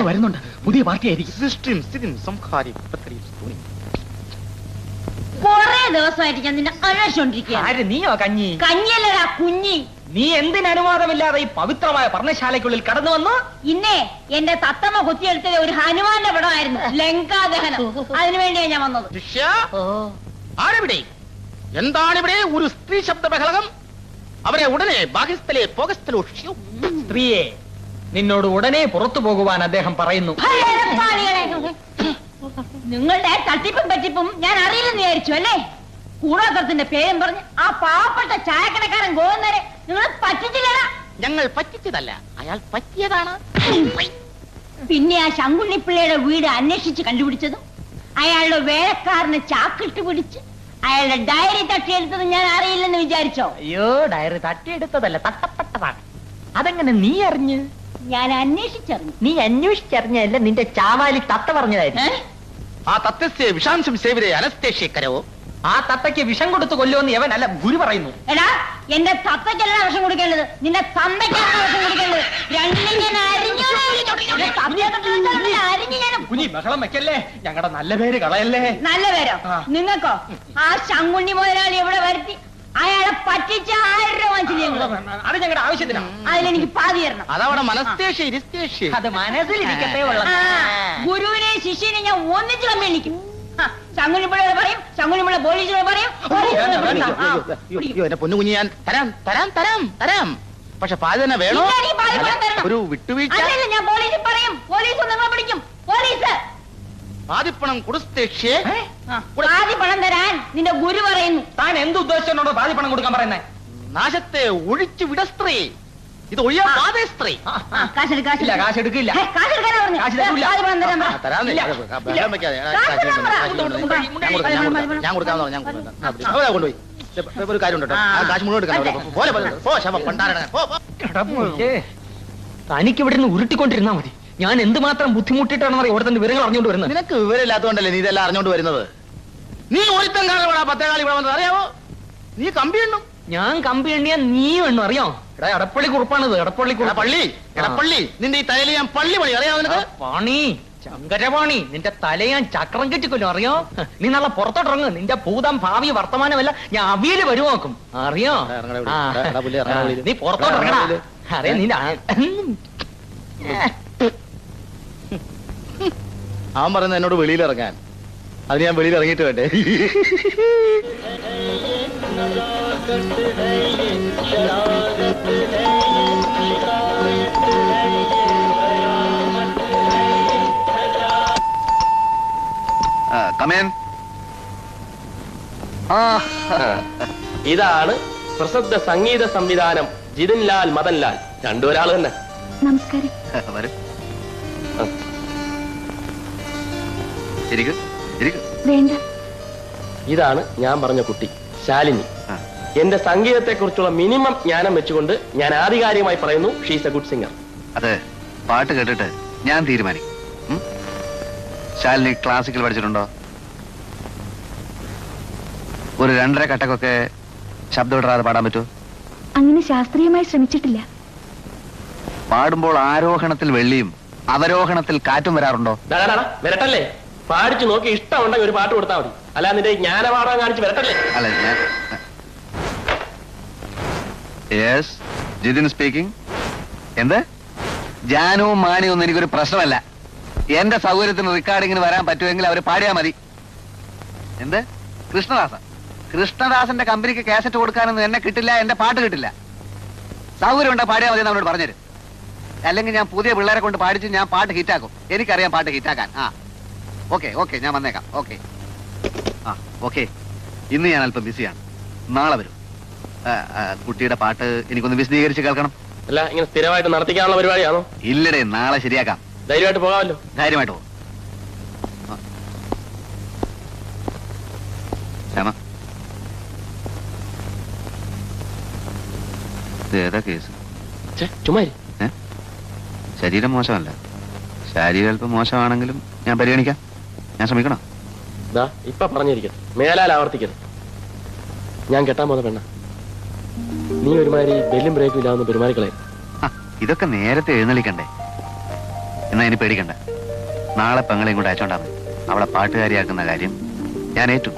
വരുന്നുണ്ട്, പുതിയ പാർട്ടിയായിരിക്കും. കൊറേ ദിവസമായിട്ട് ഞാൻ നിന്നെ അന്വേഷിച്ചോണ്ടിരിക്കുക. നീയോ കഞ്ഞി? കഞ്ഞിയല്ലടാ കുഞ്ഞി. നീ എന്തിന് അനുവാദമില്ലാതെ ഈ പവിത്രമായ പർണശാലയ്ക്കുള്ളിൽ കടന്നു വന്നു? ഇന്നേ എന്റെ തത്തമ്മ കുത്തിയെടുത്തത് ഒരു ഹനുമാന്റെ പടമായിരുന്നു, ലങ്കാദഹനം. അതിനുവേണ്ടിയാണ് ഞാൻ വന്നത്. ആരെവിടെ? എന്താണിവിടെ ഒരു സ്ത്രീ ശബ്ദ ബഹളം? അവരെ ഉടനെ ബാഹ്യസ്ഥലെ പോകസ്ഥലോ. സ്ത്രീയെ, നിന്നോട് ഉടനെ പുറത്തു പോകുവാൻ അദ്ദേഹം പറയുന്നു. നിങ്ങളുടെ തട്ടിപ്പും പറ്റിപ്പും ഞാൻ അറിയില്ലെന്ന് വിചാരിച്ചു അല്ലേ? കൂടോത്രത്തിന്റെ പേരും പറഞ്ഞ് ആ പാവപ്പെട്ട ചായക്കടക്കാരൻ ഗോവന്നരെ നിങ്ങൾ പറ്റിച്ചില്ലടാ. ഞങ്ങൾ പറ്റിച്ചതല്ല, അയാൾ പറ്റിയതാണ്. പിന്നെ ആ ശങ്കുണ്ണിപ്പിള്ളയുടെ വീട് അന്വേഷിച്ച് കണ്ടുപിടിച്ചതും അയാളുടെ വേലക്കാരനെ ചാക്കിട്ട് പിടിച്ച് അയാളുടെ ഡയറി തട്ടിയെടുത്തതും ഞാൻ അറിയില്ലെന്ന് വിചാരിച്ചോ? അയ്യോ, ഡയറി തട്ടിയെടുത്തതല്ല, തട്ടപ്പെട്ടതാണ്. അതെങ്ങനെ നീ അറിഞ്ഞ്? ഞാൻ അന്വേഷിച്ചറിഞ്ഞു. നീ അന്വേഷിച്ചറിഞ്ഞല്ല, നിന്റെ ചാവാലി തത്ത പറഞ്ഞതായിരുന്നു. ആ തത്തസ്യ വിഷാംശം സേവരെ അനസ്തേഷ്യക്കരോ. ആ തത്തയ്ക്ക് വിഷം കൊടുത്ത് കൊല്ലുമെന്ന് യവൻ അല്ല ഗുരു പറയുന്നു. എടാ, എന്റെ തത്തയ്ക്കല്ല വിഷം കൊടുക്കേണ്ടത്, നിന്റെ തന്തയ്ക്കാണ് വിഷം കൊടുക്കേണ്ടത്. രണ്ടിനും ഞാൻ അരിഞ്ഞു. കുഞ്ഞി ബഹളം വെക്കല്ലേ, ഞങ്ങളുടെ നല്ല പേര് കളയല്ലേ. നല്ല പേരോ നിങ്ങൾക്കോ? ആ ശങ്കുണ്ണി മുതലാളി ഇവിടെ വരുത്തി അയാളെ പറ്റിച്ച 1000 രൂപ വാങ്ങിച്ചില്ലേ? അത് ഞങ്ങളുടെ ആവശ്യത്തിനാണ്. അതിലെനിക്ക് പാതി തരണം. അതവിടെ മനസ്തേഷ്യ. അത് മനസ്സിലിരിക്കട്ടെ. ഗുരുവിനെ ശിഷ്യനെ ഞാൻ ഒന്നിച്ച് കമ്മിണിക്കും. ശങ്കുണ്ണിപ്പിള്ളയോട് പറയും, ശങ്കുണ്ണിപ്പിള്ള പോലീസിനോട് പറയും. എന്റെ പൊന്നു കുഞ്ഞി, ഞാൻ തരാം. പക്ഷെ പാതി തന്നെ വേണോ? ഒരു വിട്ടുവീഴ്ച. ഞാൻ പോലീസിൽ പറയും, പോലീസ് നിങ്ങളെ പിടിക്കും. പോലീസ് പാതിപ്പണം കൊടുത്തേഷ്യേ. പാതി പണം തരാൻ നിന്റെ ഗുരു പറയുന്നു. താൻ എന്ത് ഉദ്ദേശിച്ചോണ്ടോ പാതി പണം കൊടുക്കാൻ പറയുന്നേ? നാശത്തെ ഒഴിച്ചു വിട സ്ത്രീ, ഇത് ഒഴിയാ പാതേ സ്ത്രീ. കാശെടുക്കില്ല. ഞാൻ കൊടുക്കാവുന്ന കൊണ്ടുപോയി ഒരു കാര്യം ഉണ്ടോ? ആ കാശ് മുഴുവൻ തനിക്ക് ഇവിടുന്ന് ഉരുട്ടിക്കൊണ്ടിരുന്നാ മതി. ഞാൻ എന്തുമാത്രം ബുദ്ധിമുട്ടിട്ടാണെന്ന് അറിയാം ഇവിടെ തന്നെ വിവരങ്ങൾ അറിഞ്ഞുകൊണ്ട് വരുന്നത്. നിനക്ക് വിവരമില്ലാത്തതുകൊണ്ടല്ലേ നീ ഇതെല്ലാം അറിഞ്ഞോണ്ട് വരുന്നത്. നീ ഒരുത്തം കാലം 10 കാലം ഇവിടെ വന്നത് അറിയാവോ? നീ കമ്പി എണ്ണും. ഞാൻ കമ്പി എണ്ണിയാ നീ എണ്ണു അറിയോ? എടപ്പള്ളി കുറുപ്പാണിത്. എടപ്പള്ളി നിന്റെ ഈ തലയിൽ ഞാൻ പള്ളി പണി അറിയാവോ നിനക്ക്? പണി ശങ്കരപാണി, നിന്റെ തല ഞാൻ ചക്രം കെട്ടിക്കൊല്ലും അറിയോ? നീ നല്ല പുറത്തോട്ടിറങ്ങ്. നിന്റെ ഭൂതം ഭാവി വർത്തമാനമല്ല ഞാൻ അവിയല് വരുവാക്കും അറിയോ? നീ പുറത്തോട്ടിറങ്ങടാ. അറിയാ നിന്റെ അവൻ പറയുന്നത് എന്നോട് വെളിയിലിറങ്ങാൻ. അത് ഞാൻ വെളിയിൽ ഇറങ്ങിയിട്ട് വേണ്ടേ? ഇതാണ് പ്രസിദ്ധ സംഗീത സംവിധാനം ജിതിൻലാൽ മദൻലാൽ. രണ്ടൊരാൾ തന്നെ. നമസ്കാരം. വേണ്ട. ഇതാണ് ഞാൻ പറഞ്ഞ കുട്ടി ശാലിനി. എന്റെ സംഗീതത്തെ കുറിച്ചുള്ള മിനിമം ജ്ഞാനം വെച്ചുകൊണ്ട് ഞാൻ ആധികാരികമായി പറയുന്നു, ഷീസ് എ ഗുഡ് സിംഗർ. അതെ, പാട്ട് കേട്ടിട്ട് ഞാൻ തീരുമാനിക്കും. ശാലിനി ക്ലാസിക്കൽ പഠിച്ചിട്ടുണ്ടോ? ഒരു 2.5 കട്ടക്കൊക്കെ ശബ്ദം ഇടാതെ പാടാൻ പറ്റുമോ? അങ്ങനെ ശാസ്ത്രീയമായി ശ്രമിച്ചിട്ടില്ല. പാടുമ്പോൾ ആരോഹണത്തിൽ വെള്ളിയും അവരോഹണത്തിൽ കാറ്റും വരാറുണ്ടോ? വരട്ടല്ലേ, പാടിച്ചു നോക്കി ഇഷ്ടമുണ്ടെങ്കിൽ ഒരു പാട്ട് കൊടുത്താൽ മതി. അല്ല നിന്റെ ജ്ഞാനപാഠം കാണിച്ച് വരട്ടല്ലേ. അല്ല, ഞാൻ ജിതിൻ സ്പീക്കിംഗ്. എന്ത്? ജാനുവും മാനിയും ഒന്നും എനിക്കൊരു പ്രശ്നമല്ല. എന്റെ സൗകര്യത്തിന് റെക്കോർഡിങ്ങിന് വരാൻ പറ്റുമെങ്കിൽ അവർ പാടിയാ മതി. എന്ത്? കൃഷ്ണദാസന്റെ കമ്പനിക്ക് കാസറ്റ് കൊടുക്കാനൊന്നും എന്നെ കിട്ടില്ല, എന്റെ പാട്ട് കിട്ടില്ല. സൗകര്യം ഉണ്ടോ പാടിയാ മതി എന്ന് അവനോട് പറഞ്ഞുതരും. അല്ലെങ്കിൽ ഞാൻ പുതിയ പിള്ളേരെ കൊണ്ട് പാടിച്ച് ഞാൻ പാട്ട് ഹിറ്റാക്കും. എനിക്കറിയാം പാട്ട് ഹിറ്റാക്കാൻ. ഓക്കെ ഞാൻ വന്നേക്കാം. ഓക്കെ ഇന്ന് ഞാൻ അല്പം ബിസിയാണ്. നാളെ വരും. കുട്ടിയുടെ പാട്ട് എനിക്കൊന്ന് വിശദീകരിച്ച് കേൾക്കണം. അല്ല, ഇങ്ങനെ സ്ഥിരമായിട്ട് നടത്തിക്കാനുള്ള പരിപാടിയാണോ? ഇല്ലടേ, നാളെ ശരിയാക്കാം. ധൈര്യമായിട്ട് പോകാമല്ലോ? ധൈര്യമായിട്ട് പോകും. ഏതാ കേസ്? ചുമ്മാരി. ശരീരം മോശമല്ല, ശരീരം അല്പം മോശമാണെങ്കിലും ഞാൻ പരിഗണിക്കാം. ഞാൻ ശ്രമിക്കണം. ഇപ്പൊ പറഞ്ഞിരിക്കട്ടെ, മേലാൽ ആവർത്തിക്കരുത്. ഞാൻ കെട്ടാൻ പോകുന്ന പെണ്ണ. നീ ഒരുമാതിരി ബെല്ലും ബ്രേക്കും ഇല്ലാന്ന് പെരുമാറിക്കളെ. ഇതൊക്കെ നേരത്തെ എഴുന്നള്ളിക്കണ്ടേ? എന്നാ ഇനി പേടിക്കണ്ട. നാളെ പെങ്ങളെയും കൂടെ അയച്ചോണ്ടാ മതി. അവളെ പാട്ടുകാരിയാക്കുന്ന കാര്യം ഞാൻ ഏറ്റു.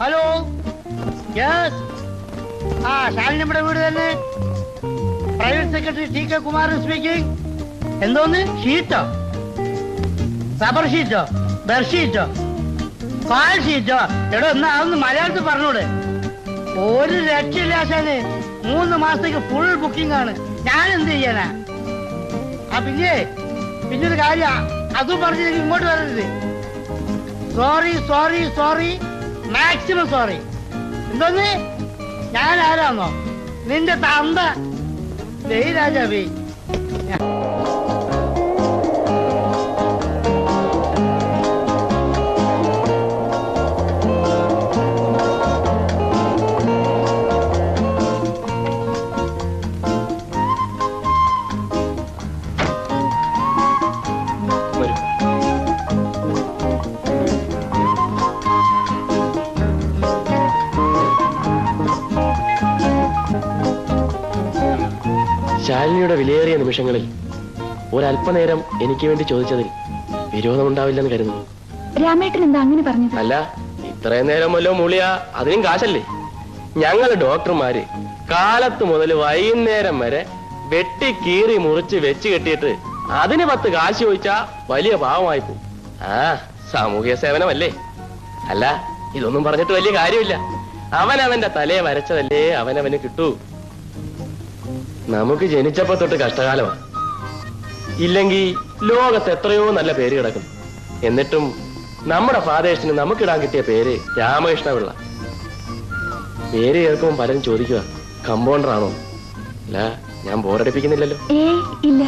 Hello, yes. ശാലിനിയുടെ വീട് തന്നെ. Private secretary T K Kumaran speaking. എന്തോന്ന്? ഷീറ്റോ? റബ്ബർ ഷീറ്റോ? ബെർഷീറ്റോ? കാൽ ഷീറ്റോ? എടോ, എന്നാ അതൊന്ന് മലയാളത്തിൽ പറഞ്ഞൂടെ? ഒരു രക്ഷയില്ലാശാന് 3 മാസത്തേക്ക് ഫുൾ ബുക്കിംഗ് ആണ്. ഞാൻ എന്ത് ചെയ്യാനാ? പിന്നൊരു കാര്യം, അതും പറഞ്ഞില്ലെങ്കിൽ ഇങ്ങോട്ട് വരരുത്. Sorry sorry sorry, maximum sorry. എന്തോന്ന്? ഞാൻ ആരാന്നോ? നിന്റെ തന്ത. ബേയ് രാജാ ബേയ്. ശാലിനിയുടെ വിലയേറിയ നിമിഷങ്ങളിൽ ഒരല്പനേരം എനിക്ക് വേണ്ടി ചോദിച്ചതിൽ വിരോധമുണ്ടാവില്ലെന്ന് കരുതുന്നു. രാമേട്ടൻ എന്താ അങ്ങനെ പറഞ്ഞത്? അല്ല, ഇത്രയും നേരം വല്ലോ മൂളിയ അതിനും കാശല്ലേ? ഞങ്ങൾ ഡോക്ടർമാര് കാലത്ത് മുതൽ വൈകുന്നേരം വരെ വെട്ടി കീറി മുറിച്ച് വെച്ച് കെട്ടിയിട്ട് അതിന് 10 കാശ് ചോദിച്ചാ വലിയ പാവമായി പോകും. സാമൂഹ്യ സേവനമല്ലേ? അല്ല, ഇതൊന്നും പറഞ്ഞിട്ട് വലിയ കാര്യമില്ല. അവനവന്റെ തലയെ വരച്ചതല്ലേ അവനവന് കിട്ടൂ. നമുക്ക് ജനിച്ചപ്പോ തൊട്ട് കഷ്ടകാലമാണ്. ഇല്ലെങ്കിൽ ലോകത്ത് എത്രയോ നല്ല പേര് കിടക്കുന്നു. എന്നിട്ടും നമ്മുടെ ഫാദേഴ്സിന് നമുക്കിടാൻ കിട്ടിയ പേര് രാമകൃഷ്ണപിള്ള. പേര് കേൾക്കുമ്പോൾ പലരും ചോദിക്കുക, കമ്പൗണ്ടർ ആണോ? അല്ല, ഞാൻ ബോറടിപ്പിക്കുന്നില്ലല്ലോ. ഇല്ല.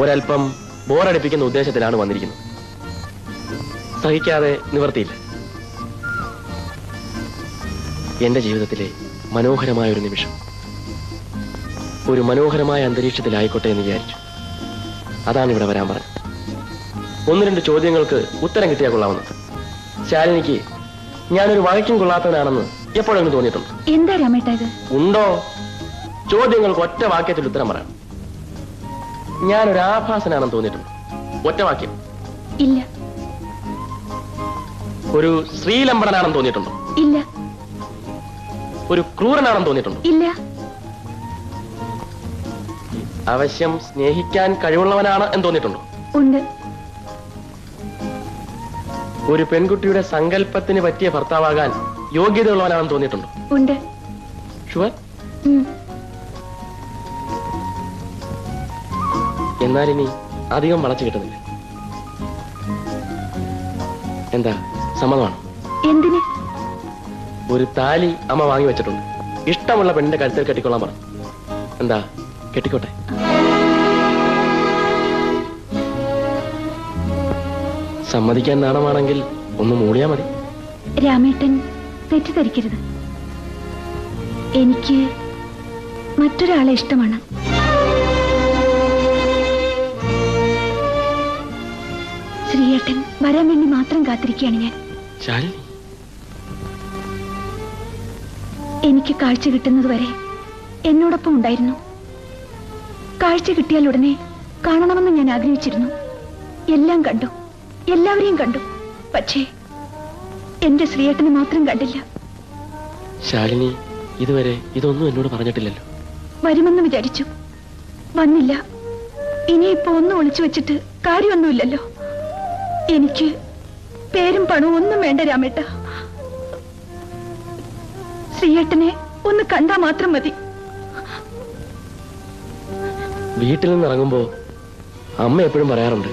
ഒരല്പം ബോറടിപ്പിക്കുന്ന ഉദ്ദേശത്തിലാണ് വന്നിരിക്കുന്നത്. സഹിക്കാതെ നിവർത്തിയില്ല. എന്റെ ജീവിതത്തിലെ മനോഹരമായ ഒരു നിമിഷം ഒരു മനോഹരമായ അന്തരീക്ഷത്തിലായിക്കോട്ടെ എന്ന് വിചാരിച്ചു. അതാണ് ഇവിടെ വരാൻ പറഞ്ഞത്. 1-2 ചോദ്യങ്ങൾക്ക് ഉത്തരം കിട്ടിയാൽ കൊള്ളാവുന്നത്. ശാലിനിക്ക് ഞാനൊരു വഴക്കും കൊള്ളാത്തവനാണെന്ന് എപ്പോഴെങ്കിലും തോന്നിയിട്ടുണ്ട്? എന്താ രാമേട്ട ഇത്? ഉണ്ടോ? ചോദ്യങ്ങൾക്ക് ഒറ്റ വാക്യത്തിൽ ഉത്തരം പറയാം. ഞാനൊരു ആഭാസനാണെന്ന് തോന്നിയിട്ടുണ്ട്? ഒറ്റ വാക്യം. ഇല്ല. ഒരു ശ്രീലംബടനാണെന്ന് തോന്നിയിട്ടുണ്ടോ? ഇല്ല. ഒരു ക്രൂരനാണെന്ന് തോന്നിയിട്ടുണ്ടോ? ഇല്ല. അവശ്യം സ്നേഹിക്കാൻ കഴിവുള്ളവനാണ് എന്ന് തോന്നിയിട്ടുണ്ടോ? ഉണ്ട്. ഒരു പെൺകുട്ടിയുടെ സങ്കല്പത്തിന് പറ്റിയ ഭർത്താവാകാൻ യോഗ്യതയുള്ളവനാണെന്ന് തോന്നിയിട്ടുണ്ടോ? ഉണ്ട്. ഷുവർ? എന്നാൽ ഇനി അധികം വളച്ചു കിട്ടുന്നില്ല. എന്താ, സമ്മതമാണ്? എന്തിന്? ഒരു താലി അമ്മ വാങ്ങി വെച്ചിട്ടുണ്ട്. ഇഷ്ടമുള്ള പെണ്ണിന്റെ കഴുത്തിൽ കെട്ടിക്കൊള്ളാൻ പറഞ്ഞു. എന്താ, കെട്ടിക്കോട്ടെ? സമ്മതിക്കാൻ നാണമാണെങ്കിൽ ഒന്ന് മൂളിയാ മതി. രാമേട്ടൻ തെറ്റിദ്ധരിക്കരുത്. എനിക്ക് മറ്റൊരാളെ ഇഷ്ടമാണ്. ശ്രീയേട്ടൻ വരാൻ വേണ്ടി മാത്രം കാത്തിരിക്കുകയാണ് ഞാൻ. ശാലിനി, എനിക്ക് കാഴ്ച കിട്ടുന്നത് വരെ എന്നോടൊപ്പം ഉണ്ടായിരുന്നു. കാഴ്ച കിട്ടിയാൽ ഉടനെ കാണണമെന്ന് ഞാൻ ആഗ്രഹിച്ചിരുന്നു. എല്ലാം കണ്ടു, എല്ലാവരെയും കണ്ടു. പക്ഷേ എന്റെ ശ്രീയേട്ടനെ മാത്രം കണ്ടില്ല. ശാലിനി ഇതുവരെ ഇതൊന്നും എന്നോട് പറഞ്ഞിട്ടില്ലല്ലോ. വരുമെന്ന് വിചാരിച്ചു, വന്നില്ല. ഇനിയിപ്പോ ഒന്നും ഒളിച്ചു വെച്ചിട്ട് കാര്യമൊന്നുമില്ലല്ലോ. എനിക്ക് പേരും പണവും ഒന്നും വേണ്ട രാമേട്ട. ശ്രീയേട്ടനെ ഒന്ന് കണ്ടാ മാത്രം മതി. വീട്ടിൽ നിന്ന് ഇറങ്ങുമ്പോ അമ്മ എപ്പോഴും പറയാറുണ്ട്,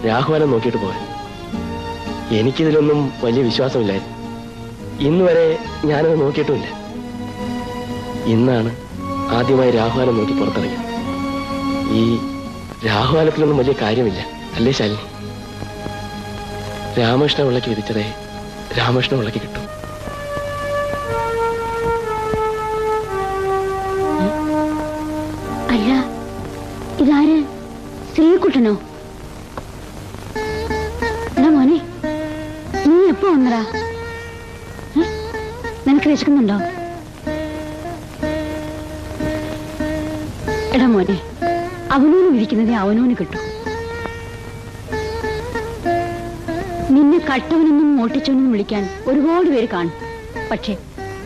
രാഘവാനം നോക്കിയിട്ട് പോകാൻ. എനിക്കിതിലൊന്നും വലിയ വിശ്വാസമില്ലായിരുന്നു. ഇന്ന് വരെ ഞാനത് നോക്കിയിട്ടുമില്ല. ഇന്നാണ് ആദ്യമായി രാഘവാനം നോക്കി പുറത്തിറങ്ങിയത്. ഈ രാഘവാനത്തിലൊന്നും വലിയ കാര്യമില്ല, അല്ലേ ശാലിനി? രാമകൃഷ്ണ പിള്ളയ്ക്ക് വിധിച്ചതേ രാമകൃഷ്ണ പിള്ളയ്ക്ക് കിട്ടും. അല്ല, ഇതാര്? ശ്രീകുട്ടനോ? എടാ മോനെ, നീ എപ്പോ വന്നടാ? നിനക്ക് വിശക്കുന്നുണ്ടോ? എടാ മോനെ, അവനോന് വിളിക്കുന്നതേ അവനോന് കിട്ടും. നിന്നെ കട്ടവനെന്നും മോട്ടിച്ചവനെന്നും വിളിക്കാൻ ഒരുപാട് പേര് കാണും. പക്ഷെ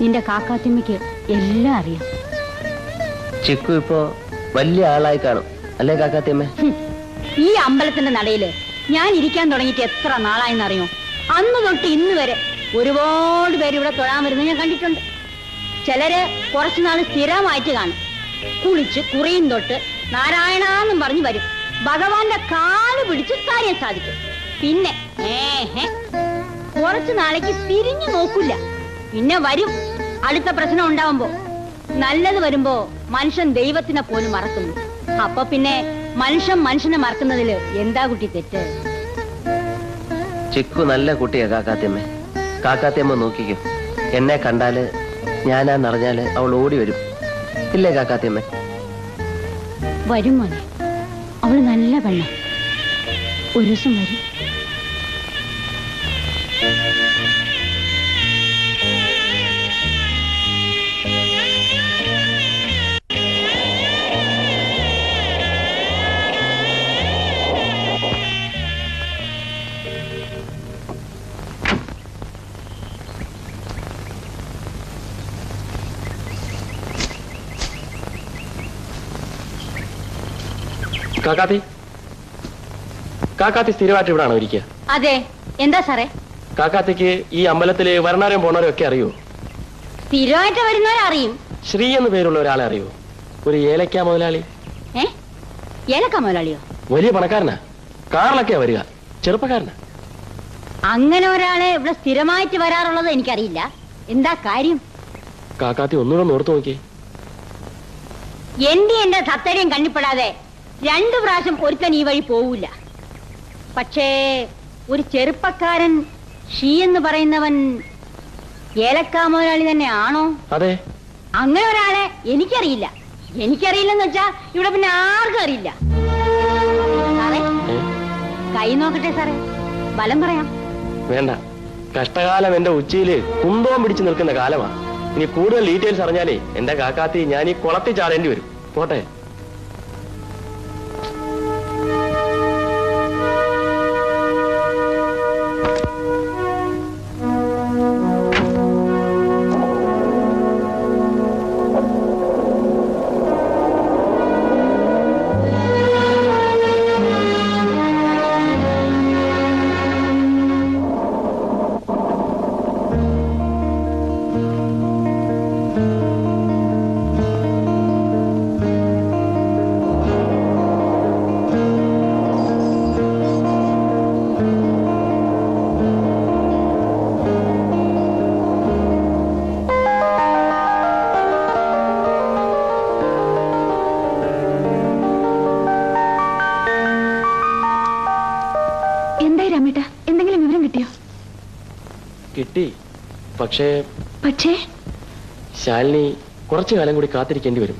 നിന്റെ കാക്കാത്തിമ്മയ്ക്ക് എല്ലാം അറിയാം. ചിക്കു ഇപ്പോ വലിയ ആളായി കാണും, അല്ലേ കാക്കാത്തിയമ്മ? ഈ അമ്പലത്തിന്റെ നടയില് ഞാൻ ഇരിക്കാൻ തുടങ്ങിയിട്ട് എത്ര നാളായെന്നറിയോ? അന്ന് തൊട്ട് ഇന്ന് വരെ ഒരുപാട് പേര് ഇവിടെ തൊഴാൻ വരുന്നത് ഞാൻ കണ്ടിട്ടുണ്ട്. ചിലര് കുറച്ചുനാൾ സ്ഥിരമായിട്ട് കാണും. കുളിച്ച് കുറിയും തൊട്ട് നാരായണാന്നും പറഞ്ഞു വരും. ഭഗവാന്റെ കാല് പിടിച്ച് കാര്യം സാധിക്കും. പിന്നെ കുറച്ചു നാളേക്ക് തിരിഞ്ഞു നോക്കൂല. പിന്നെ വരും അടുത്ത പ്രശ്നം ഉണ്ടാവുമ്പോ. നല്ലത് വരുമ്പോ മനുഷ്യൻ ദൈവത്തിനെ പോലും മറക്കുന്നു. അപ്പൊ പിന്നെ മനുഷ്യൻ മനുഷ്യനെ മറക്കുന്നതില് എന്താ കുട്ടി തെറ്റ്? ചിക്കു നല്ല കുട്ടിയാ കാക്കാത്തിയമ്മ. കാക്കാത്തിയമ്മ നോക്കിക്കോ, എന്നെ കണ്ടാല് ഞാനാന്നറിഞ്ഞാല് അവൾ ഓടി വരും. ഇല്ലേ കാക്കാത്തിയമ്മ? വരും മോനെ, അവള് നല്ല പെണ്ണ. ഒരു ദിവസം വരും. കാക്കാത്തി, കാക്കാത്തി സ്ഥിരമായിട്ട് ഇവിടാണോ ഇരിക്കുക? അതെ. എന്താ സാറേ? കാക്കാത്തിക്ക് ഈ അമ്പലത്തില് വരണവരും പോണവരും ഒക്കെ അറിയോ? സ്ഥിരമായിട്ട് വരുന്നവരെ അറിയും. ശ്രീ എന്ന് പേരുള്ള ഒരാളെ അറിയോ? ഒരു ഏലക്ക മുതലാളി. ഏലക്ക മുതലാളിയോ? വലിയ പണക്കാരനാ, കാറിലൊക്കെയാ വരിക, ചെറുപ്പക്കാരനാ. അങ്ങനെ ഒരാളെ ഇവിടെ സ്ഥിരമായിട്ട് വരാറുള്ളത് എനിക്കറിയില്ല. എന്താ കാര്യം? കാക്കാത്തി ഒന്നുകൂടെ ഓർത്തു നോക്കി. എന്റെ സത്തരയും കണ്ണിപ്പെടാതെ 2 പ്രാവശ്യം ഒരുത്തൻ ഈ വഴി പോവില്ല. പക്ഷേ ഒരു ചെറുപ്പക്കാരൻ ഷീ എന്ന് പറയുന്നവൻ ഏലക്കാ മുതലാളി തന്നെ ആണോ? അതെ. അങ്ങനെ ഒരാളെ എനിക്കറിയില്ല. എനിക്കറിയില്ലെന്ന് വെച്ചാ ഇവിടെ പിന്നെ ആർക്കും അറിയില്ല. സാറേ, കൈ നോക്കട്ടെ സാറേ, ബലം പറയാം. വേണ്ട, കഷ്ടകാലം എന്റെ ഉച്ചയില് കുന്തവും പിടിച്ചു നിൽക്കുന്ന കാലമാ. ഇനി കൂടുതൽ ഡീറ്റെയിൽസ് അറിഞ്ഞാലേ എന്റെ കാക്കാത്തി ഞാൻ ഈ കുളത്തിൽ ചാടേണ്ടി വരും. പോട്ടെ. കിട്ടി. പക്ഷേ ശാലിനി കുറച്ചു കാലം കൂടി കാത്തിരിക്കേണ്ടി വരും.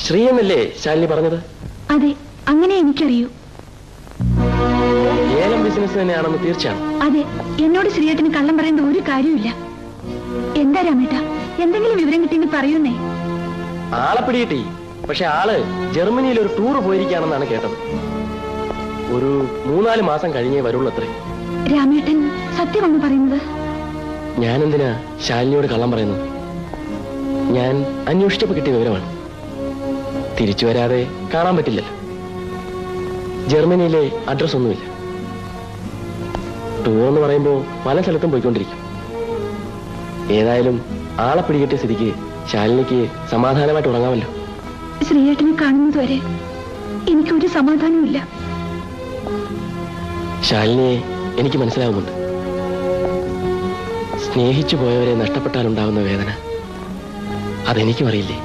ശ്രീ എന്നല്ലേ ശാലിനി പറഞ്ഞത്? അതെ, അങ്ങനെ എനിക്കറിയൂ. ഏലം ബിസിനസ് തന്നെയാണെന്ന് തീർച്ചയാണ്. അതെ, എന്നോട് ശ്രീയേട്ടന് കള്ളം പറയേണ്ട ഒരു കാര്യമില്ല. എന്താ രാമേട്ട, എന്തെങ്കിലും വിവരം കിട്ടിയെന്ന് പറയുന്നേ. ആളെ പിടികിട്ടി. പക്ഷെ ആള് ജർമ്മനിയിൽ ഒരു ടൂർ പോയിരിക്കുകയാണെന്നാണ് കേട്ടത്. ഒരു 3-4 മാസം കഴിഞ്ഞേ വരുള്ളൂ അത്രേ. രാമേട്ടൻ സത്യമാണ് പറയുന്നത്? ഞാനെന്തിനാ ശാലിനിയോട് കള്ളം പറയുന്നത്? ഞാൻ അന്വേഷിച്ചപ്പോ കിട്ടിയ വിവരമാണ്. തിരിച്ചു വരാതെ കാണാൻ പറ്റില്ലല്ലോ. ജർമ്മനിയിലെ അഡ്രസ് ഒന്നുമില്ല. ടൂർ എന്ന് പറയുമ്പോ പല സ്ഥലത്തും പോയിക്കൊണ്ടിരിക്കും. ഏതായാലും ആളെ പിടികിട്ടിയ സ്ഥിതിക്ക് ശാലിനിക്ക് സമാധാനമായിട്ട് ഉറങ്ങാമല്ലോ. ശ്രീയേട്ടനെ കാണുന്നതുവരെ എനിക്കൊരു സമാധാനമില്ല. ശാലിനിയെ എനിക്ക് മനസ്സിലാവുന്നുണ്ട്. സ്നേഹിച്ചു പോയവരെ നഷ്ടപ്പെട്ടാലുണ്ടാവുന്ന വേദന അതെനിക്കും അറിയില്ലേ.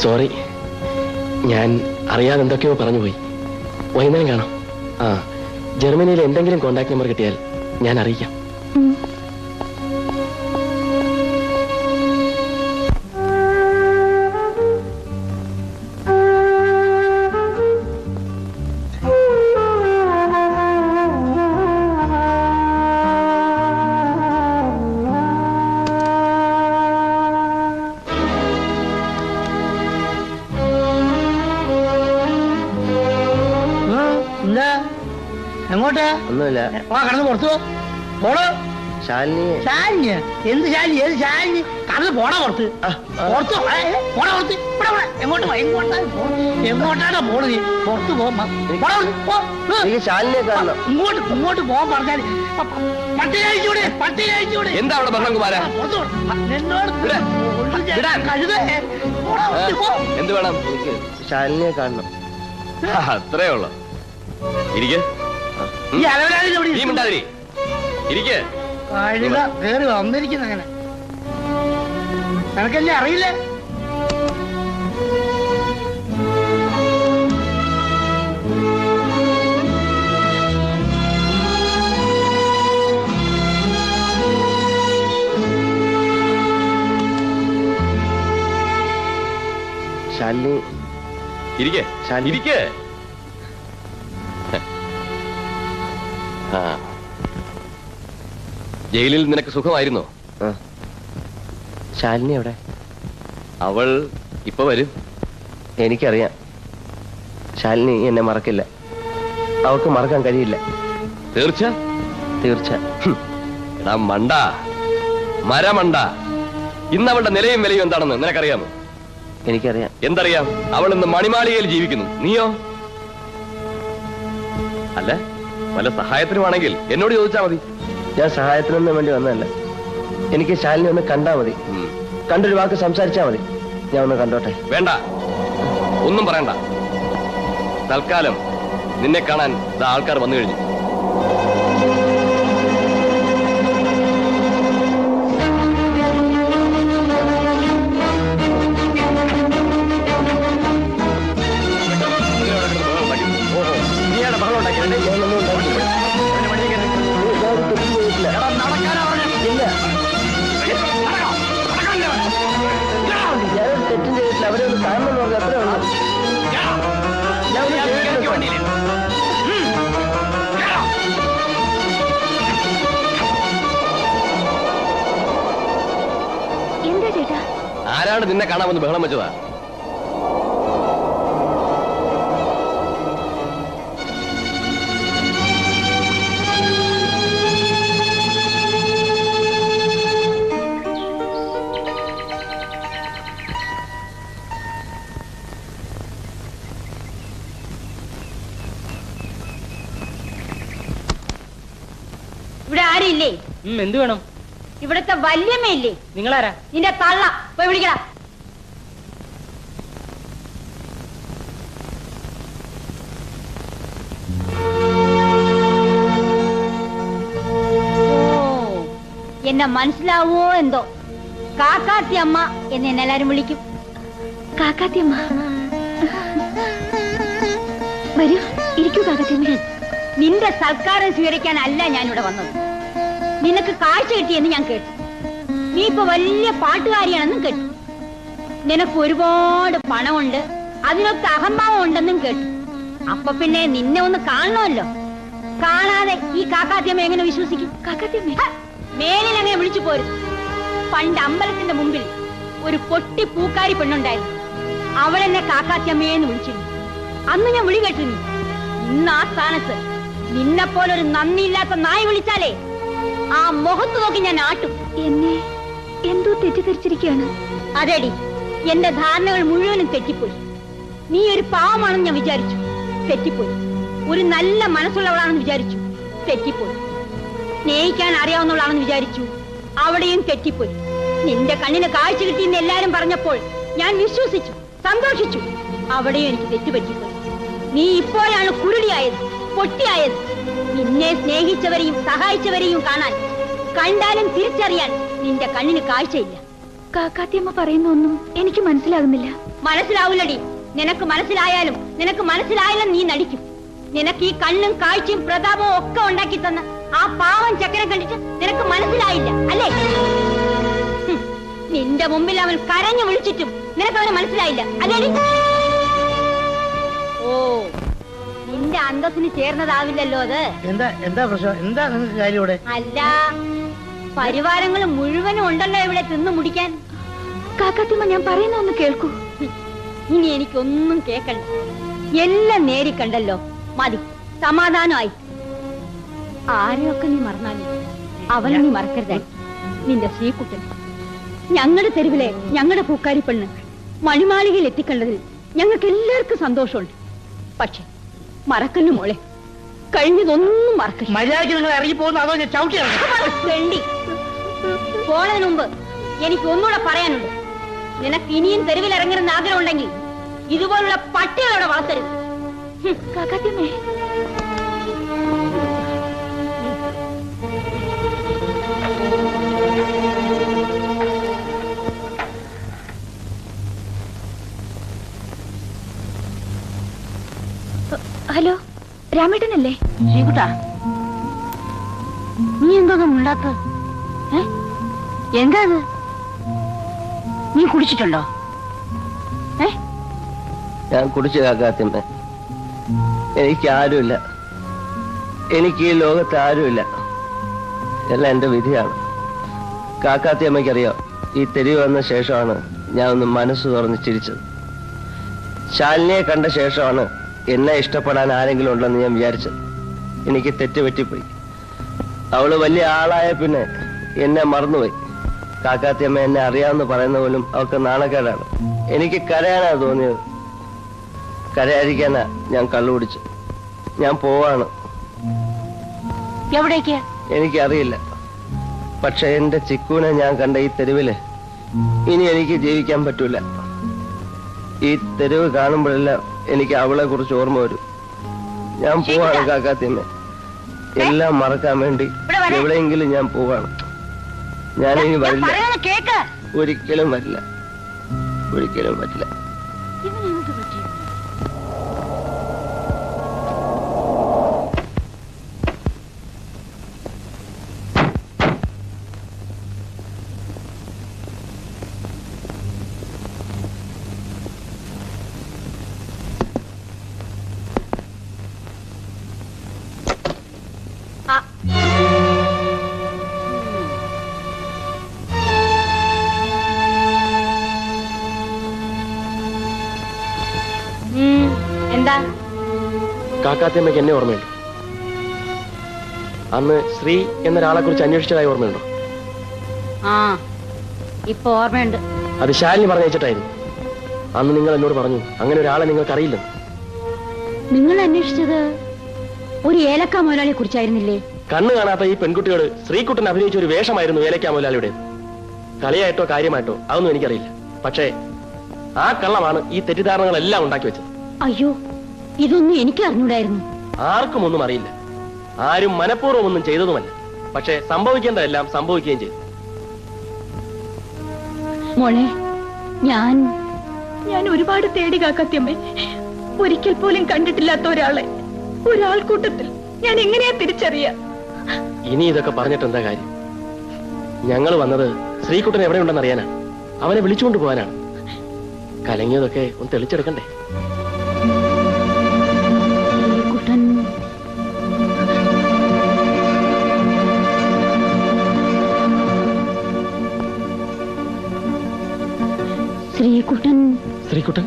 സോറി, ഞാൻ അറിയാതെ എന്തൊക്കെയോ പറഞ്ഞുപോയി. വൈകുന്നേരം കാണാം. ജർമ്മനിയിൽ എന്തെങ്കിലും കോണ്ടാക്ട് നമ്പർ കിട്ടിയാൽ ഞാൻ അറിയിക്കാം. എങ്ങോട്ടാ? ഒന്നുമില്ല. കടന്ന് പുറത്തു പോണോ? ശാലിനി. ശാലിനി? എന്ത് ശാലിനി? ഏത് ശാലിനി? കടന്ന് പോണോ പുറത്ത്? പുറത്ത് പോണ പുറത്ത്. എങ്ങോട്ട് എങ്ങോട്ടാണോ പോണത് നീ? പുറത്ത് ശാലിനിയെ കാണണം. ഇങ്ങോട്ട് പോകാൻ പറഞ്ഞാൽ പട്ടി കഴിച്ചൂടെ? പട്ടി കഴിച്ചൂടെ? എന്താ അവിടെ ബഹളം കുമാരാ? എന്ത് വേണം? ശാലിനിയെ കാണണം. അത്രേ ഉള്ളു. ഇരിക്ക്. നീ മിണ്ടാതിരി. ഇരിക്ക്. കഴുത കേറി വന്നിരിക്കുന്ന അങ്ങനെ. നിനക്കല്ലേ അറിയില്ലേ? ശാലിനി ഇരിക്കേ ഇരിക്കേ. ജയിലിൽ നിനക്ക് സുഖമായിരുന്നോ? ശാലിനി എവിടെ? അവൾ ഇപ്പൊ വരും. എനിക്കറിയാം, ശാലിനി എന്നെ മറക്കില്ല. അവൾക്ക് മറക്കാൻ കഴിയില്ല. തീർച്ച? തീർച്ച. എടാ മണ്ട, മരമണ്ട, ഇന്ന് അവളുടെ നിലയും വിലയും എന്താണെന്ന് നിനക്കറിയാമോ? എനിക്കറിയാം. എന്തറിയാം? അവൾ ഇന്ന് മണിമാളികയിൽ ജീവിക്കുന്നു. നീയോ? അല്ല, വല്ല സഹായത്തിനുമാണെങ്കിൽ എന്നോട് ചോദിച്ചാ മതി. ഞാൻ സഹായത്തിനൊന്നും വേണ്ടി വന്നതല്ല. എനിക്ക് ശാലിനി ഒന്ന് കണ്ടാ മതി. കണ്ടൊരു വാക്ക് സംസാരിച്ചാ മതി. ഞാൻ ഒന്ന് കണ്ടോട്ടെ. വേണ്ട, ഒന്നും പറയണ്ട. തൽക്കാലം നിന്നെ കാണാൻ ആൾക്കാർ വന്നു കഴിഞ്ഞു. തെറ്റും ചെയ്തിട്ടില്ല. അവരെ ഒന്ന് കാണണം എന്ന് പറഞ്ഞാൽ അത്രേ ഉള്ളൂ. എന്താ ചേട്ടാ? ആരാണ് നിന്നെ കാണാമെന്ന് ബഹളം വെച്ചതാ? ഇവിടെ ആരില്ലേ? എന്ത് വേണം? ഇവിടുത്തെ വല്യമ്മയില്ലേ? നിങ്ങളാരാ? നിന്റെ തള്ള. പോയി വിളിക്കടാ. എന്നെ മനസ്സിലാവോ എന്തോ? കാക്കാത്തി അമ്മ എന്ന് എന്നെ എല്ലാരും വിളിക്കും. കാക്കാത്തിയമ്മ വരൂ, ഇരിക്കൂ കാക്കാത്തിയമ്മ. നിന്റെ സൽക്കാരം സ്വീകരിക്കാനല്ല ഞാനിവിടെ വന്നത്. നിനക്ക് കാഴ്ച കിട്ടിയെന്ന് ഞാൻ കേട്ടു. നീ ഇപ്പൊ വലിയ പാട്ടുകാരിയാണെന്നും കേട്ടു. നിനക്ക് ഒരുപാട് പണമുണ്ട്, അതിനൊക്കെ അഹംഭാവം ഉണ്ടെന്നും കേട്ടു. അപ്പൊ പിന്നെ നിന്നെ ഒന്ന് കാണണമല്ലോ. കാണാതെ ഈ കാക്കാത്തിയമ്മ എങ്ങനെ വിശ്വസിക്കും? കാക്കാത്തിയമ്മ മേലിൽ അങ്ങനെ വിളിച്ചു പോരും. പണ്ട് അമ്പലത്തിന്റെ മുമ്പിൽ ഒരു പൊട്ടി പൂക്കാരി പെണ്ണുണ്ടായിരുന്നു. അവളെന്നെ കാക്കാത്തിയമ്മയെന്ന് വിളിച്ചിരുന്നു. അന്ന് ഞാൻ വിളി കേട്ടിരുന്നു. ഇന്ന് ആ സ്ഥാനത്ത് നിന്നെപ്പോലൊരു നന്ദിയില്ലാത്ത നായി വിളിച്ചാലേ ആ മുഖത്ത് നോക്കി ഞാൻ ആട്ടും. എന്നെ എന്തോ തെറ്റിദ്ധരിച്ചിരിക്കുകയാണ്. അതെടി, എന്റെ ധാരണകൾ മുഴുവനും തെറ്റിപ്പോയി. നീ ഒരു പാവമാണെന്ന് ഞാൻ വിചാരിച്ചു. തെറ്റിപ്പോയി. ഒരു നല്ല മനസ്സുള്ളവളാണെന്ന് വിചാരിച്ചു. തെറ്റിപ്പോയി. സ്നേഹിക്കാൻ അറിയാവുന്നവളാണെന്ന് വിചാരിച്ചു. അവിടെയും തെറ്റിപ്പോയി. നിന്റെ കണ്ണിന് കാഴ്ച കിട്ടിയെന്ന് എല്ലാരും പറഞ്ഞപ്പോൾ ഞാൻ വിശ്വസിച്ചു, സന്തോഷിച്ചു. അവിടെയും എനിക്ക് തെറ്റുപറ്റിപ്പോയി. നീ ഇപ്പോഴാണ് കുരുടിയായത്, പൊട്ടിയായത്. നിന്നെ സ്നേഹിച്ചവരെയും സഹായിച്ചവരെയും കാണാൻ, കണ്ടാലും തിരിച്ചറിയാൻ നിന്റെ കണ്ണിന് കാഴ്ചയില്ല. കാക്കാത്തിയമ്മ പറയുന്ന ഒന്നും എനിക്ക് മനസ്സിലാകുന്നില്ല. മനസ്സിലാവില്ലടി. നിനക്ക് മനസ്സിലായാലും നിനക്ക് മനസ്സിലായാലും നീ നടിക്കും. നിനക്ക് ഈ കണ്ണും കാഴ്ചയും പ്രതാപവും ഒക്കെ ഉണ്ടാക്കി തന്ന ആ പാവം ചക്കനെ കണ്ടിട്ട് നിനക്ക് മനസ്സിലായില്ല അല്ലേ? നിന്റെ മുമ്പിൽ അവൻ കരഞ്ഞു വിളിച്ചിട്ടും നിനക്ക് അവനെ മനസ്സിലായില്ല അല്ലേ? ഓ, നിന്റെ അന്തസ്സിന് ചേർന്നതാവില്ലല്ലോ അത്. എന്താ എന്താ പ്രശ്നം? എന്താ നിങ്ങൾക്ക് കാര്യം ഇവിടെ? അല്ല, പരിവാരങ്ങൾ മുഴുവനും ഉണ്ടല്ലോ ഇവിടെ തിന്നു മുടിക്കാൻ. കാക്കാത്തിയമ്മ, ഞാൻ പറയുന്ന ഒന്ന് കേൾക്കൂ. ഇനി എനിക്കൊന്നും കേക്കണ്ട. എല്ലാം നേരിക്കണ്ടല്ലോ. മതി, സമാധാനമായി. ആരെയൊക്കെ നീ മറന്നാലും അവനെ നീ മറക്കരുതേ. നിന്റെ ശ്രീകുട്ടൻ, ഞങ്ങളുടെ തെരുവിലെ ഞങ്ങളുടെ പൂക്കാരി പെണ്ണ് മണിമാളികയിൽ എത്തിക്കണ്ടതിൽ ഞങ്ങൾക്ക് എല്ലാവർക്കും സന്തോഷമുണ്ട്. പക്ഷെ മറക്കല്ലു മോളെ, കഴിഞ്ഞതൊന്നും മറക്കല്ല. മര്യാദയ്ക്ക് നിങ്ങൾ ഇറങ്ങി പോകുന്ന അതോ ഞാൻ ചവിട്ടി പോണതിന് മുമ്പ് എനിക്ക് ഒന്നുകൂടെ പറയാനുണ്ട്. നിനക്ക് ഇനിയും തെരുവിൽ ഇറങ്ങണമെന്ന് ആഗ്രഹം ഉണ്ടെങ്കിൽ ഇതുപോലുള്ള പട്ടികളോടെ വളർത്തരുത്. കാക്കാത്തിയമ്മേ, ഹലോ, രാമേട്ടനല്ലേ? ശ്രീകുട്ടാ, നീ എന്തോന്നും ഉണ്ടാത്ത? എന്താ അത്? നീ കുടിച്ചിട്ടുണ്ടോ? ഞാൻ കുടിച്ചു കാക്കാത്തിമ്മ. എനിക്ക് ആരുമില്ല. എനിക്ക് ഈ ലോകത്ത് ആരുമില്ല. എല്ലാം എന്റെ വിധിയാണ്. കാക്കാത്തിയമ്മയ്ക്കറിയാം, ഈ തെരുവ് വന്ന ശേഷമാണ് ഞാൻ ഒന്ന് മനസ്സ് തുറന്ന് ചിരിച്ചത്. ശാലിനിയെ കണ്ട ശേഷമാണ് എന്നെ ഇഷ്ടപ്പെടാൻ ആരെങ്കിലും ഉണ്ടെന്ന് ഞാൻ വിചാരിച്ചത്. എനിക്ക് തെറ്റുപറ്റിപ്പോയി. അവള് വലിയ ആളായ പിന്നെ എന്നെ മറന്നുപോയി. കാക്കാത്തിയമ്മ എന്നെ അറിയാമെന്ന് പറയുന്ന പോലും അവൾക്ക് നാണക്കേടാണ്. എനിക്ക് കരയാനാ തോന്നിയത്. കരയാതിരിക്കാനാ ഞാൻ കള്ളുപിടിച്ചു. ഞാൻ പോവാണ്. എവിടേക്ക്? എനിക്കറിയില്ല. പക്ഷെ എന്റെ ചിക്കൂനെ ഞാൻ കണ്ട ഈ തെരുവില് ഇനി എനിക്ക് ജീവിക്കാൻ പറ്റൂല. ഈ തെരുവ് കാണുമ്പോഴെല്ലാം എനിക്ക് അവളെ കുറിച്ച് ഓർമ്മ വരും. ഞാൻ പോവാണ് കാക്കാത്തിയമ്മ. എല്ലാം മറക്കാൻ വേണ്ടി എവിടെയെങ്കിലും ഞാൻ പോവാണ്. ഞാനിനി വരില്ല. ഒരിക്കലും വരില്ല. ഒരിക്കലും വരില്ല. എന്താ? കാക്കാത്തിയമ്മയ്ക്ക് എന്നെ ഓർമ്മയുണ്ട്? അന്ന് ശ്രീ എന്നൊരാളെ കുറിച്ച് അന്വേഷിച്ചതായി ഓർമ്മയുണ്ടോ? ആ, ഇപ്പൊ ഓർമ്മയുണ്ട്. അത് ശാലിനി പറഞ്ഞയച്ചിട്ടായിരുന്നു. അന്ന് നിങ്ങൾ എന്നോട് പറഞ്ഞു അങ്ങനെ ഒരാളെ നിങ്ങൾക്ക് അറിയില്ലെന്ന്. നിങ്ങൾ അന്വേഷിച്ചത് ഒരു ഏലക്ക മുതലാളിയെ കുറിച്ചായിരുന്നില്ലേ? കണ്ണു കാണാത്ത ഈ പെൺകുട്ടികൾ ശ്രീകുട്ടൻ അഭിനയിച്ച ഒരു വേഷമായിരുന്നു ഏലക്ക മുതലാളിയുടെ. കളിയായിട്ടോ കാര്യമായിട്ടോ അതൊന്നും എനിക്കറിയില്ല. പക്ഷേ ആ കള്ളമാണ് ഈ തെറ്റിദ്ധാരണകളെല്ലാം ഉണ്ടാക്കി വെച്ചത്. അയ്യോ, ഇതൊന്നും എനിക്ക് അറിഞ്ഞൂടായിരുന്നു. ആർക്കും ഒന്നും അറിയില്ല. ആരും മനഃപൂർവ്വം ഒന്നും ചെയ്തതുമല്ല. പക്ഷെ സംഭവിക്കേണ്ടതെല്ലാം സംഭവിക്കുകയും ചെയ്തു. മോളെ, ഞാൻ ഒരുപാട് തേടി കാക്കാത്തിയമ്മേ. ഒരിക്കൽ പോലും കണ്ടിട്ടില്ലാത്ത ഒരാൾക്കൂട്ടത്തിൽ ഞാൻ എങ്ങനെയാ തിരിച്ചറിയാ? ഇനി ഇതൊക്കെ പറഞ്ഞിട്ട് എന്താ കാര്യം? ഞങ്ങൾ വന്നത് ശ്രീകുട്ടൻ എവിടെയുണ്ടെന്ന് അറിയാനാണ്. അവനെ വിളിച്ചുകൊണ്ട് പോകാനാണ്. കലങ്ങിയതൊക്കെ ഒന്ന് തെളിച്ചെടുക്കണ്ടേ? ശ്രീകുട്ടൻ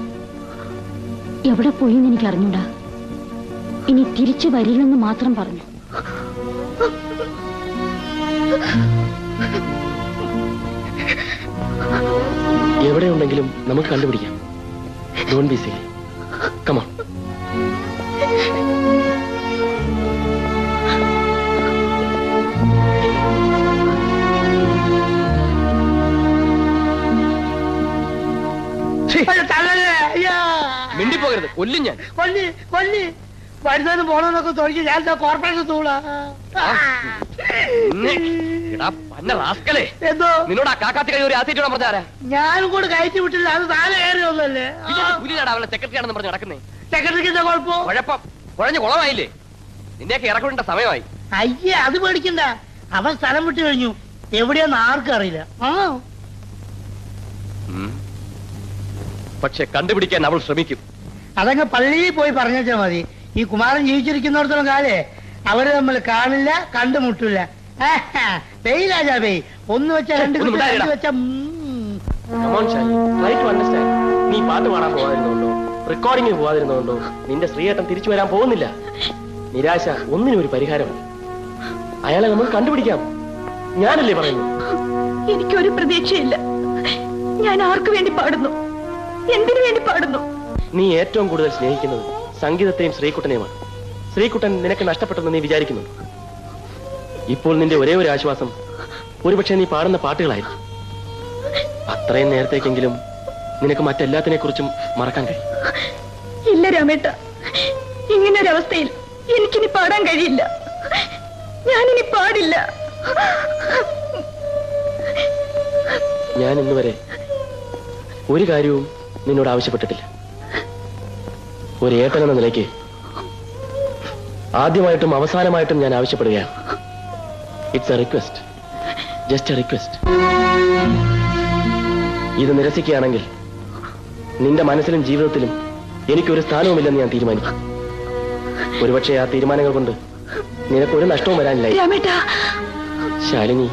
എവിടെ പോയിന്ന് എനിക്ക് അറിഞ്ഞൂടാ. ഇനി തിരിച്ചു വരില്ലെന്ന് മാത്രം പറഞ്ഞു. എവിടെയുണ്ടെങ്കിലും നമുക്ക് കണ്ടുപിടിക്കാം. Don't be silly. Come on. മിണ്ടിപ്പോകരുത്, കൊല്ലും ഞാൻ. കൊല്ലി വരുന്നതിന് പോണെന്നൊക്കെ തുടങ്ങി ഞാൻ കോർപ്പറേഷൻ തൂളാ. എന്തോ നിന്നോട് ആ കാക്കാത്തി കഴിവ് ആദ്യമായിട്ടാണ് പറഞ്ഞാരാ? ഞാനും കൂടെ കയറ്റി വിട്ടില്ല. അത് താഴെ കയറിയൊന്നല്ലേ. അവളെ സെക്രട്ടറി ആണെന്ന് പറഞ്ഞ് നടക്കുന്നേ. സെക്രട്ടറിക്ക് എന്താ കുഴപ്പം? കുഴഞ്ഞു കുളമായില്ലേ? നിന്നെയൊക്കെ ഇറക്കിവിടേണ്ട സമയമായി. അയ്യേ, അത് പേടിക്കണ്ട. അവൻ സ്ഥലം വിട്ടു കഴിഞ്ഞു. എവിടെയാന്ന് ആർക്കും അറിയില്ല. പക്ഷെ കണ്ടുപിടിക്കാൻ അവൾ ശ്രമിക്കും. അതങ്ങ് പള്ളിയിൽ പോയി പറഞ്ഞാ മതി. ഈ കുമാരൻ ജീവിച്ചിരിക്കുന്നിടത്തോളം കാലേ അവര് നമ്മൾ കാണില്ല, കണ്ടുമുട്ടില്ല. രാജാ ബേയ്, ഒന്ന് വെച്ചാ രണ്ട് വെച്ചാ. നീ പാട്ട് പാടാൻ പോകാതിരുന്നോണ്ടോ റെക്കോർഡിംഗ് പോകാതിരുന്നോണ്ടോ നിന്റെ ശ്രീയേട്ടൻ തിരിച്ചു വരാൻ പോകുന്നില്ല. നിരാശ ഒന്നിനും ഒരു പരിഹാരമല്ല. അയാളെ നമ്മൾ കണ്ടുപിടിക്കാം. ഞാനല്ലേ പറയുന്നു? എനിക്കൊരു പ്രതീക്ഷയില്ല. ഞാൻ ആർക്കു വേണ്ടി പാടുന്നു? എന്തിനു വേണ്ടി പാടുന്നു? നീ ഏറ്റവും കൂടുതൽ സ്നേഹിക്കുന്നത് സംഗീതത്തെയും ശ്രീകുട്ടനെയുമാണ്. ശ്രീകുട്ടൻ നിനക്ക് നഷ്ടപ്പെട്ടെന്ന് നീ വിചാരിക്കുന്നുണ്ടോ? ഇപ്പോൾ നിന്റെ ഒരേ ഒരു ആശ്വാസം ഒരുപക്ഷെ നീ പാടുന്ന പാട്ടുകളായിരിക്കും. അത്രയും നേരത്തേക്കെങ്കിലും നിനക്ക് മറ്റെല്ലാത്തിനെ കുറിച്ചും മറക്കാൻ കഴിയും. ഇല്ല രാമേട്ട, ഇങ്ങനൊരവസ്ഥയിൽ എനിക്കിനി പാടാൻ കഴിയില്ല. ഞാനിനി പാടില്ല. ഞാൻ ഇന്നുവരെ ഒരു കാര്യവും നിന്നോട് ആവശ്യപ്പെട്ടിട്ടില്ല. ഒരു ഏട്ടൻ എന്ന നിലയ്ക്ക് ആദ്യമായിട്ടും അവസാനമായിട്ടും ഞാൻ ആവശ്യപ്പെടുകയാണ്. It's A request, just A request. ഇത് നിരസിക്കുകയാണെങ്കിൽ നിന്റെ മനസ്സിലും ജീവിതത്തിലും എനിക്കൊരു സ്ഥാനവുമില്ലെന്ന് ഞാൻ തീരുമാനിക്കും. ഒരുപക്ഷെ ആ തീരുമാനങ്ങൾ കൊണ്ട് നിനക്കൊരു നഷ്ടവും വരാനില്ല. ശാലിനി,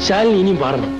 ശാലിനി ഇനിയും പാടണം.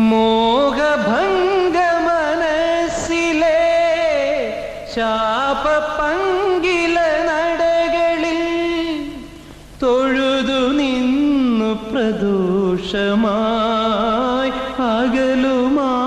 മോഹഭംഗ മനസ്സിലെ ദോഷമായി അകലുമാത്മമനോഹരി